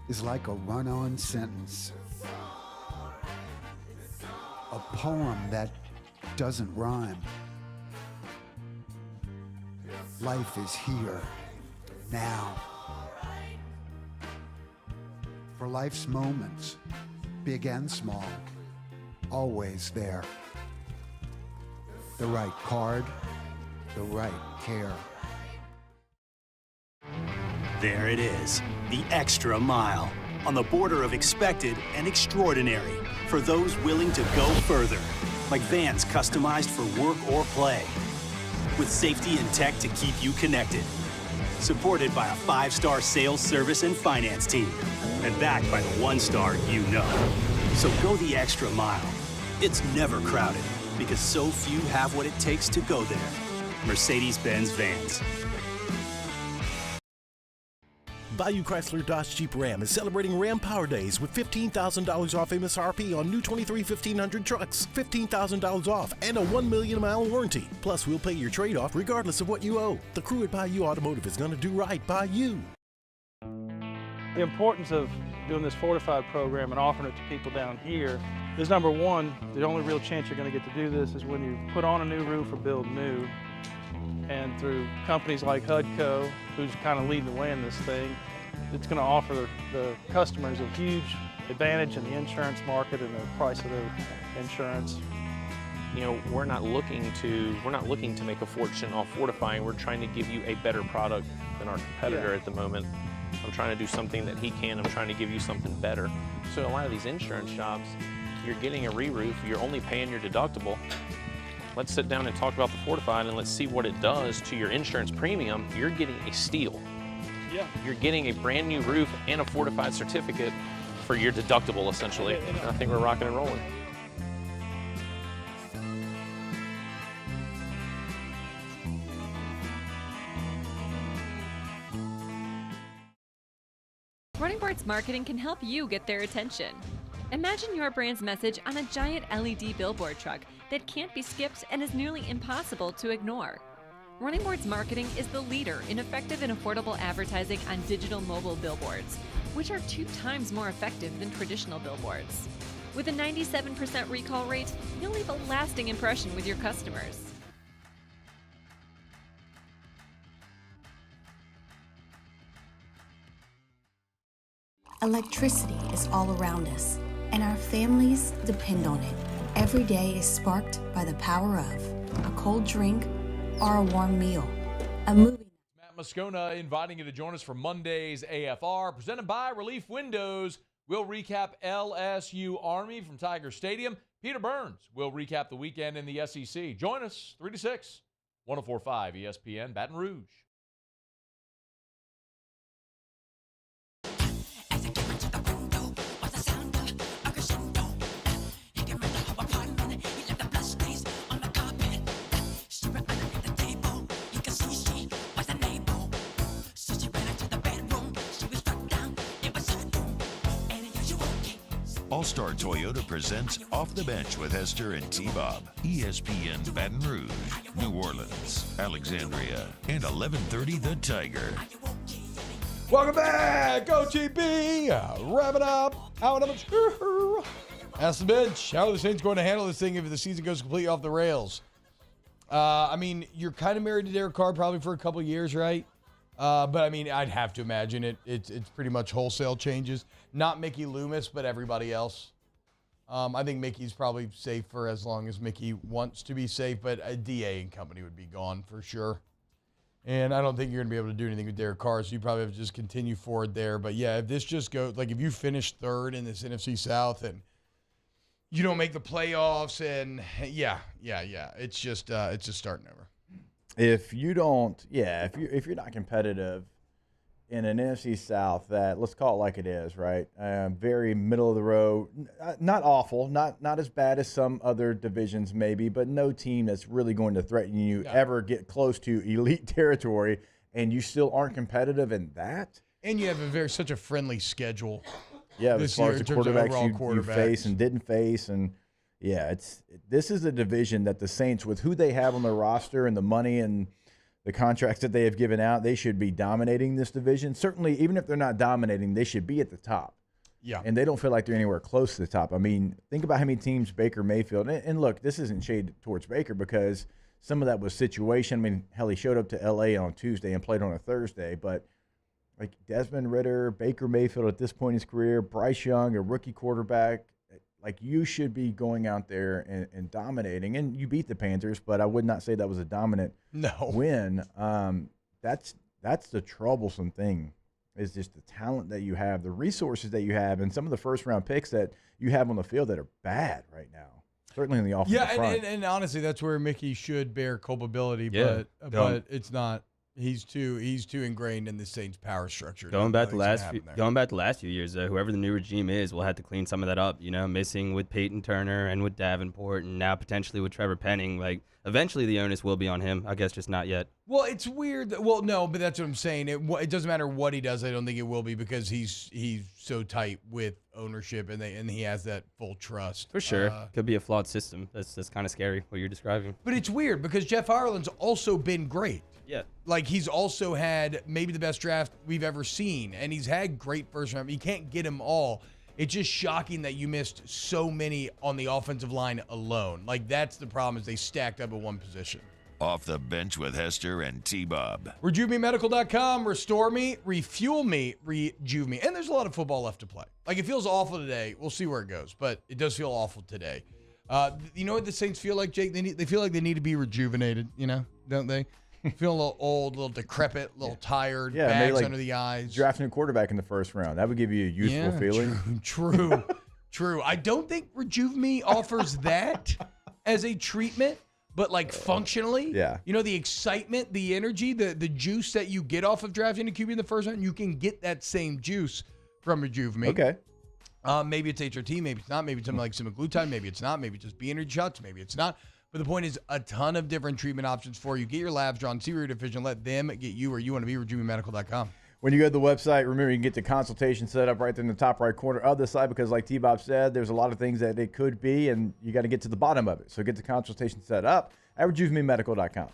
is like a run-on sentence. A poem that doesn't rhyme. Life is here, now. For life's moments, big and small, always there. The right card, the right care. There it is, the extra mile, on the border of expected and extraordinary, for those willing to go further, like vans customized for work or play, with safety and tech to keep you connected, supported by a 5-star sales, service, and finance team, and backed by the 1-star you know. So go the extra mile. It's never crowded, because so few have what it takes to go there. Mercedes-Benz Vans. Bayou Chrysler Dodge Jeep Ram is celebrating Ram Power Days with $15,000 off MSRP on new 23 1500 trucks, $15,000 off, and a 1 million mile warranty. Plus, we'll pay your trade-off regardless of what you owe. The crew at Bayou Automotive is going to do right by you. The importance of doing this fortified program and offering it to people down here is, number one, the only real chance you're going to get to do this is when you put on a new roof or build new. And through companies like HUDCO, who's kind of leading the way in this thing, it's going to offer the customers a huge advantage in the insurance market and the price of their insurance. You know, we're not looking to make a fortune off fortifying. We're trying to give you a better product than our competitor at the moment. I'm trying to do something that he can. I'm trying to give you something better. So a lot of these insurance shops, you're getting a re-roof, you're only paying your deductible. Let's sit down and talk about the fortified and let's see what it does to your insurance premium. You're getting a steal. Yeah. You're getting a brand new roof and a fortified certificate for your deductible, essentially. I think we're rocking and rolling. Running Boards Marketing can help you get their attention. Imagine your brand's message on a giant LED billboard truck that can't be skipped and is nearly impossible to ignore. Running Boards Marketing is the leader in effective and affordable advertising on digital mobile billboards, which are 2 times more effective than traditional billboards. With a 97% recall rate, you'll leave a lasting impression with your customers. Electricity is all around us, and our families depend on it. Every day is sparked by the power of a cold drink or a warm meal, a movie. Matt Moscona inviting you to join us for Monday's AFR, presented by Relief Windows. We'll recap LSU-Army from Tiger Stadium. Peter Burns will recap the weekend in the SEC. Join us 3 to 6, 104.5 ESPN Baton Rouge. All-Star Toyota presents Off the Bench with Hester and T-Bob. ESPN Baton Rouge, New Orleans, Alexandria, and 1130 The Tiger. Welcome back, OTB. Wrap it up. Out of the Ask the bench. How are the Saints going to handle this thing if the season goes completely off the rails? I mean, you're kind of married to Derek Carr probably for a couple of years, right? But, I mean, I'd have to imagine it's pretty much wholesale changes. Not Mickey Loomis, but everybody else. I think Mickey's probably safe for as long as Mickey wants to be safe, but a DA and company would be gone for sure. And I don't think you're going to be able to do anything with Derek Carr, so you probably have to just continue forward there. But, yeah, if this just goes, like if you finish third in this NFC South and you don't make the playoffs and, yeah, it's just starting over. If you don't, if you're not competitive in an NFC South that, let's call it like it is, right? Very middle of the road, not awful, not as bad as some other divisions maybe, but no team that's really going to threaten you ever get close to elite territory, and you still aren't competitive in that. And you have such a friendly schedule. Yeah, this as far year as in the terms of overall quarterbacks you face and didn't face, and this is a division that the Saints, with who they have on their roster and the money and the contracts that they have given out, they should be dominating this division. Certainly, even if they're not dominating, they should be at the top. Yeah. And they don't feel like they're anywhere close to the top. I mean, think about how many teams Baker Mayfield, and look, this isn't shade towards Baker because some of that was situation. I mean, hell, he showed up to L.A. on Tuesday and played on a Thursday, but like Desmond Ridder, Baker Mayfield at this point in his career, Bryce Young, a rookie quarterback, like you should be going out there and dominating. And you beat the Panthers, but I would not say that was a dominant win. That's the troublesome thing, is just the talent that you have, the resources that you have, and some of the first-round picks that you have on the field that are bad right now, certainly in the offensive front. And honestly, that's where Mickey should bear culpability, Yeah. but it's not. He's too ingrained in the Saints' power structure. Going back the last few years, whoever the new regime is will have to clean some of that up. You know, missing with Peyton Turner and with Davenport, and now potentially with Trevor Penning. Like, eventually the onus will be on him. I guess just not yet. Well, it's weird. Well, no, but that's what I'm saying. It doesn't matter what he does. I don't think it will be, because he's so tight with ownership, and he has that full trust. For sure, could be a flawed system. That's kind of scary what you're describing. But it's weird because Jeff Ireland's also been great. Yeah. Like, he's also had maybe the best draft we've ever seen, and he's had great first round. You can't get them all. It's just shocking that you missed so many on the offensive line alone. Like, that's the problem, is they stacked up at one position. Off the Bench with Hester and T-Bob. RejuveMeMedical.com. Restore me, refuel me, rejuve me. And there's a lot of football left to play. Like, it feels awful today. We'll see where it goes, but it does feel awful today. You know what the Saints feel like, Jake? They feel like they need to be rejuvenated, don't they? Feel a little old, a little decrepit, a little tired, bags maybe under the eyes. Drafting a quarterback in the first round. That would give you a youthful feeling. True. I don't think Rejuve Me offers that as a treatment, but like functionally, the excitement, the energy, the juice that you get off of drafting a QB in the first round, you can get that same juice from Rejuve Me. Okay. Maybe it's HRT, maybe it's not, maybe it's something like semaglutide, maybe it's not, maybe it's just B-energy shots, maybe it's not. But the point is, a ton of different treatment options for you. Get your labs drawn, see where you're deficient, let them get you where you want to be. RejuveMeMedical.com. When you go to the website, remember you can get the consultation set up right there in the top right corner of the site, because like T-Bob said, there's a lot of things that it could be, and you got to get to the bottom of it. So get the consultation set up at RejuveMeMedical.com.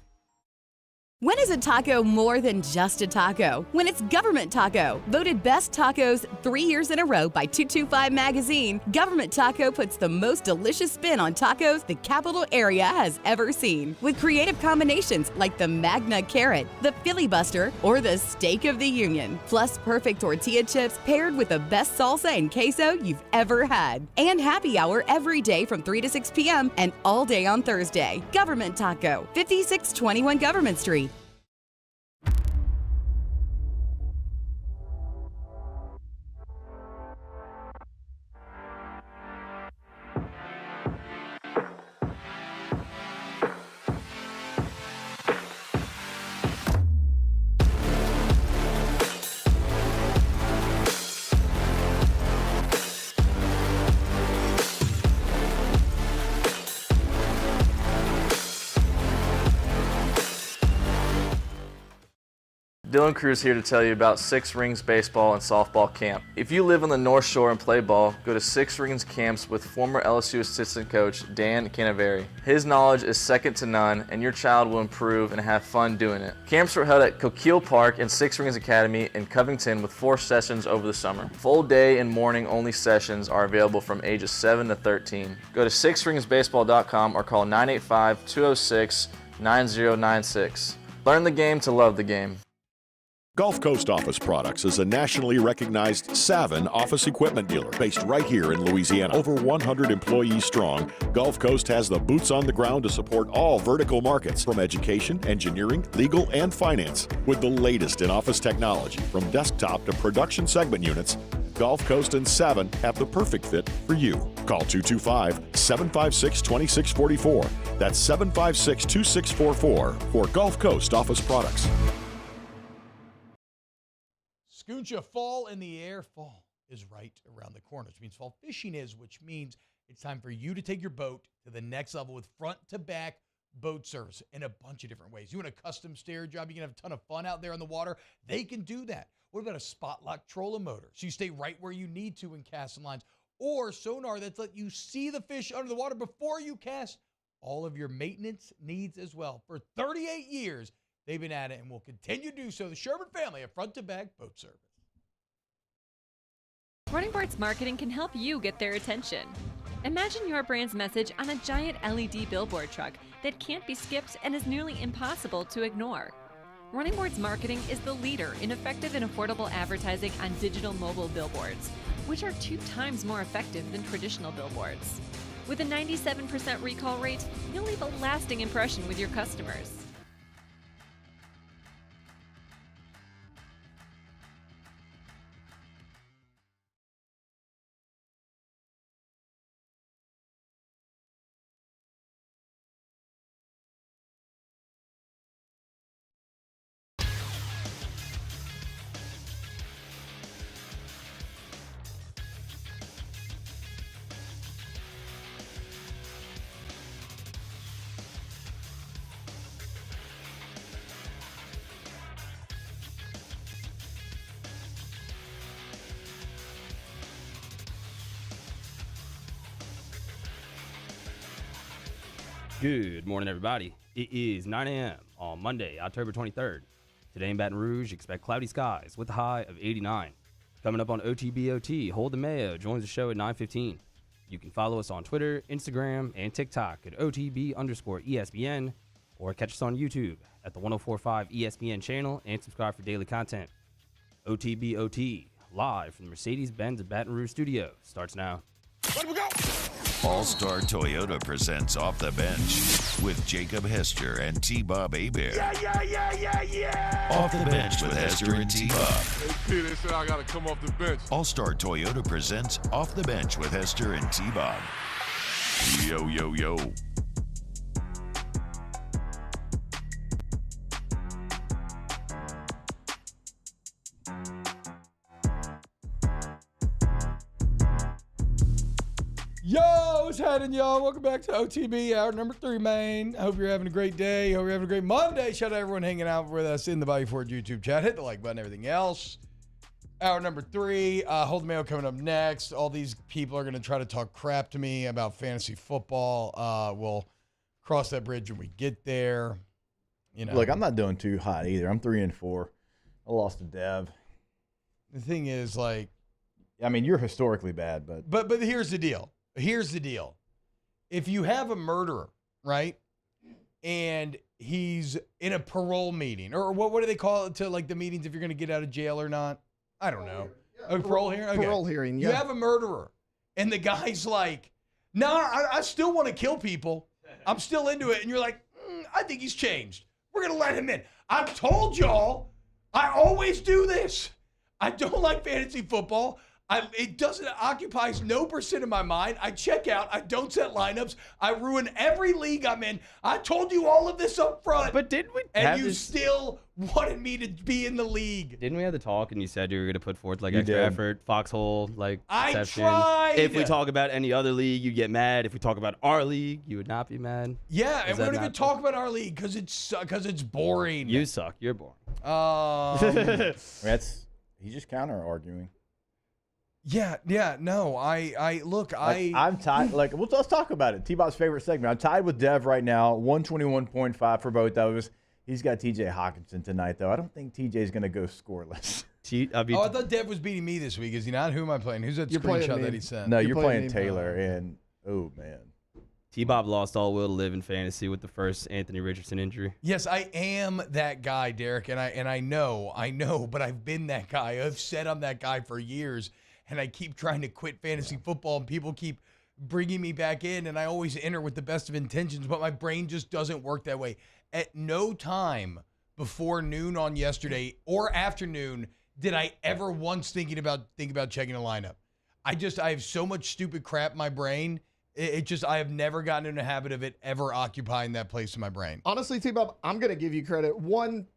When is a taco more than just a taco? When it's Government Taco. Voted best tacos 3 years in a row by 225 Magazine, Government Taco puts the most delicious spin on tacos the capital area has ever seen. With creative combinations like the Magna Carrot, the Filibuster, or the Steak of the Union. Plus perfect tortilla chips paired with the best salsa and queso you've ever had. And happy hour every day from 3 to 6 p.m. and all day on Thursday. Government Taco, 5621 Government Street. Dylan Cruz here to tell you about Six Rings Baseball and Softball Camp. If you live on the North Shore and play ball, go to Six Rings Camps with former LSU assistant coach Dan Canaveri. His knowledge is second to none, and your child will improve and have fun doing it. Camps were held at Coquille Park and Six Rings Academy in Covington with 4 sessions over the summer. Full day and morning only sessions are available from ages 7 to 13. Go to sixringsbaseball.com or call 985-206-9096. Learn the game to love the game. Gulf Coast Office Products is a nationally recognized Savin office equipment dealer based right here in Louisiana. Over 100 employees strong, Gulf Coast has the boots on the ground to support all vertical markets, from education, engineering, legal, and finance. With the latest in office technology, from desktop to production segment units, Gulf Coast and Savin have the perfect fit for you. Call 225-756-2644. That's 756-2644 for Gulf Coast Office Products. Scooncha, fall in the air. Fall is right around the corner, which means fall fishing is, which means it's time for you to take your boat to the next level with front-to-back boat service in a bunch of different ways. You want a custom stair job, you can have a ton of fun out there on the water. They can do that. What about a spot lock trolling motor? So you stay right where you need to in casting lines. Or sonar that's let you see the fish under the water before you cast. All of your maintenance needs as well. For 38 years, they've been at it and will continue to do so. The Sherman family of front-to-back boat service. Running Boards Marketing can help you get their attention. Imagine your brand's message on a giant LED billboard truck that can't be skipped and is nearly impossible to ignore. Running Boards Marketing is the leader in effective and affordable advertising on digital mobile billboards, which are 2 times more effective than traditional billboards. With a 97% recall rate, you'll leave a lasting impression with your customers. Good morning, everybody. It is 9 a.m. on Monday, October 23rd. Today in Baton Rouge, expect cloudy skies with a high of 89. Coming up on OTBOT, Hold the Mayo joins the show at 9:15. You can follow us on Twitter, Instagram, and TikTok at OTB_ESPN, or catch us on YouTube at the 1045 ESPN channel and subscribe for daily content. OTBOT, live from the Mercedes-Benz of Baton Rouge studio, starts now. Let we go! All-Star Toyota presents Off the Bench with Jacob Hester and T-Bob Hebert. Yeah. Off the Bench with Hester and T-Bob. Hey, P, they said I got to come off the bench. All-Star Toyota presents Off the Bench with Hester and T-Bob. Yo, yo, yo. Yo, what's happening, y'all? Welcome back to OTB, hour number 3, man. I hope you're having a great day. Hope you're having a great Monday. Shout out to everyone hanging out with us in the Bayou Ford YouTube chat. Hit the like button, everything else. Hour number 3, Hold the Mail coming up next. All these people are going to try to talk crap to me about fantasy football. We'll cross that bridge when we get there. You know, Look, I'm not doing too hot either. I'm 3-4. I lost to Dev. The thing is, like, I mean, you're historically bad, but here's the deal. Here's the deal. If you have a murderer, right, and he's in a parole meeting, or what do they call it to, like, the meetings if you're going to get out of jail or not? I don't know. A parole hearing? Okay. Parole hearing, yeah. You have a murderer, and the guy's like, no, I still want to kill people. I'm still into it. And you're like, I think he's changed. We're going to let him in. I've told y'all, I always do this. I don't like fantasy football. It doesn't occupies no percent of my mind. I check out. I don't set lineups. I ruin every league I'm in. I told you all of this up front. But didn't we And you still wanted me to be in the league. Didn't we have the talk and you said you were going to put forth, like, You extra did. effort, foxhole, like, I exception? tried. If we talk about any other league, you'd get mad. If we talk about our league, you would not be mad. Yeah, Is and we that don't even not- talk about our league because it's boring. You suck. You're boring. He's just counter arguing. Yeah, no, I'm tied. Like, let's talk about it. T-Bob's favorite segment. I'm tied with Dev right now, 121.5 for both of us. He's got T.J. Hawkinson tonight, though. I don't think T.J.'s going to go scoreless. I thought Dev was beating me this week. Is he not? Who am I playing? Who's that screenshot that he sent? No, you're playing Taylor, and oh man, T-Bob lost all will to live in fantasy with the first Anthony Richardson injury. Yes, I am that guy, Derek, and I know, but I've been that guy. I've said I'm that guy for years, and I keep trying to quit fantasy football, and people keep bringing me back in, and I always enter with the best of intentions, but my brain just doesn't work that way. At no time before noon on yesterday or afternoon did I ever once think about checking a lineup. I have so much stupid crap in my brain. I have never gotten in a habit of it ever occupying that place in my brain. Honestly, T-Bob, I'm going to give you credit. One,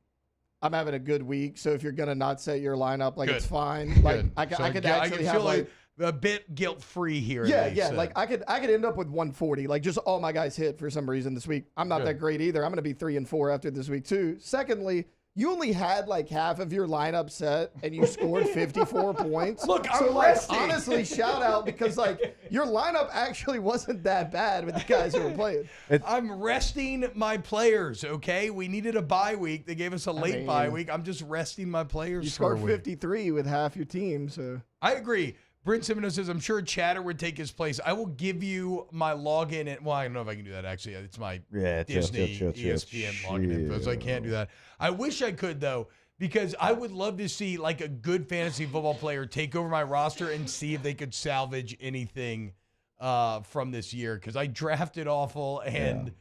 I'm having a good week. So if you're gonna not set your lineup, like Good. it's fine. Like Good. I could So actually feel have like a bit guilt-free here. yeah, at least, yeah. Like I could end up with 140. Like just all my guys hit for some reason this week. I'm not Good. that great either. I'm gonna be 3-4 after this week too. Secondly, you only had like half of your lineup set and you scored 54 points. Look, so I'm like resting. honestly, shout out because like your lineup actually wasn't that bad with the guys who were playing. I'm resting my players, okay? We needed a bye week. They gave us a late bye mean, week. I'm just resting my players You for a scored week. 53 with half your team, so I agree. Brent Semino says, I'm sure Chatter would take his place. I will give you my login. Well, I don't know if I can do that, actually. It's my Disney ESPN login info, so I can't do that. I wish I could, though, because I would love to see like a good fantasy football player take over my roster and see if they could salvage anything from this year, because I drafted awful, and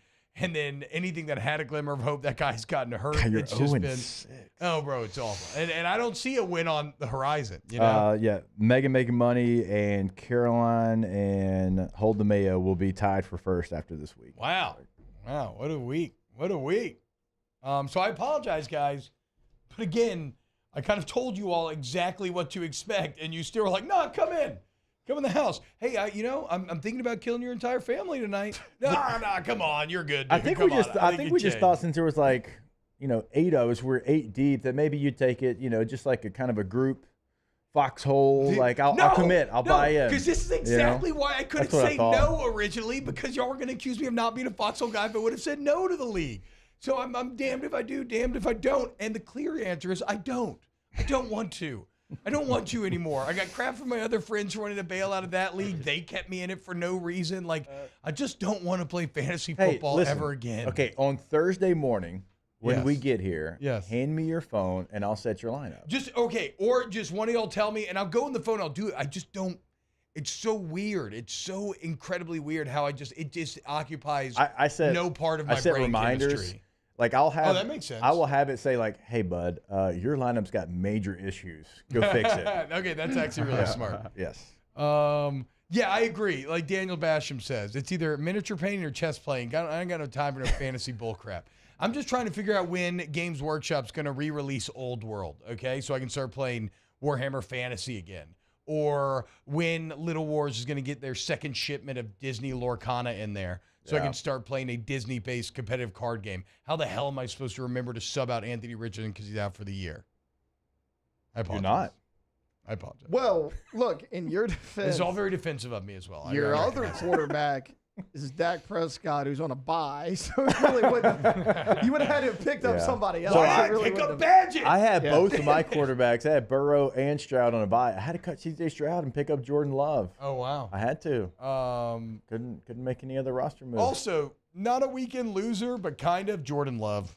then anything that had a glimmer of hope, that guy's gotten hurt. God, you're it's just 0-6. oh, bro, it's awful. And I don't see a win on the horizon. You know? Megan making money and Caroline and Hold the Mayo will be tied for first after this week. Wow, what a week. What a week. So I apologize, guys. But again, I kind of told you all exactly what to expect, and you still were like, "No, come in. Come in the house." Hey, I'm thinking about killing your entire family tonight. No, come on. You're good, dude. I think Come we just on. I think we you just thought, since there was like, 8 of us, we're 8 deep, that maybe you'd take it, just like a kind of a group foxhole. Like I'll commit. I'll buy in. Because this is exactly why I couldn't That's what I say thought. no originally, because y'all were going to accuse me of not being a foxhole guy if I would have said no to the league. So I'm damned if I do, damned if I don't. And the clear answer is I don't. I don't want to. I don't want to anymore. I got crap from my other friends who wanted to bail out of that league. They kept me in it for no reason. Like, I just don't want to play fantasy football listen, ever again. Okay, on Thursday morning when Yes. we get here, Yes. hand me your phone and I'll set your lineup. Or just one of y'all tell me, and I'll go on the phone. I'll do it. I just don't. It's so weird. It's so incredibly weird how it just occupies I set no part of my I set brain reminders. chemistry. Like I'll have. Oh, that makes sense. I will have it say like, "Hey, bud, your lineup's got major issues. Go fix it." Okay, that's actually really smart. Yes. Yeah, I agree. Like Daniel Basham says, it's either miniature painting or chess playing. I ain't got no time for no fantasy bullcrap. I'm just trying to figure out when Games Workshop's going to re-release Old World, okay? So I can start playing Warhammer Fantasy again. Or when Little Wars is going to get their second shipment of Disney Lorcana in there. So I can start playing a Disney-based competitive card game. How the hell am I supposed to remember to sub out Anthony Richardson because he's out for the year? I apologize. You're not. I apologize. Well, look, in your defense, It's all very defensive of me as well. your I other recognize it. quarterback is Dak Prescott, who's on a bye, so it really wouldn't. You would have had to have picked up Yeah. somebody else. So It really wouldn't have- Badgett. I had Yeah. both of my quarterbacks. I had Burrow and Stroud on a bye. I had to cut CJ Stroud and pick up Jordan Love. Oh wow. I had to. Um, Couldn't make any other roster moves. Also, not a weekend loser, but kind of Jordan Love.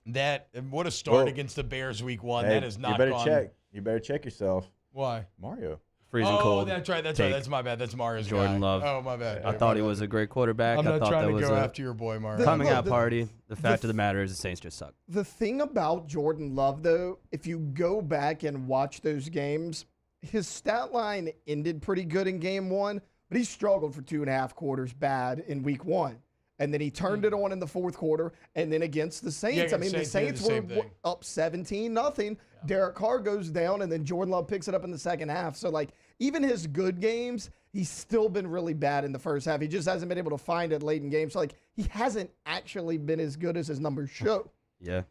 What a start Whoa. against the Bears week 1. Hey, That is not You better gone. check. You better check yourself. Why? Mario. Freezing oh, cold. that's right. That's Take right. That's my bad. That's Mario's Jordan guy. Love. Oh, my bad. I thought he was a great quarterback. I'm I not thought trying that to was go a after your boy, Mario. coming out the- party. The fact the- of the matter is the Saints just suck. The thing about Jordan Love, though, if you go back and watch those games, his stat line ended pretty good in game 1, but he struggled for 2.5 quarters bad in week 1. And then he turned it on in the 4th quarter, and then against the Saints. Yeah, I mean, the Saints did Saints the same were thing. up 17-0. Derek Carr goes down, and then Jordan Love picks it up in the second half. So, like, even his good games, he's still been really bad in the first half. He just hasn't been able to find it late in games. So, like, he hasn't actually been as good as his numbers show. Yeah.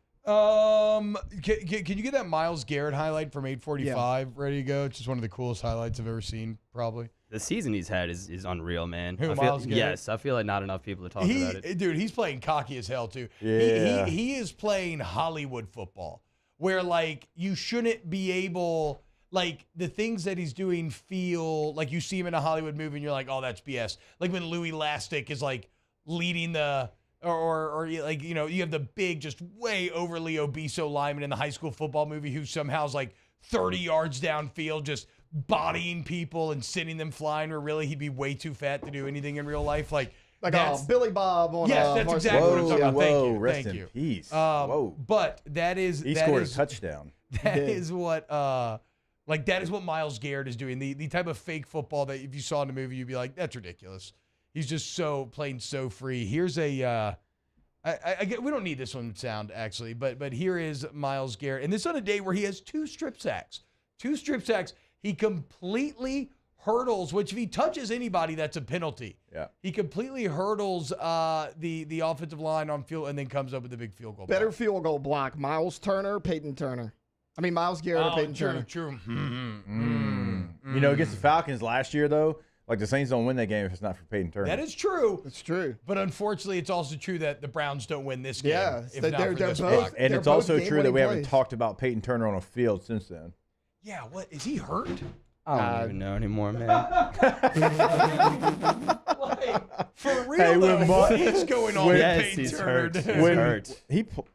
Can you get that Myles Garrett highlight from 845 ready to go? It's just one of the coolest highlights I've ever seen, probably. The season he's had is unreal, man. Who, I feel, Myles Garrett? yes, I feel like not enough people are talking about it. Dude, he's playing cocky as hell, too. Yeah. He is playing Hollywood football, where, like, you shouldn't be able, like, the things that he's doing feel like you see him in a Hollywood movie and you're like, oh, that's BS. Like when Louis Lastic is, like, leading the, or like, you know, you have the big, just way overly obese lineman in the high school football movie who somehow is, like, 30 yards downfield, just bodying people and sending them flying, where really he'd be way too fat to do anything in real life. Like that's Billy Bob on yes, that's exactly what I'm talking about. Thank you. Rest Thank in you. peace. Whoa. But that is He that scored is- a touchdown. That is what that is what Myles Garrett is doing. The type of fake football that if you saw in the movie, you'd be like, that's ridiculous. He's just playing so free. Here's a We don't need this one sound, actually, but here is Myles Garrett. And this on a day where he has 2 strip sacks. 2 strip sacks. He completely hurdles, which if he touches anybody, that's a penalty. Yeah. He completely hurdles the offensive line on field and then comes up with a big field goal. Better field goal block, Myles Garrett or Peyton Turner? True. You know, against the Falcons last year, though, like the Saints don't win that game if it's not for Peyton Turner. That is true. It's true. But unfortunately, it's also true that the Browns don't win this game. Yeah, if not for this both- block. And They're it's also both true that we haven't game-winning talked about Peyton Turner on a field since then. Yeah, what? Is he hurt? I don't even know anymore, man. For real, though, what is going on with Peyton he's Turner? hurt. dude? He's hurt.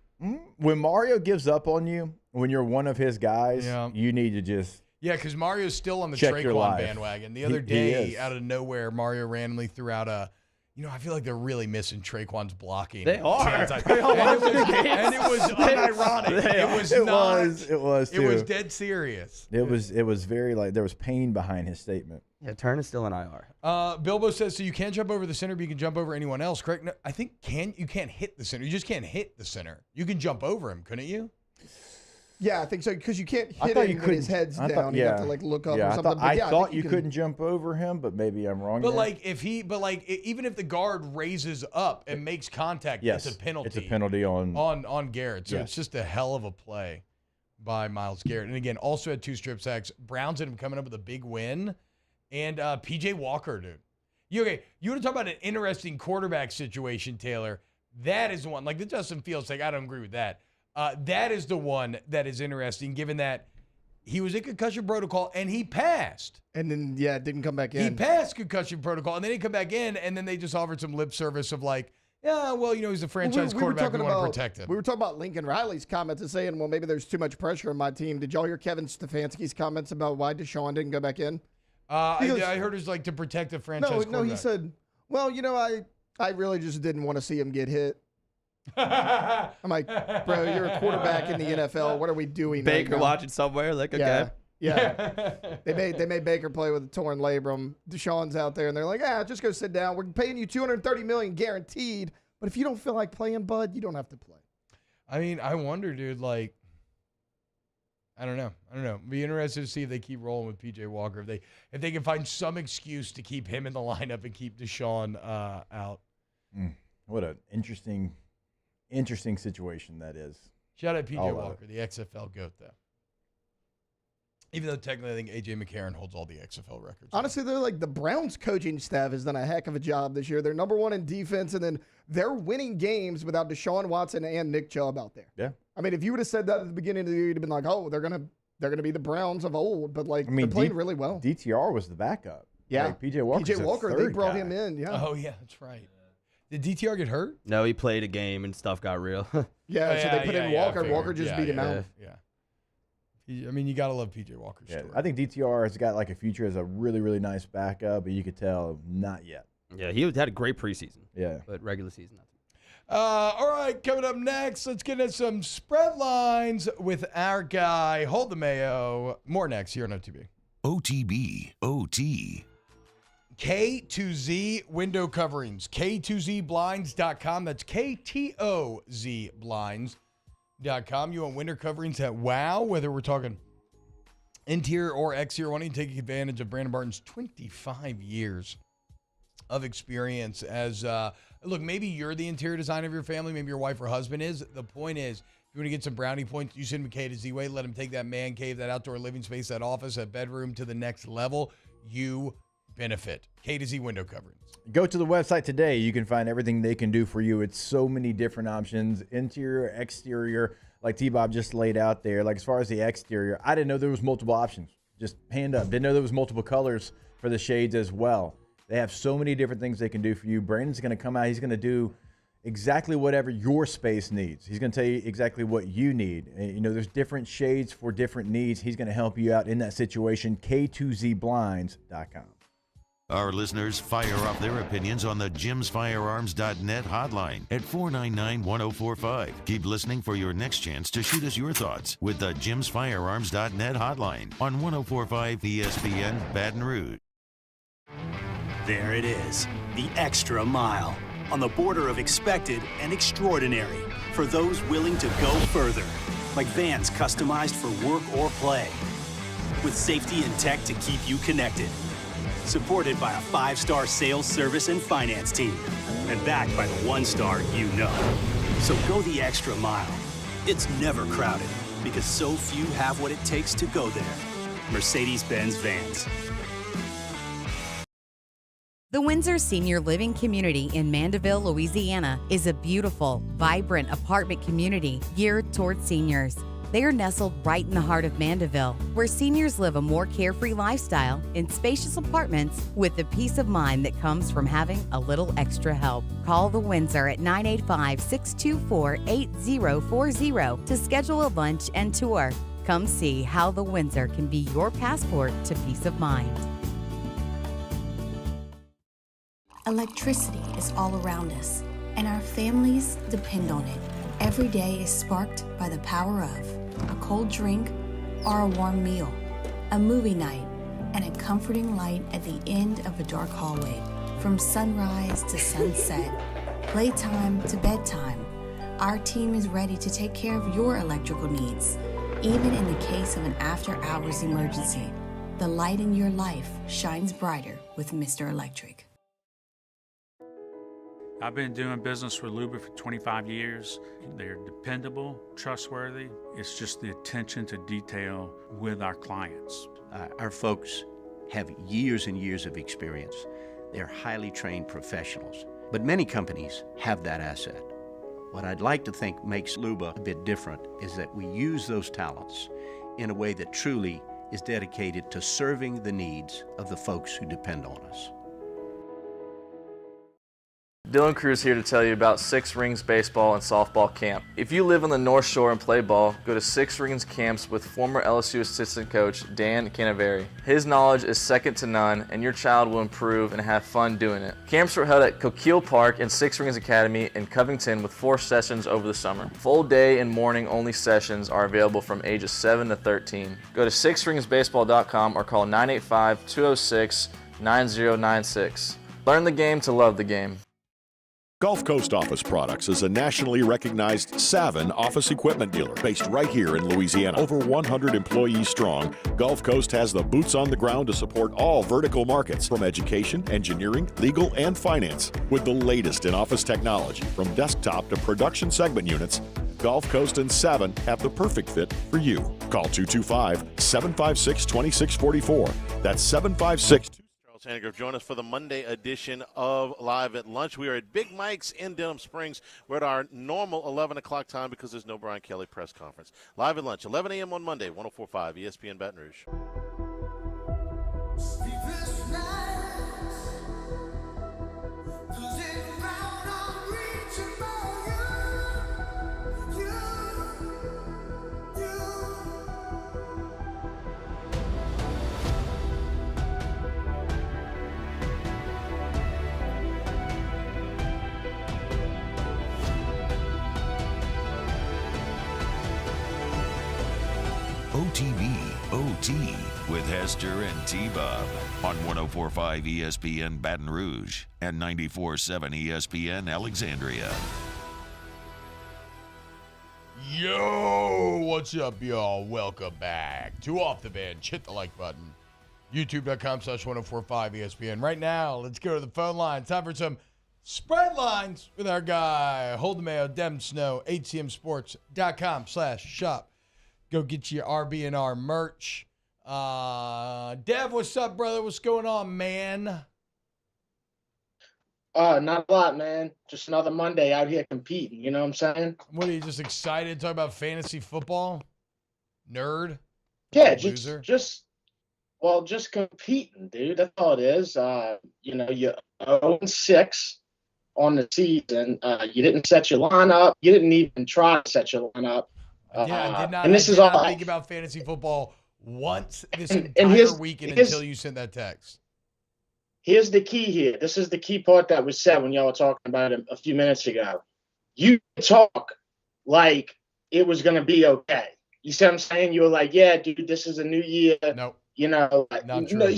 When Mario gives up on you, when you're one of his guys, Yeah. you need to just Yeah, because Mario's still on the check your Traquan life. bandwagon. The other He day, is. out of nowhere, Mario randomly threw out a. I feel like they're really missing Traquan's blocking. They are. And it was unironic. It was It was too. dead serious. It was very like there was pain behind his statement. Yeah, Turner's still in IR. Bilbo says, so you can't jump over the center, but you can jump over anyone else, correct? No, I think you can't hit the center. You just can't hit the center. You can jump over him, couldn't you? Yeah, I think so, because you can't I hit thought him you when couldn't. his head's I down. thought- You have to look up or something. I But thought think you couldn't jump over him, but maybe I'm wrong. But there. even if the guard raises up and makes contact, yes, it's a penalty. It's a penalty on Garrett. So Yes. it's just a hell of a play by Myles Garrett. And again, also had 2 strip sacks. Browns ended up coming up with a big win. And PJ Walker, dude. You want to talk about an interesting quarterback situation, Taylor? That is the one. Like the Justin Fields thing, I don't agree with that. That is the one that is interesting, given that he was in concussion protocol and he passed. And then, it didn't come back in. He passed concussion protocol, and then he come back in, and then they just offered some lip service of like, yeah, well, he's a franchise quarterback. We want to protect him. We were talking about Lincoln Riley's comments and saying, well, maybe there's too much pressure on my team. Did y'all hear Kevin Stefanski's comments about why Deshaun didn't go back in? I heard it's like to protect the franchise quarterback. No, he said, well, I really just didn't want to see him get hit. I'm like, bro, you're a quarterback in the NFL. What are we doing? Baker right now? watching somewhere, like, okay. Yeah. They made Baker play with a torn labrum. Deshaun's out there, and they're like, just go sit down. We're paying you $230 million guaranteed. But if you don't feel like playing, bud, you don't have to play. I mean, I wonder, dude. Like, I don't know. Be interested to see if they keep rolling with PJ Walker. If they can find some excuse to keep him in the lineup and keep Deshaun out. What an interesting situation that is. Shout out PJ Walker, the XFL GOAT, though. Even though technically I think A.J. McCarron holds all the XFL records. Honestly, they're like the Browns coaching staff has done a heck of a job this year. They're number 1 in defense, and then they're winning games without Deshaun Watson and Nick Chubb out there. Yeah. I mean, if you would have said that at the beginning of the year, you'd have been like, oh, they're gonna be the Browns of old. But they're playing really well. DTR was the backup. Yeah. Like, PJ Walker, they brought him in. Yeah. Oh yeah, that's right. Did DTR get hurt? No, he played a game and stuff got real. So they put in Walker. Walker just beat him out. Yeah. I mean, you got to love PJ Walker's story. I think DTR has got like a future as a really, really nice backup, but you could tell not yet. Yeah, he had a great preseason. Yeah. But regular season, nothing. All right, coming up next, let's get into some spread lines with our guy, Hold the Mayo. More next here on OTB. OTB, OT. K2Z window coverings, K2ZBlinds.com. That's KTOZBlinds.com. You want window coverings that wow, whether we're talking interior or exterior, wanting to take advantage of Brandon Barton's 25 years of experience as, look, maybe you're the interior designer of your family, maybe your wife or husband is. The point is, if you want to get some brownie points, you send them K to Z-Way, let them take that man cave, that outdoor living space, that office, that bedroom to the next level. You benefit. K to Z window coverings. Go to the website today. You can find everything they can do for you. It's so many different options, interior, exterior, like T-Bob just laid out there. Like as far as the exterior, I didn't know there was multiple options. Just hand up. Didn't know there was multiple colors for the shades as well. They have so many different things they can do for you. Brandon's going to come out. He's going to do exactly whatever your space needs. He's going to tell you exactly what you need. And, there's different shades for different needs. He's going to help you out in that situation. K2ZBlinds.com. Our listeners fire off their opinions on the JimsFirearms.net hotline at 499-1045. Keep listening for your next chance to shoot us your thoughts with the JimsFirearms.net hotline on 1045 ESPN Baton Rouge. There it is, the extra mile. on the border of expected and extraordinary for those willing to go further, like vans customized for work or play, with safety and tech to keep you connected. Supported by a 5-star sales, service, and finance team, and backed by the 1-star you know. So go the extra mile. It's never crowded, because so few have what it takes to go there. Mercedes-Benz Vans. The Windsor Senior Living Community in Mandeville, Louisiana is a beautiful, vibrant apartment community geared towards seniors. They are nestled right in the heart of Mandeville, where seniors live a more carefree lifestyle in spacious apartments with the peace of mind that comes from having a little extra help. Call the Windsor at 985-624-8040 to schedule a lunch and tour. Come see how the Windsor can be your passport to peace of mind. Electricity is all around us, and our families depend on it. Every day is sparked by the power of a cold drink or a warm meal, a movie night, and a comforting light at the end of a dark hallway. From sunrise to sunset, playtime to bedtime, our team is ready to take care of your electrical needs. Even in the case of an after-hours emergency, the light in your life shines brighter with Mr. Electric. I've been doing business with Luba for 25 years. They're dependable, trustworthy. It's just the attention to detail with our clients. Our folks have years and years of experience. They're highly trained professionals. But many companies have that asset. What I'd like to think makes Luba a bit different is that we use those talents in a way that truly is dedicated to serving the needs of the folks who depend on us. Dylan Cruz here to tell you about Six Rings Baseball and Softball Camp. If you live on the North Shore and play ball, go to Six Rings Camps with former LSU assistant coach Dan Canaveri. His knowledge is second to none, and your child will improve and have fun doing it. Camps were held at Coquille Park and Six Rings Academy in Covington with 4 sessions over the summer. Full day and morning only sessions are available from ages 7 to 13. Go to sixringsbaseball.com or call 985-206-9096. Learn the game to love the game. Gulf Coast Office Products is a nationally recognized Savin office equipment dealer based right here in Louisiana. Over 100 employees strong, Gulf Coast has the boots on the ground to support all vertical markets from education, engineering, legal, and finance. With the latest in office technology, from desktop to production segment units, Gulf Coast and Savin have the perfect fit for you. Call 225-756-2644. That's 756. Sandigrove, join us for the Monday edition of Live at Lunch. We are at Big Mike's in Denham Springs. We're at our normal 11 o'clock time because there's no Brian Kelly press conference. Live at Lunch, 11 a.m. on Monday, 104.5 ESPN Baton Rouge. OTB OT with Hester and T-Bob on 104.5 ESPN Baton Rouge and 94.7 ESPN Alexandria. Yo, what's up, y'all? Welcome back to Off the Bench. Hit the like button. YouTube.com/1045 ESPN. Right now, let's go to the phone line. Time for some spread lines with our guy, Hold the Mayo, Dem Snow, HCMsports.com/shop. Go get your RB&R merch. Dev, what's up, brother? What's going on, man? Not a lot, man. Just another Monday out here competing. You know what I'm saying? What are you, just excited to talk about fantasy football? Nerd? Yeah, just competing, dude. That's all it is. You're 0-6 on the season. You didn't set your lineup. You didn't even try to set your lineup. I did not think about fantasy football once this entire weekend until you sent that text. Here's the key here. This is the key part that was said when y'all were talking about it a few minutes ago. You talk like it was going to be okay. You see what I'm saying? You were like, yeah, dude, this is a new year. Nope.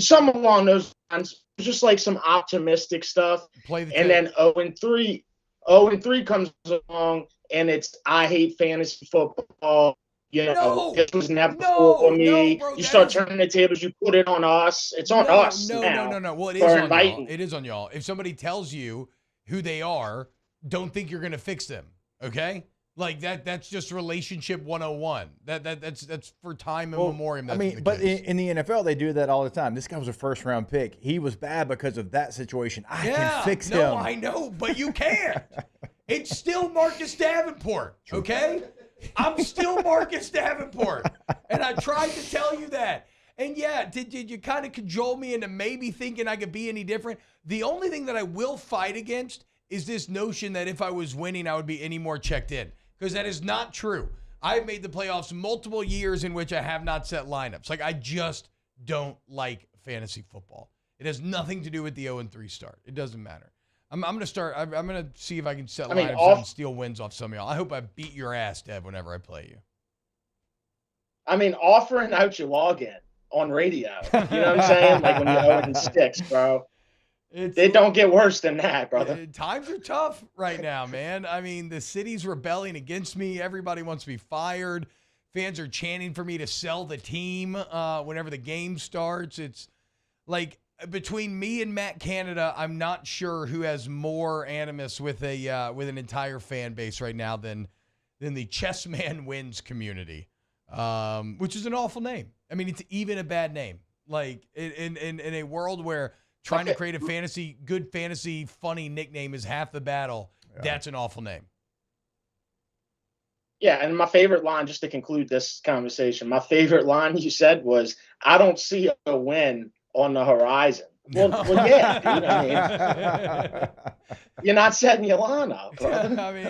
Something along those lines. Just like some optimistic stuff. Play the and then 0-3. 0-3 comes along and it's I hate fantasy football. This was never for me. bro, you start turning the tables. You put it on us. It's on us now. No. Well, it for is on y'all. inviting. It is on y'all. If somebody tells you who they are, don't think you're going to fix them. Okay? Like that's just relationship 101. That's for time and memoriam. That's But in the NFL, they do that all the time. This guy was a first-round pick. He was bad because of that situation. I can fix him. No, I know, but you can't. It's still Marcus Davenport, okay? I'm still Marcus Davenport, and I tried to tell you that. And yeah, did you kind of cajole me into maybe thinking I could be any different? The only thing that I will fight against is this notion that if I was winning, I would be any more checked in, because that is not true. I've made the playoffs multiple years in which I have not set lineups. Like, I just don't like fantasy football. It has nothing to do with the 0-3 start. It doesn't matter. I'm going to start. I'm going to see if I can set lineups and steal wins off some of y'all. I hope I beat your ass, Dev, whenever I play you. I mean, offering out your login on radio. You know what I'm saying? Like when you're 0-6, bro. They don't get worse than that, brother. Times are tough right now, man. I mean, the city's rebelling against me. Everybody wants to be fired. Fans are chanting for me to sell the team whenever the game starts. It's like, between me and Matt Canada, I'm not sure who has more animus with an entire fan base right now than the Chess Man Wins community, which is an awful name. I mean, it's even a bad name. Like in a world where trying to create a good fantasy, funny nickname is half the battle. Yeah. That's an awful name. Yeah, and my favorite line, just to conclude this conversation, my favorite line you said was, "I don't see a win on the horizon." Well, yeah, dude, I mean, you're not setting your line up, bro. I mean,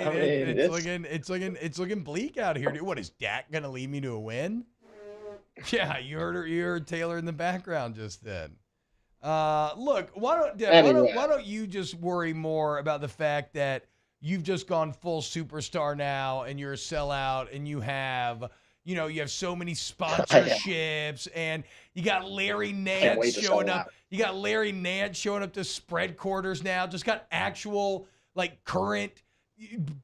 it's looking bleak out here, dude. What, is Dak gonna lead me to a win? Yeah, you heard Taylor in the background just then. Look, why don't you just worry more about the fact that you've just gone full superstar now, and you're a sellout, and you have so many sponsorships, and you got Larry Nance showing up. You got Larry Nance showing up to spread quarters now. Just got actual, like, current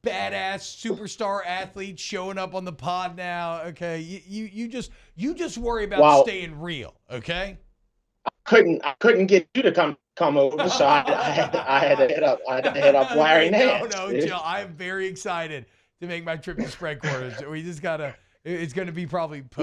badass superstar athletes showing up on the pod now. Okay, you just worry about staying real. Okay. I couldn't get you to come over, so I had to hit up. Larry Nance. No, Jill, I'm very excited to make my trip to spread quarters. We just gotta. It's going to be probably post,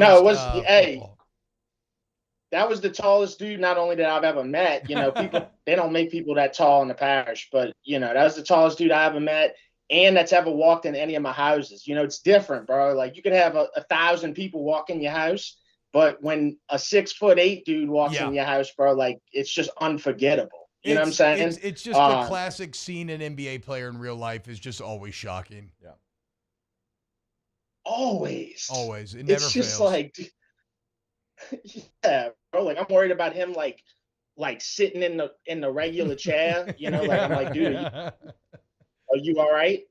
that was the tallest dude not only that I've ever met. People they don't make people that tall in the parish, but that was the tallest dude I ever met, and that's ever walked in any of my houses. It's different, bro. Like, you could have 1,000 people walk in your house, but when a 6'8" dude walks in your house, bro, like, it's just unforgettable. You know what I'm saying? It's just the classic scene an NBA player in real life is just always shocking. Yeah. Always. It never it's just fails. Like, yeah, bro. Like, I'm worried about him, like sitting in the regular chair. Like, I'm like, dude, are you all right?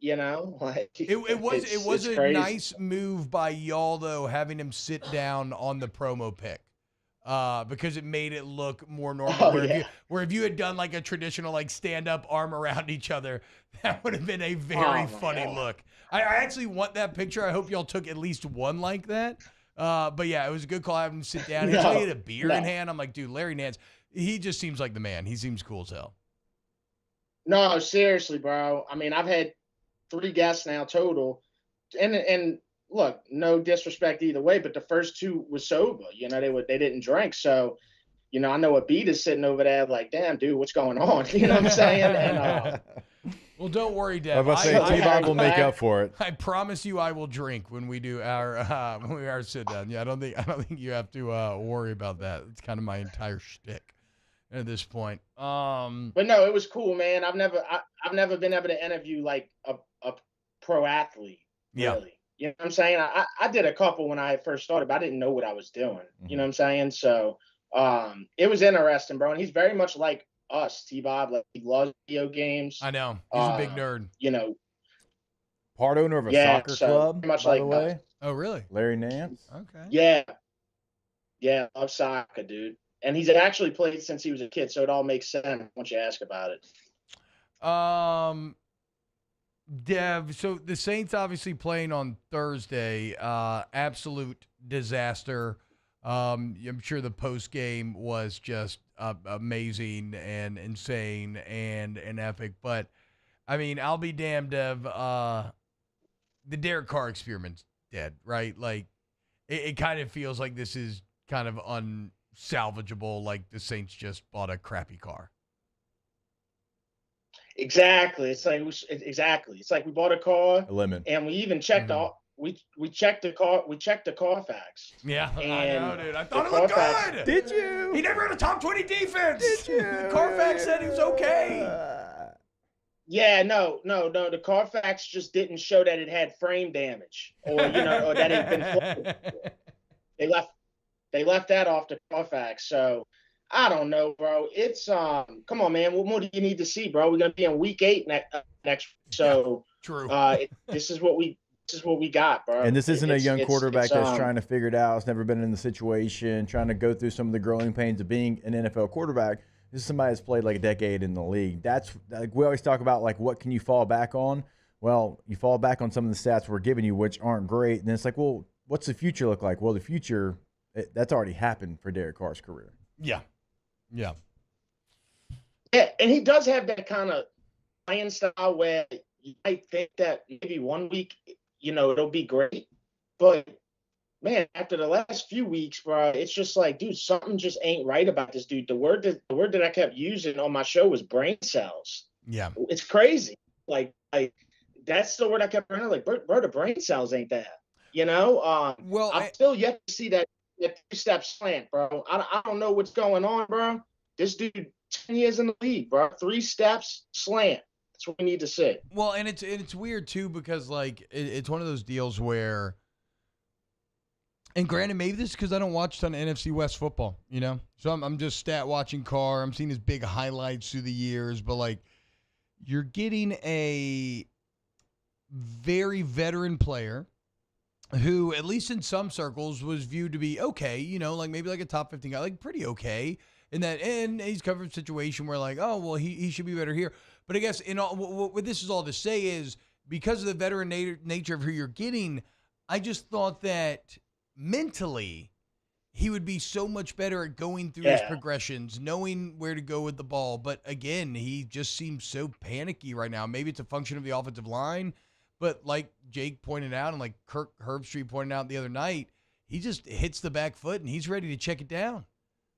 Like, it was a crazy. nice move by y'all, though, having him sit down on the promo pick. Because it made it look more normal. Where if you had done like a traditional, like, stand up arm around each other, that would have been a very funny look. I actually want that picture. I hope y'all took at least one like that. But yeah, it was a good call having him sit down. He had a beer in hand. I'm like, dude, Larry Nance, he just seems like the man. He seems cool as hell. No, seriously, bro. I mean, I've had 3 guests now total, and look, no disrespect either way, but the first 2 was sober. They didn't drink, so I know a beat is sitting over there like, damn, dude, what's going on? You know what I'm saying? And well, don't worry, Deb. I was about to say, T-Bob will make up for it. I promise you, I will drink when we do our sit down. Yeah, I don't think you have to worry about that. It's kind of my entire shtick at this point. But no, it was cool, man. I've never been able to interview like a pro athlete. Really. You know what I'm saying? I did a couple when I first started, but I didn't know what I was doing. Mm-hmm. You know what I'm saying? So it was interesting, bro. And he's very much like us, T-Bob. Like, he loves video games. I know. He's a big nerd. Part owner of a soccer club, much by like the way. us. Oh, really? Larry Nance? Okay. Yeah, love soccer, dude. And he's actually played since he was a kid, so it all makes sense once you ask about it. Dev, so the Saints obviously playing on Thursday. Absolute disaster. I'm sure the post game was just amazing and insane and epic. But I mean, I'll be damned, Dev. The Derek Carr experiment's dead, right? Like, it kind of feels like this is kind of unsalvageable. Like the Saints just bought a crappy car. Exactly. It's like we bought a car, A lemon. and we even checked we checked the Carfax. Yeah, And I know, dude. I thought the it looked Carfax- good. Did you? He never had a top 20 defense. Did you? Carfax said he was okay. Yeah, no. The Carfax just didn't show that it had frame damage, or or that it had been flooded. They left that off the Carfax. So I don't know, bro. It's come on, man. What more do you need to see, bro? We're gonna be in week 8 next. So true. This is what we got, bro. And this isn't a young quarterback that's trying trying to figure it out. It's never been in the situation, trying to go through some of the growing pains of being an NFL quarterback. This is somebody that's played like a decade in the league. That's like we always talk about, like, what can you fall back on? Well, you fall back on some of the stats we're giving you, which aren't great. And then it's like, well, what's the future look like? Well, the future, that's already happened for Derek Carr's career. Yeah. Yeah, and he does have that kind of playing style where you might think that maybe 1 week, it'll be great. But, man, after the last few weeks, bro, it's just like, dude, something just ain't right about this dude. The word that I kept using on my show was brain cells. Yeah. It's crazy. Like that's the word I kept running. Like, bro, the brain cells ain't that. Well, I'm still yet to see that 3-step slant, bro. I don't know what's going on, bro. This dude, 10 years in the league, bro. 3 steps, slant. That's what we need to see. Well, and it's weird too, because like it's one of those deals where, and granted, maybe this is because I don't watch a ton of NFC West football, so I'm just stat watching Carr. I'm seeing his big highlights through the years, but like you're getting a very veteran player who, at least in some circles, was viewed to be okay, like maybe like a top 15 guy, like pretty okay. And he's covered a situation where like, oh, well, he should be better here. But I guess what this is all to say is, because of the veteran nature of who you're getting, I just thought that mentally he would be so much better at going through his progressions, knowing where to go with the ball. But again, he just seems so panicky right now. Maybe it's a function of the offensive line. But like Jake pointed out, and like Kirk Herbstreit pointed out the other night, he just hits the back foot and he's ready to check it down.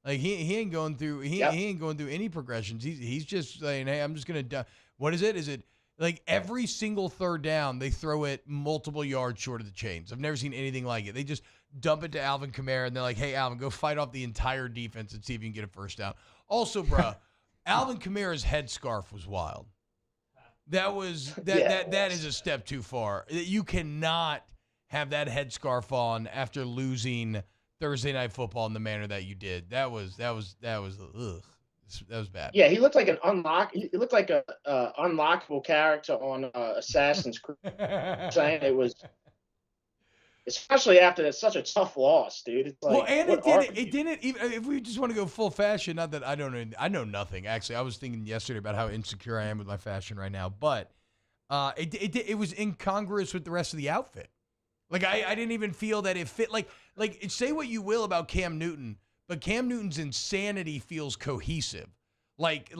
Like he ain't going through he ain't going through any progressions. He's just saying, hey, I'm just gonna. What is it? Is it like every single third down they throw it multiple yards short of the chains? I've never seen anything like it. They just dump it to Alvin Kamara and they're like, hey, Alvin, go fight off the entire defense and see if you can get a first down. Also, bro, Alvin Kamara's headscarf was wild. That is a step too far. You cannot have that headscarf on after losing Thursday Night Football in the manner that you did. That was ugh. That was bad. Yeah, he looked like he looked like a unlockable character on Assassin's Creed. Saying it was, especially after such a tough loss, dude. It's like, well, and it didn't even, if we just want to go full fashion, not that I know nothing. Actually, I was thinking yesterday about how insecure I am with my fashion right now, but it was incongruous with the rest of the outfit. Like I didn't even feel that it fit. Like say what you will about Cam Newton, but Cam Newton's insanity feels cohesive. Like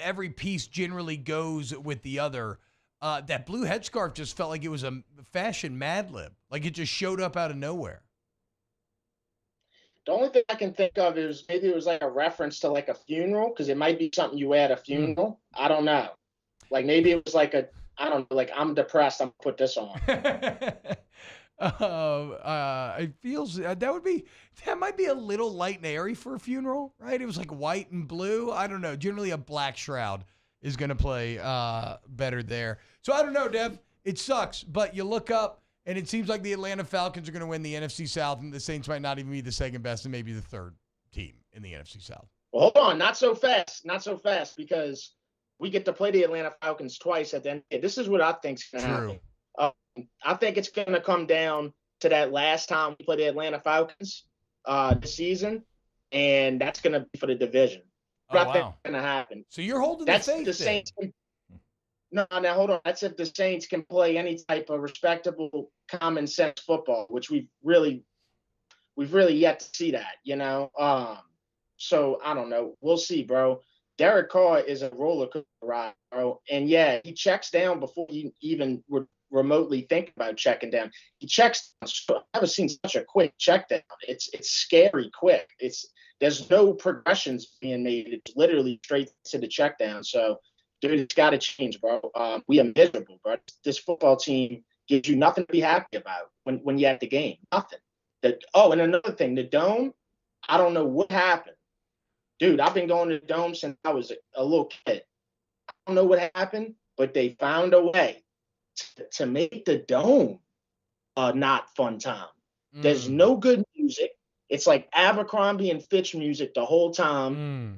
every piece generally goes with the other. That blue headscarf just felt like it was a fashion Mad Lib. Like it just showed up out of nowhere. The only thing I can think of is maybe it was like a reference to like a funeral, because it might be something you wear at a funeral. I don't know. Like maybe it was like I don't know, like I'm depressed, I'm gonna put this on. It feels that might be a little light and airy for a funeral, right? It was like white and blue. I don't know. Generally, a black shroud is going to play better there. So I don't know, Dev. It sucks, but you look up and it seems like the Atlanta Falcons are going to win the NFC South, and the Saints might not even be the second best and maybe the third team in the NFC South. Well, hold on, not so fast, because we get to play the Atlanta Falcons twice at the end. This is what I think's going to happen. I think it's going to come down to that last time we play the Atlanta Falcons this season, and that's going to be for the division. I think that's going to happen. So you're holding that's the Saints. The Saints. No, now hold on. That's if the Saints can play any type of respectable, common sense football, which we've really yet to see that, you know. So I don't know. We'll see, bro. Derek Carr is a roller coaster ride, bro. And yeah, he checks down before he even would remotely think about checking down. He checks down. I've never seen such a quick check down. It's scary quick. There's no progressions being made. It's literally straight to the check down. So, dude, it's got to change, bro. We are miserable, bro. This football team gives you nothing to be happy about when you're at the game. Nothing. And another thing, the Dome, I don't know what happened. Dude, I've been going to the Dome since I was a little kid. I don't know what happened, but they found a way to make the Dome not fun time. There's no good music. It's like Abercrombie and Fitch music the whole time.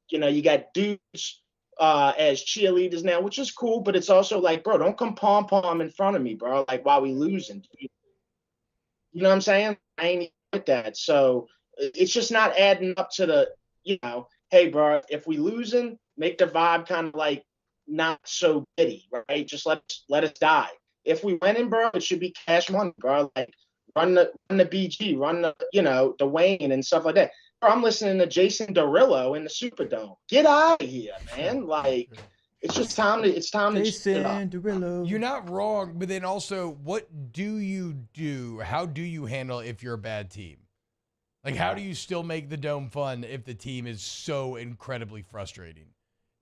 You know, you got dudes as cheerleaders now, which is cool, but it's also like, bro, don't come pom-pom in front of me, bro, like while we losing. You know what I'm saying? I ain't with that. So it's just not adding up to the, you know, hey, bro, if we losing, make the vibe kind of like not so giddy, right? Just let us die. If we winning, bro, it should be cash money, bro. Like run the BG, run the, you know, the Wayne and stuff like that. Bro, I'm listening to Jason Derulo in the Superdome. Get out of here, man. Like, it's just time to Jason Derulo. You're not wrong, but then also, what do you do? How do you handle if you're a bad team? Like, how do you still make the Dome fun if the team is so incredibly frustrating?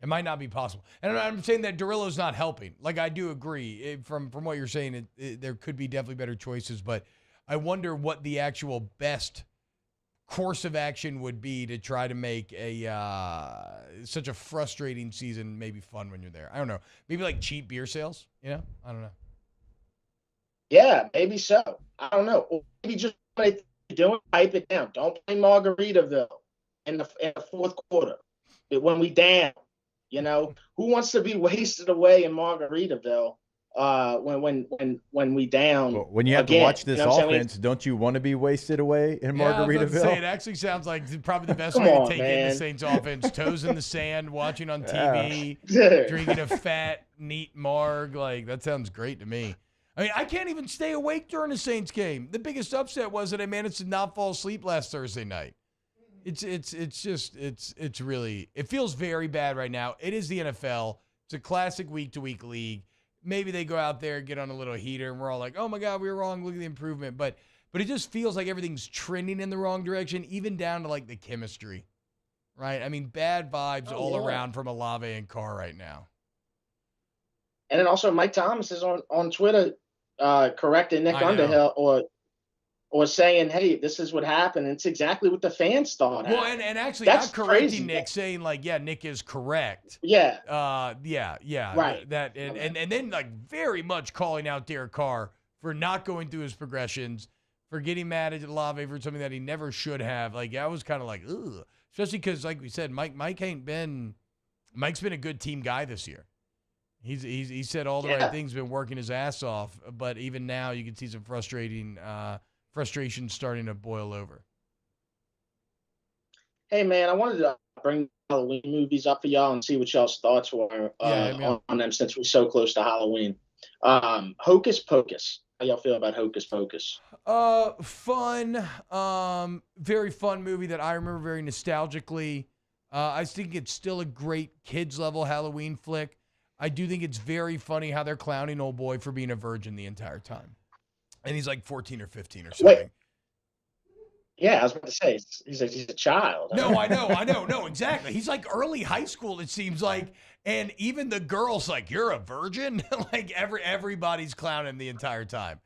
It might not be possible. And I'm saying that Derulo's not helping. Like, I do agree. From what you're saying, there could be definitely better choices, but I wonder what the actual best course of action would be to try to make such a frustrating season maybe fun when you're there. I don't know. Maybe like cheap beer sales, you know? I don't know. Yeah, maybe so. I don't know. Or maybe just doing pipe it down. Don't play Margaritaville in the fourth quarter when we down. You know, who wants to be wasted away in Margaritaville when we down? Well, when you have again, to watch this you know offense, don't you want to be wasted away in Margaritaville? I was about to say, it actually sounds like probably the best way to take in the Saints offense. Toes in the sand, watching on TV, drinking a fat, neat marg. Like, that sounds great to me. I mean, I can't even stay awake during a Saints game. The biggest upset was that I managed to not fall asleep last Thursday night. It's really, it feels very bad right now. It is the NFL. It's a classic week-to-week league. Maybe they go out there and get on a little heater, and we're all like, oh, my God, we were wrong. Look at the improvement. But it just feels like everything's trending in the wrong direction, even down to, like, the chemistry, right? I mean, bad vibes all around from Olave and Carr right now. And then also Mike Thomas is on Twitter correcting Nick Underhill or saying, hey, this is what happened. And it's exactly what the fans thought. Well, and actually that's not correcting crazy. Nick, saying like, yeah, Nick is correct. Yeah. Yeah. Right. That and then like very much calling out Derek Carr for not going through his progressions, for getting mad at Olave for something that he never should have. Like, I was kind of like, ugh. Especially because, like we said, Mike's been a good team guy this year. He said all the right things, been working his ass off, but even now you can see some frustration starting to boil over. Hey man, I wanted to bring Halloween movies up for y'all and see what y'all's thoughts were on them since we're so close to Halloween. Hocus Pocus. How y'all feel about Hocus Pocus? Fun. Very fun movie that I remember very nostalgically. I think it's still a great kids level Halloween flick. I do think it's very funny how they're clowning old boy for being a virgin the entire time. And he's like 14 or 15 or something. Wait. Yeah, I was about to say, he's a child. No, I know. No, exactly. He's like early high school, it seems like. And even the girl's like, you're a virgin? Like everybody's clowning the entire time.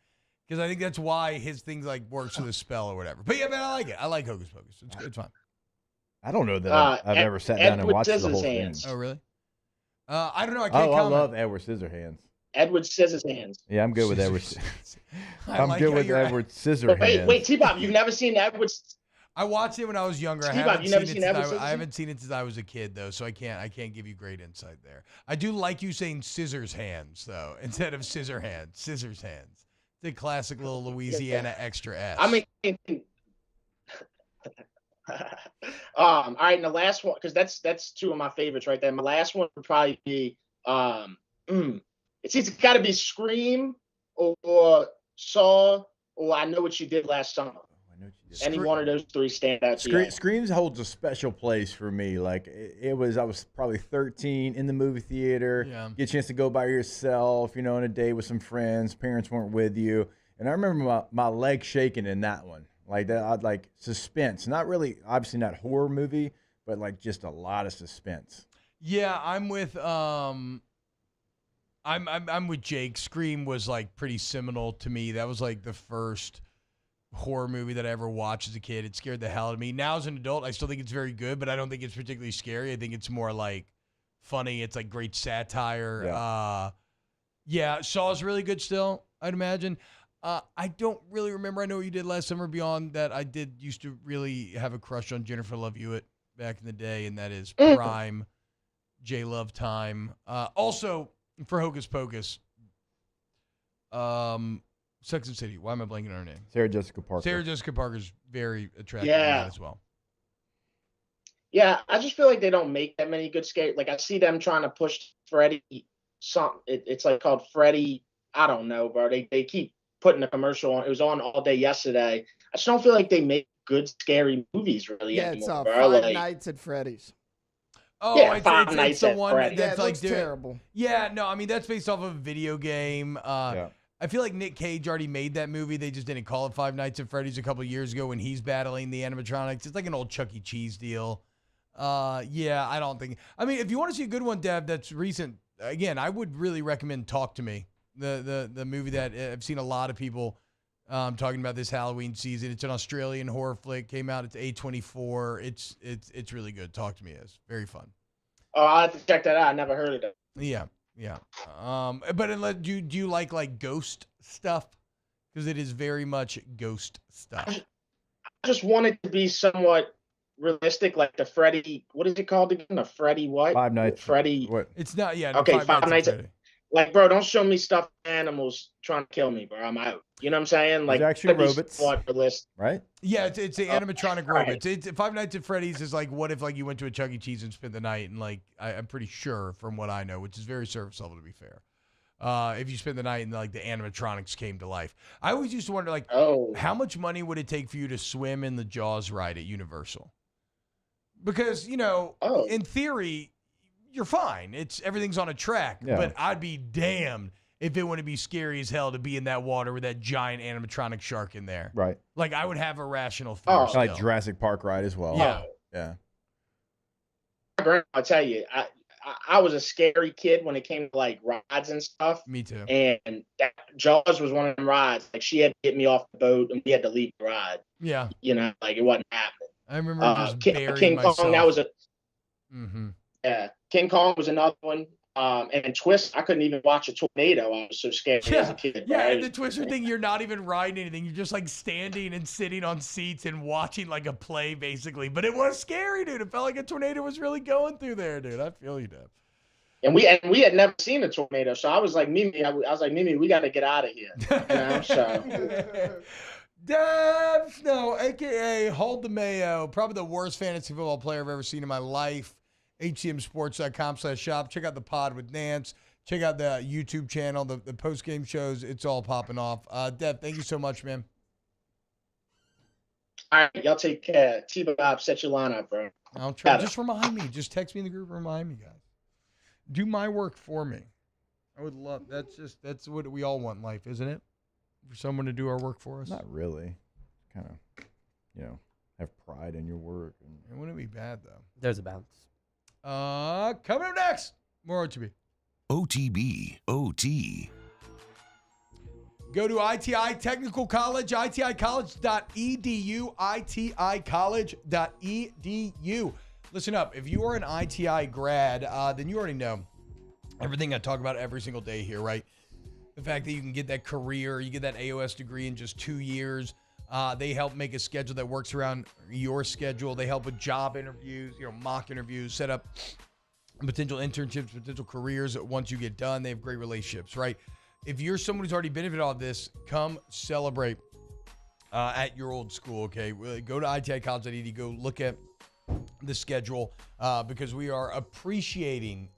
Because I think that's why his things like works with a spell or whatever. But yeah, man, I like it. I like Hocus Pocus. It's fun. I don't know that I've ever sat down and watched the whole thing. Oh, really? I don't know. I can't comment. I love Edward Scissorhands. Edward Scissorhands. Yeah, I'm good with Edward. I'm good with Edward Scissorhands. Wait, T-Bob, you've never seen Edward? I watched it when I was younger. I haven't seen it since I was a kid, though, so I can't give you great insight there. I do like you saying scissors hands, though, instead of scissor hands. Scissors hands. The classic little Louisiana extra S. I mean, all right, and the last one, because that's two of my favorites right there. My last one would probably be It's either got to be Scream or Saw or I Know What You Did Last Summer. Any one of those three stand out to you. Screams holds a special place for me. Like I was probably 13 in the movie theater. Yeah. Get a chance to go by yourself, on a day with some friends. Parents weren't with you, and I remember my legs shaking in that one. Like that, I'd like suspense. Not really, obviously not horror movie, but like just a lot of suspense. Yeah, I'm with I'm with Jake. Scream was like pretty seminal to me. That was like the first horror movie that I ever watched as a kid. It scared the hell out of me. Now as an adult, I still think it's very good, but I don't think it's particularly scary. I think it's more like funny. It's like great satire. Yeah. Saw's really good still, I'd imagine. I don't really remember. I Know What You Did Last Summer. Beyond that, I used to really have a crush on Jennifer Love Hewitt back in the day, and that is prime J-Love time. Also, for Hocus Pocus, Sex and City. Why am I blanking on her name? Sarah Jessica Parker. Sarah Jessica Parker's very attractive as well. Yeah, I just feel like they don't make that many good scary. Like I see them trying to push Freddy. It's like called Freddy. I don't know, bro. They keep putting a commercial on. It was on all day yesterday. I just don't feel like they make good scary movies really anymore, bro. Five Nights at Freddy's. Oh, Yeah, it's Five Nights the at one Freddy's. that's Yeah, it like looks terrible. Yeah, no, I mean that's based off of a video game. I feel like Nick Cage already made that movie. They just didn't call it Five Nights at Freddy's a couple years ago when he's battling the animatronics. It's like an old Chuck E. Cheese deal. Yeah, I don't think. I mean, if you want to see a good one, Dev, that's recent. Again, I would really recommend Talk to Me, the movie that I've seen a lot of people talking about this Halloween season. It's an Australian horror flick. Came out. It's A24. It's really good. Talk to Me is very fun. Oh, I'll have to check that out. I never heard of that. Yeah. But unless do you like ghost stuff? Because it is very much ghost stuff. I just want it to be somewhat realistic, like the Freddy. What is it called again? The Freddy what? Five Nights. Freddy. What? It's not. Yeah. Okay, Five Nights. at Freddy. Like, bro, don't show me stuffed animals trying to kill me, bro. I'm out. You know what I'm saying? Like, There's actually could be robots. somewhat realistic. Right? Yeah, it's the animatronic right. robots. It's Five Nights at Freddy's is like, what if like you went to a Chuck E. Cheese and spent the night, and like I'm pretty sure from what I know, which is very surface level to be fair. If you spend the night and like the animatronics came to life, I always used to wonder like, how much money would it take for you to swim in the Jaws ride at Universal? Because in theory, you're fine. Everything's on a track, but I'd be damned if it wouldn't be scary as hell to be in that water with that giant animatronic shark in there. Right. Like I would have a rational fear. Like Jurassic Park ride as well. Yeah. I'll tell you, I was a scary kid when it came to like rides and stuff. Me too. And Jaws was one of them rides. Like she had to get me off the boat and we had to leave the ride. Yeah. Like it wasn't happening. I remember just burying King myself. Kong, that was a Mm-hmm. Yeah. King Kong was another one. And Twist, I couldn't even watch a tornado. I was so scared as a kid. Yeah, right? and the Twister thing, you're not even riding anything. You're just like standing and sitting on seats and watching like a play, basically. But it was scary, dude. It felt like a tornado was really going through there, dude. I feel you, Deb. And we had never seen a tornado, so I was like, Mimi, I was like, Mimi, we got to get out of here. So. Deb Snow, a.k.a. Hold the Mayo, probably the worst fantasy football player I've ever seen in my life. HCMsports.com/shop. Check out the pod with Nance. Check out the YouTube channel, the post-game shows. It's all popping off. Deb, thank you so much, man. All right, y'all take care. T-Bob, set your line up, bro. I'll try. Just remind me. Just text me in the group. Remind me, guys. Do my work for me. I would love. That's what we all want in life, isn't it? For someone to do our work for us. Not really. Kind of, have pride in your work. It wouldn't be bad though. There's a balance. Coming up next, more OTB. OTB, OT. Go to ITI Technical College, iticollege.edu, iticollege.edu. Listen up, if you are an ITI grad, then you already know everything I talk about every single day here, right? The fact that you can get that career, you get that AOS degree in just 2 years. They help make a schedule that works around your schedule. They help with job interviews, mock interviews, set up potential internships, potential careers once you get done. They have great relationships, right? If you're someone who's already benefited all this, come celebrate at your old school, okay? Go to iticollege.edu, go look at the schedule because we are appreciating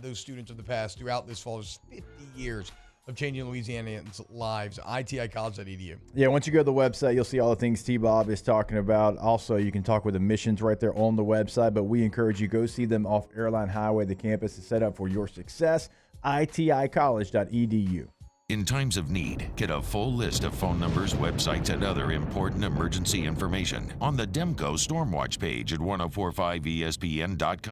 those students of the past throughout this fall. There's 50 years of changing Louisianians' lives. iticollege.edu. Yeah, once you go to the website, you'll see all the things T-Bob is talking about. Also, you can talk with admissions right there on the website, but we encourage you go see them off Airline Highway. The campus is set up for your success. iticollege.edu. In times of need, get a full list of phone numbers, websites, and other important emergency information on the Demco Stormwatch page at 1045ESPN.com.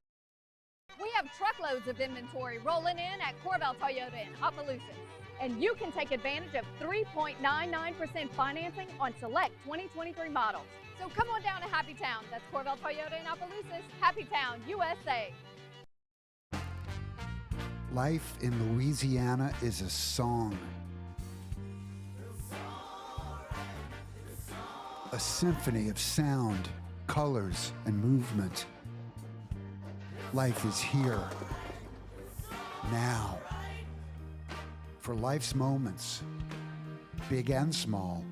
We have truckloads of inventory rolling in at Corbell Toyota in Opelousas. And you can take advantage of 3.99% financing on select 2023 models. So come on down to Happy Town. That's Corbell Toyota in Opelousas, Happy Town, USA. Life in Louisiana is a song. A symphony of sound, colors, and movement. Life is here, now. For life's moments, big and small,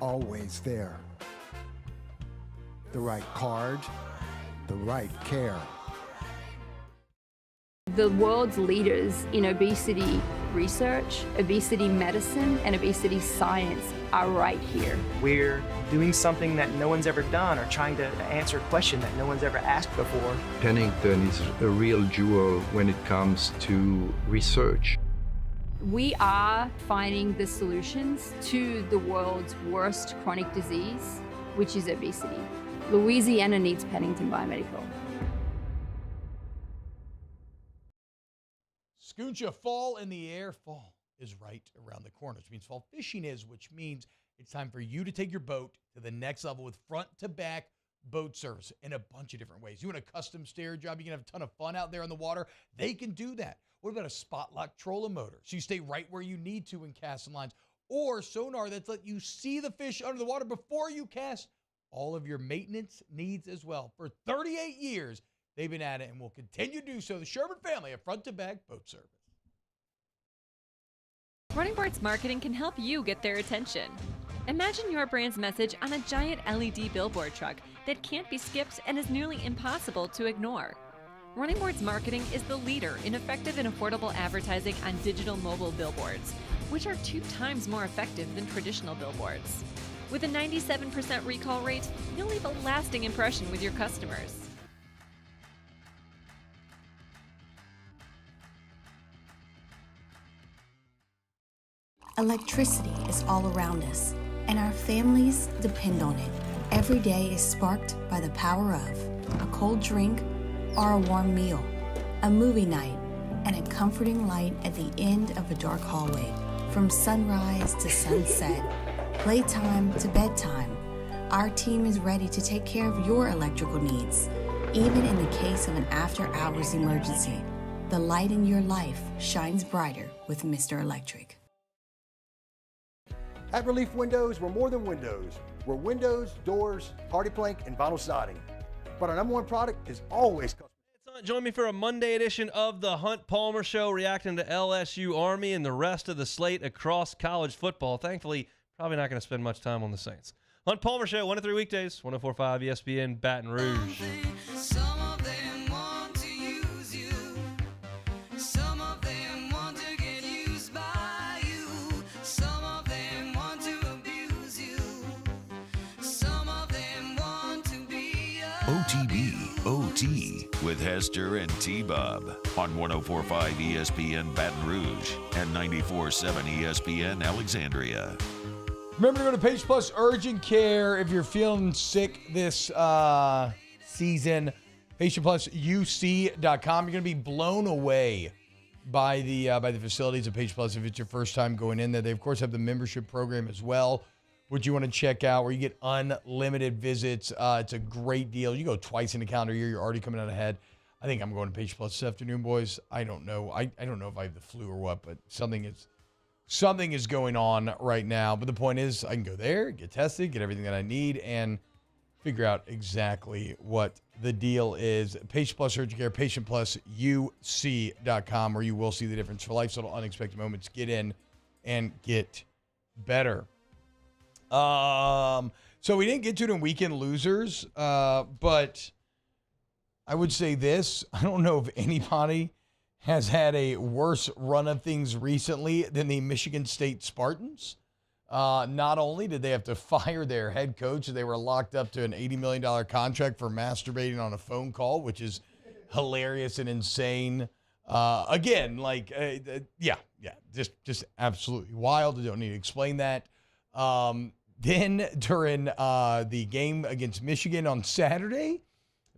always there. The right card, the right care. The world's leaders in obesity research, obesity medicine, and obesity science are right here. We're doing something that no one's ever done or trying to answer a question that no one's ever asked before. Pennington is a real jewel when it comes to research. We are finding the solutions to the world's worst chronic disease, which is obesity. Louisiana needs Pennington Biomedical. Scooncha, fall in the air. Fall is right around the corner, which means fall fishing is, which means it's time for you to take your boat to the next level with front-to-back boat service in a bunch of different ways. You want a custom stair job, you can have a ton of fun out there on the water. They can do that. What about a spot lock trolling motor? So you stay right where you need to in casting lines. Or sonar that's let you see the fish under the water before you cast. All of your maintenance needs as well. For 38 years, they've been at it and will continue to do so. The Sherman family of front-to-back boat service. Running Boards Marketing can help you get their attention. Imagine your brand's message on a giant LED billboard truck that can't be skipped and is nearly impossible to ignore. Running Boards Marketing is the leader in effective and affordable advertising on digital mobile billboards, which are 2 times more effective than traditional billboards. With a 97% recall rate, you'll leave a lasting impression with your customers. Electricity is all around us, and our families depend on it. Every day is sparked by the power of a cold drink or a warm meal, a movie night, and a comforting light at the end of a dark hallway. From sunrise to sunset, playtime to bedtime, our team is ready to take care of your electrical needs. Even in the case of an after-hours emergency, the light in your life shines brighter with Mr. Electric. At Relief Windows, we're more than windows. We're windows, doors, party plank, and vinyl siding. But our number one product is always custom. Join me for a Monday edition of the Hunt Palmer Show, reacting to LSU-Army and the rest of the slate across college football. Thankfully, probably not going to spend much time on the Saints. Hunt Palmer Show, 1 to 3 weekdays, 104.5 ESPN, Baton Rouge. Some of them want to use you. Some of them want to get used by you. Some of them want to abuse you. Some of them want to be OTB, OT, with Hester and T-Bob on 104.5 ESPN Baton Rouge and 94.7 ESPN Alexandria. Remember to go to Page Plus Urgent Care if you're feeling sick this season. PatientPlusUC.com. You're going to be blown away by the facilities of Page Plus if it's your first time going in there. They, of course, have the membership program as well, which you want to check out, where you get unlimited visits. It's a great deal. You go twice in the calendar year. You're already coming out ahead. I think I'm going to Page Plus this afternoon, boys. I don't know. I don't know if I have the flu or what, but something is going on right now. But the point is, I can go there, get tested, get everything that I need, and figure out exactly what the deal is. Patient Plus Urgent Care, PatientPlusUC.com, where you will see the difference. For life's little unexpected moments, get in and get better. So we didn't get to it in Weekend Losers, but I would say this. I don't know if anybody has had a worse run of things recently than the Michigan State Spartans. Not only did they have to fire their head coach, they were locked up to an $80 million contract for masturbating on a phone call, which is hilarious and insane. Again, like, just absolutely wild. I don't need to explain that. Then during the game against Michigan on Saturday,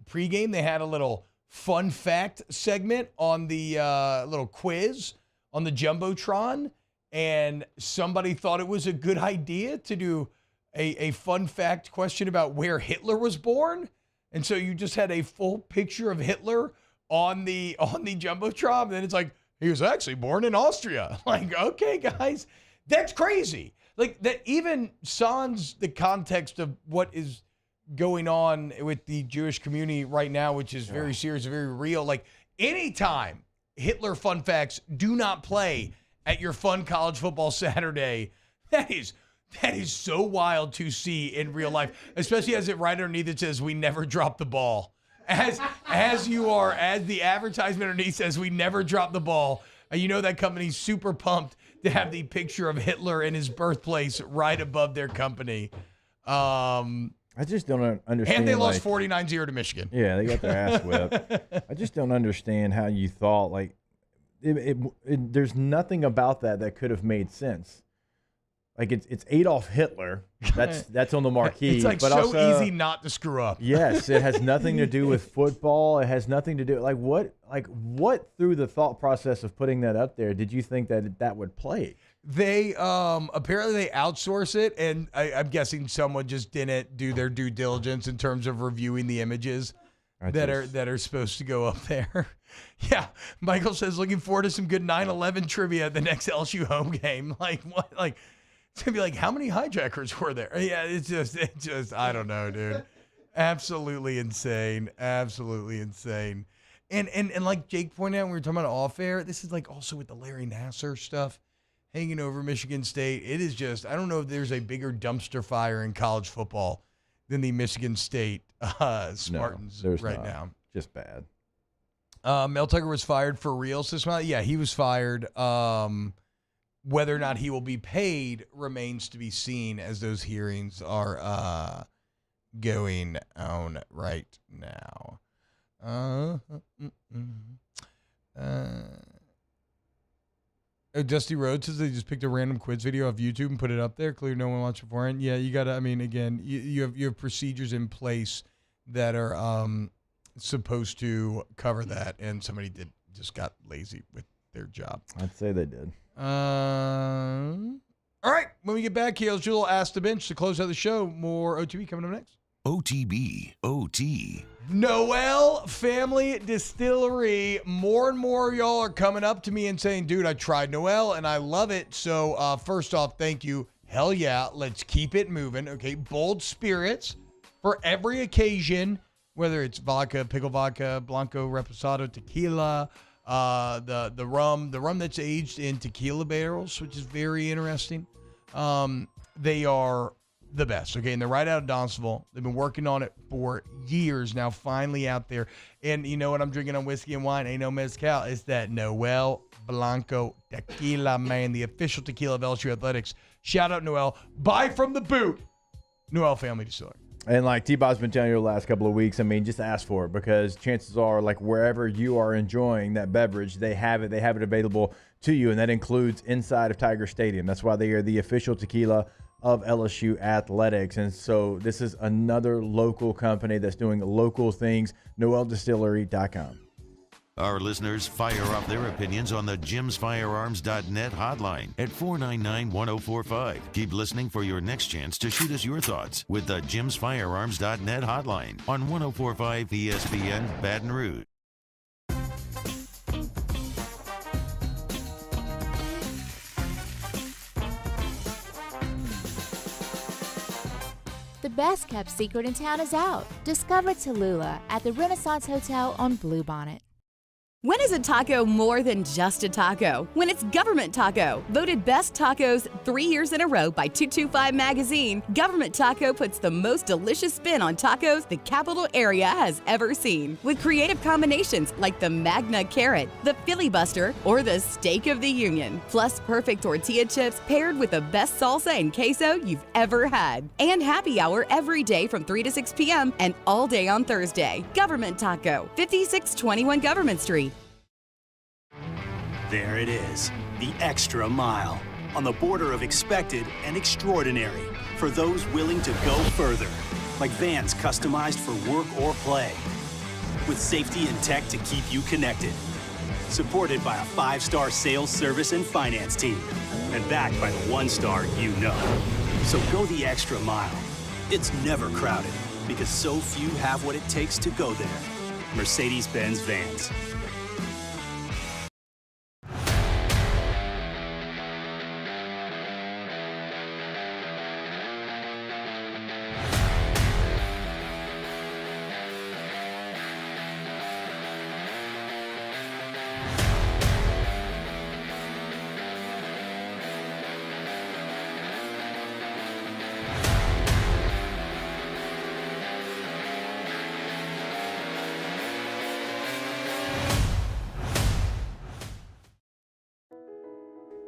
pregame, they had a little fun fact segment on the little quiz on the Jumbotron, and somebody thought it was a good idea to do a fun fact question about where Hitler was born. And so you just had a full picture of Hitler on the Jumbotron, and then it's like, he was actually born in Austria. Like, okay, guys, that's crazy. Like, that even sans the context of what is going on with the Jewish community right now, which is very serious, very real. Like, anytime Hitler fun facts do not play at your fun college football Saturday, that is so wild to see in real life, especially as it right underneath it says, "We never drop the ball." As the advertisement underneath says, "We never drop the ball." You know that company's super pumped to have the picture of Hitler in his birthplace right above their company. I just don't understand. And they lost 49-0 to Michigan. Yeah, they got their ass whipped. I just don't understand how you thought, like, there's nothing about that could have made sense. Like, it's Adolf Hitler. That's on the marquee. It's like but so also, easy not to screw up. Yes, it has nothing to do with football. It has nothing to do what through the thought process of putting that up there did you think that would play? They apparently they outsource it, and I'm guessing someone just didn't do their due diligence in terms of reviewing the images that are supposed to go up there. Yeah, Michael says looking forward to some good 9/11 trivia at the next LSU home game. Like what? Like it's gonna be like, how many hijackers were there? Yeah, it's just I don't know, dude. Absolutely insane. Absolutely insane. And like Jake pointed out when we were talking about off air, this is like also with the Larry Nassar stuff hanging over Michigan State. It is just, I don't know if there's a bigger dumpster fire in college football than the Michigan State Spartans right now. Just bad. Mel Tucker was fired for real this month. Yeah, he was fired. Whether or not he will be paid remains to be seen as those hearings are going on right now. Dusty Rhodes says they just picked a random quiz video of YouTube and put it up there. Clearly no one watched beforehand. Yeah, you got to, I mean, again, you have procedures in place that are supposed to cover that, and somebody just got lazy with their job. I'd say they did. All right, when we get back here, let's do a little Ask the Bench to close out the show. More OTB coming up next. OTB, OT. Noel Family Distillery. More and more of y'all are coming up to me and saying, dude, I tried Noel and I love it. So first off, thank you. Hell yeah. Let's keep it moving. Okay. Bold spirits for every occasion, whether it's vodka, pickle vodka, Blanco, Reposado, tequila, the rum that's aged in tequila barrels, which is very interesting. They are the best, okay? And they're right out of Donaldsonville. They've been working on it for years now, finally out there. And you know what I'm drinking on whiskey and wine? Ain't no mezcal. It's that Noel Blanco tequila, man, the official tequila of LSU Athletics. Shout out Noel. Buy from the boot. Noel Family Distillery. And like T-Bob's been telling you the last couple of weeks, I mean, just ask for it, because chances are, like, wherever you are enjoying that beverage, they have it available to you, and that includes inside of Tiger Stadium. That's why they are the official tequila of LSU Athletics. And so this is another local company that's doing local things. NoelDistillery.com. Our listeners fire off their opinions on the JimsFirearms.net hotline at 499-1045. Keep listening for your next chance to shoot us your thoughts with the JimsFirearms.net hotline on 1045 ESPN Baton Rouge. The best kept secret in town is out. Discover Tallulah at the Renaissance Hotel on Bluebonnet. When is a taco more than just a taco? When it's Government Taco. Voted best tacos 3 years in a row by 225 Magazine, Government Taco puts the most delicious spin on tacos the capital area has ever seen. With creative combinations like the Magna Carrot, the Filibuster, or the Steak of the Union. Plus perfect tortilla chips paired with the best salsa and queso you've ever had. And happy hour every day from 3 to 6 p.m. and all day on Thursday. Government Taco, 5621 Government Street. There it is, the extra mile, on the border of expected and extraordinary for those willing to go further, like vans customized for work or play, with safety and tech to keep you connected, supported by a 5-star sales, service, and finance team, and backed by the 1-star you know. So go the extra mile. It's never crowded, because so few have what it takes to go there. Mercedes-Benz Vans.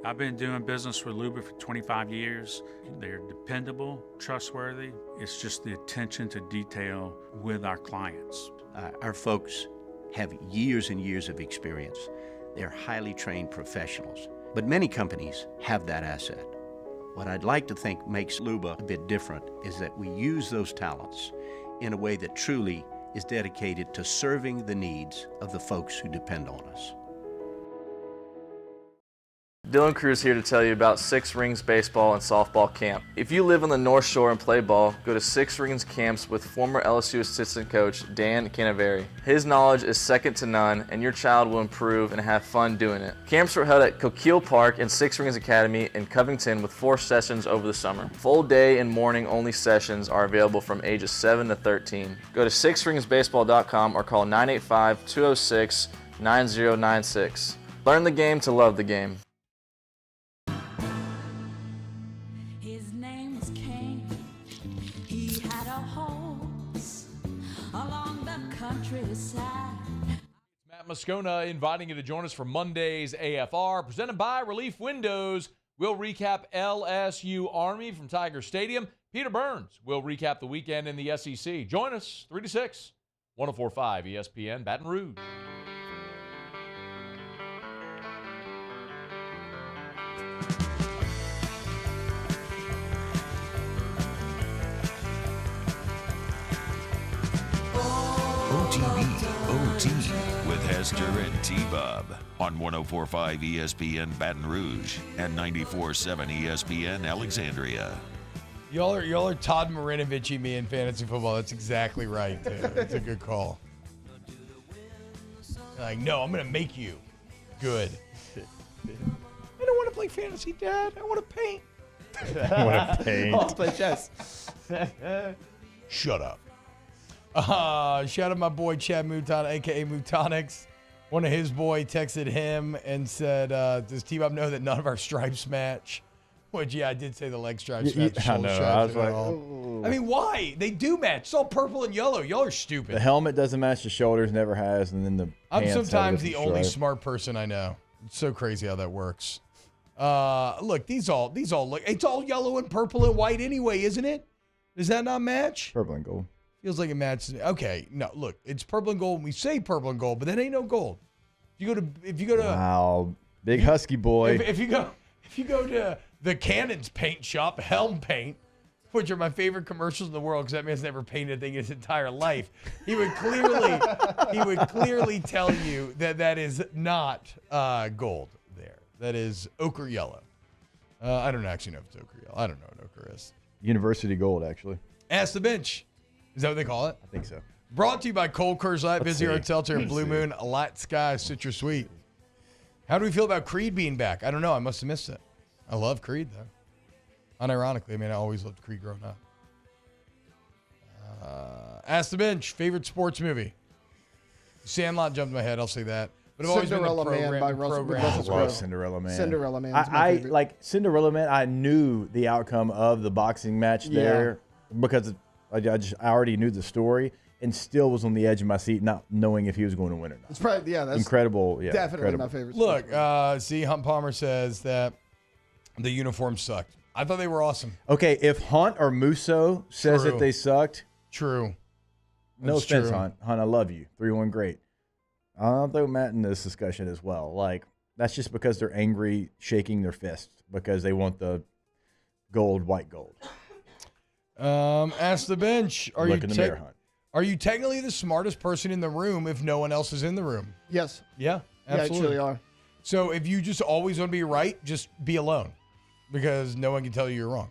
I've been doing business with Luba for 25 years. They're dependable, trustworthy. It's just the attention to detail with our clients. Our folks have years and years of experience. They're highly trained professionals. But many companies have that asset. What I'd like to think makes Luba a bit different is that we use those talents in a way that truly is dedicated to serving the needs of the folks who depend on us. Dylan Cruz here to tell you about Six Rings Baseball and Softball Camp. If you live on the North Shore and play ball, go to Six Rings Camps with former LSU assistant coach Dan Canaveri. His knowledge is second to none, and your child will improve and have fun doing it. Camps were held at Coquille Park and Six Rings Academy in Covington with 4 sessions over the summer. Full day and morning only sessions are available from ages 7 to 13. Go to sixringsbaseball.com or call 985-206-9096. Learn the game to love the game. Matt Moscona inviting you to join us for Monday's AFR, presented by Relief Windows. We'll recap LSU-Army from Tiger Stadium. Peter Burns will recap the weekend in the SEC. Join us 3 to 6, 104.5 ESPN Baton Rouge. OT with Hester and T-Bob on 104.5 ESPN Baton Rouge and 94.7 ESPN Alexandria. Y'all are Todd Marinovich me in fantasy football. That's exactly right. That's a good call. Like, no, I'm going to make you good. I don't want to play fantasy, Dad. I want to paint. I want to paint. I'll play chess. Shut up. Shout out my boy Chad Mouton, a.k.a. Moutonix. One of his boy texted him and said, does T-Bob know that none of our stripes match? Which, yeah, I did say the leg stripes match. I know. I was like, oh. I mean, why? They do match. It's all purple and yellow. Y'all are stupid. The helmet doesn't match the shoulders, never has, and then the I'm pants sometimes have a the only stripe. smart person I know. It's so crazy how that works. Look, these all look. It's all yellow and purple and white anyway, isn't it? Does that not match? Purple and gold. Feels like it matches. Okay, no, look, it's purple and gold. We say purple and gold, but that ain't no gold. If you go to Wow, big husky boy. if you go to the Cannon's paint shop, Helm Paint, which are my favorite commercials in the world because that man's never painted a thing in his entire life. He would clearly tell you that is not gold there. That is ochre yellow. I don't actually know if it's ochre yellow. I don't know what ochre is. University gold, actually. Ask the bench. Is that what they call it? I think so. Brought to you by Cold Coors Light, Busy Hard Seltzer, and Blue Moon, Light Sky, Citrus Sweet. How do we feel about Creed being back? I don't know. I must have missed it. I love Creed, though. Unironically, I mean, I always loved Creed growing up. Ask the bench. Favorite sports movie? Sandlot jumped in my head. I'll say that. But I've always been the Cinderella Man by Russell I Crowe. love Cinderella Man. Cinderella Man. I like Cinderella Man. I knew the outcome of the boxing match there because I already knew the story and still was on the edge of my seat, not knowing if he was going to win or not. It's probably that's incredible. Yeah, definitely incredible. my favorite. Look, see, Hunt Palmer says that the uniforms sucked. I thought they were awesome. Okay, if Hunt or Musso says True. that they sucked, true. No That's offense, true. Hunt. Hunt, I love you. 3-1 great. I'll throw Matt in this discussion as well. Like, that's just because they're angry, shaking their fists because they want the white gold. Ask the bench. Are Look in the mirror, Hunt. Are you technically the smartest person in the room if no one else is in the room? Yes. Yeah, absolutely. Yeah, actually are. So if you just always want to be right, just be alone because no one can tell you you're wrong.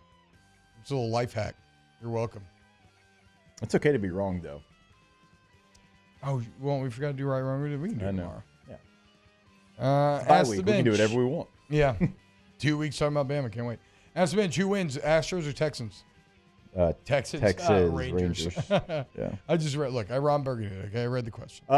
It's a little life hack. You're welcome. It's okay to be wrong, though. Oh, well, we forgot to do right, wrong. We can do I it know. tomorrow. Yeah. Ask week. the We bench. can do whatever we want. Yeah. 2 weeks talking about Bama. Can't wait. Ask the bench. Who wins, Astros or Texans? Texans. Rangers. Yeah. I just read. Look, I Ron Burgundy. Okay, I read the question. How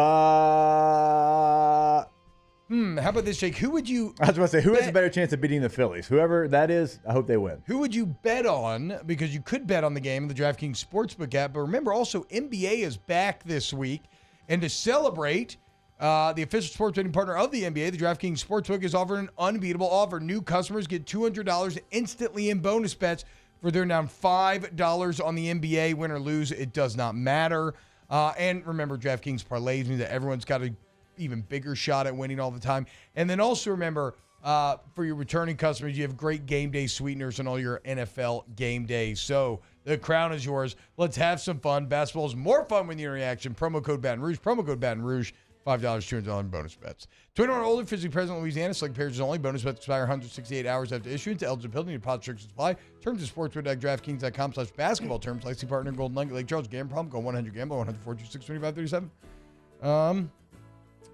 about this, Jake? Who would you? I was about to say, who has a better chance of beating the Phillies? Whoever that is, I hope they win. Who would you bet on? Because you could bet on the game in the DraftKings Sportsbook app. But remember, also, NBA is back this week. And to celebrate, the official sports betting partner of the NBA, the DraftKings Sportsbook, is offering an unbeatable offer. New customers get $200 instantly in bonus bets for their down $5 on the NBA. Win or lose, it does not matter. And remember, DraftKings parlays means that everyone's got a even bigger shot at winning all the time. And then also remember, for your returning customers, you have great game day sweeteners on all your NFL game days. So the crown is yours. Let's have some fun. Basketball is more fun when you're in action. Promo code Baton Rouge. Promo code Baton Rouge. $5, $200 in bonus bets. 21 or older, physically present in Louisiana. Select pairs only. Bonus bets expire 168 hours after issuance. Eligibility and deposit restrictions apply. Terms and sportsbook DraftKings.com/basketball terms. Licensing partner Golden Nugget Lake Charles. Gambling problem. Go 100 Gamble. 104-26-25-37.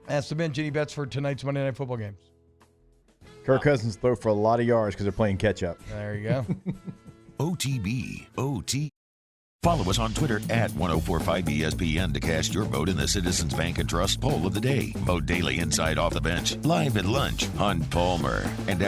Ask the bench. Any bets for tonight's Monday Night Football games? Kirk Cousins throw for a lot of yards because they're playing catch up. There you go. OTB. Follow us on Twitter at 1045ESPN to cast your vote in the Citizens Bank and Trust poll of the day. Vote daily inside Off the Bench, live at lunch, Hunt Palmer, and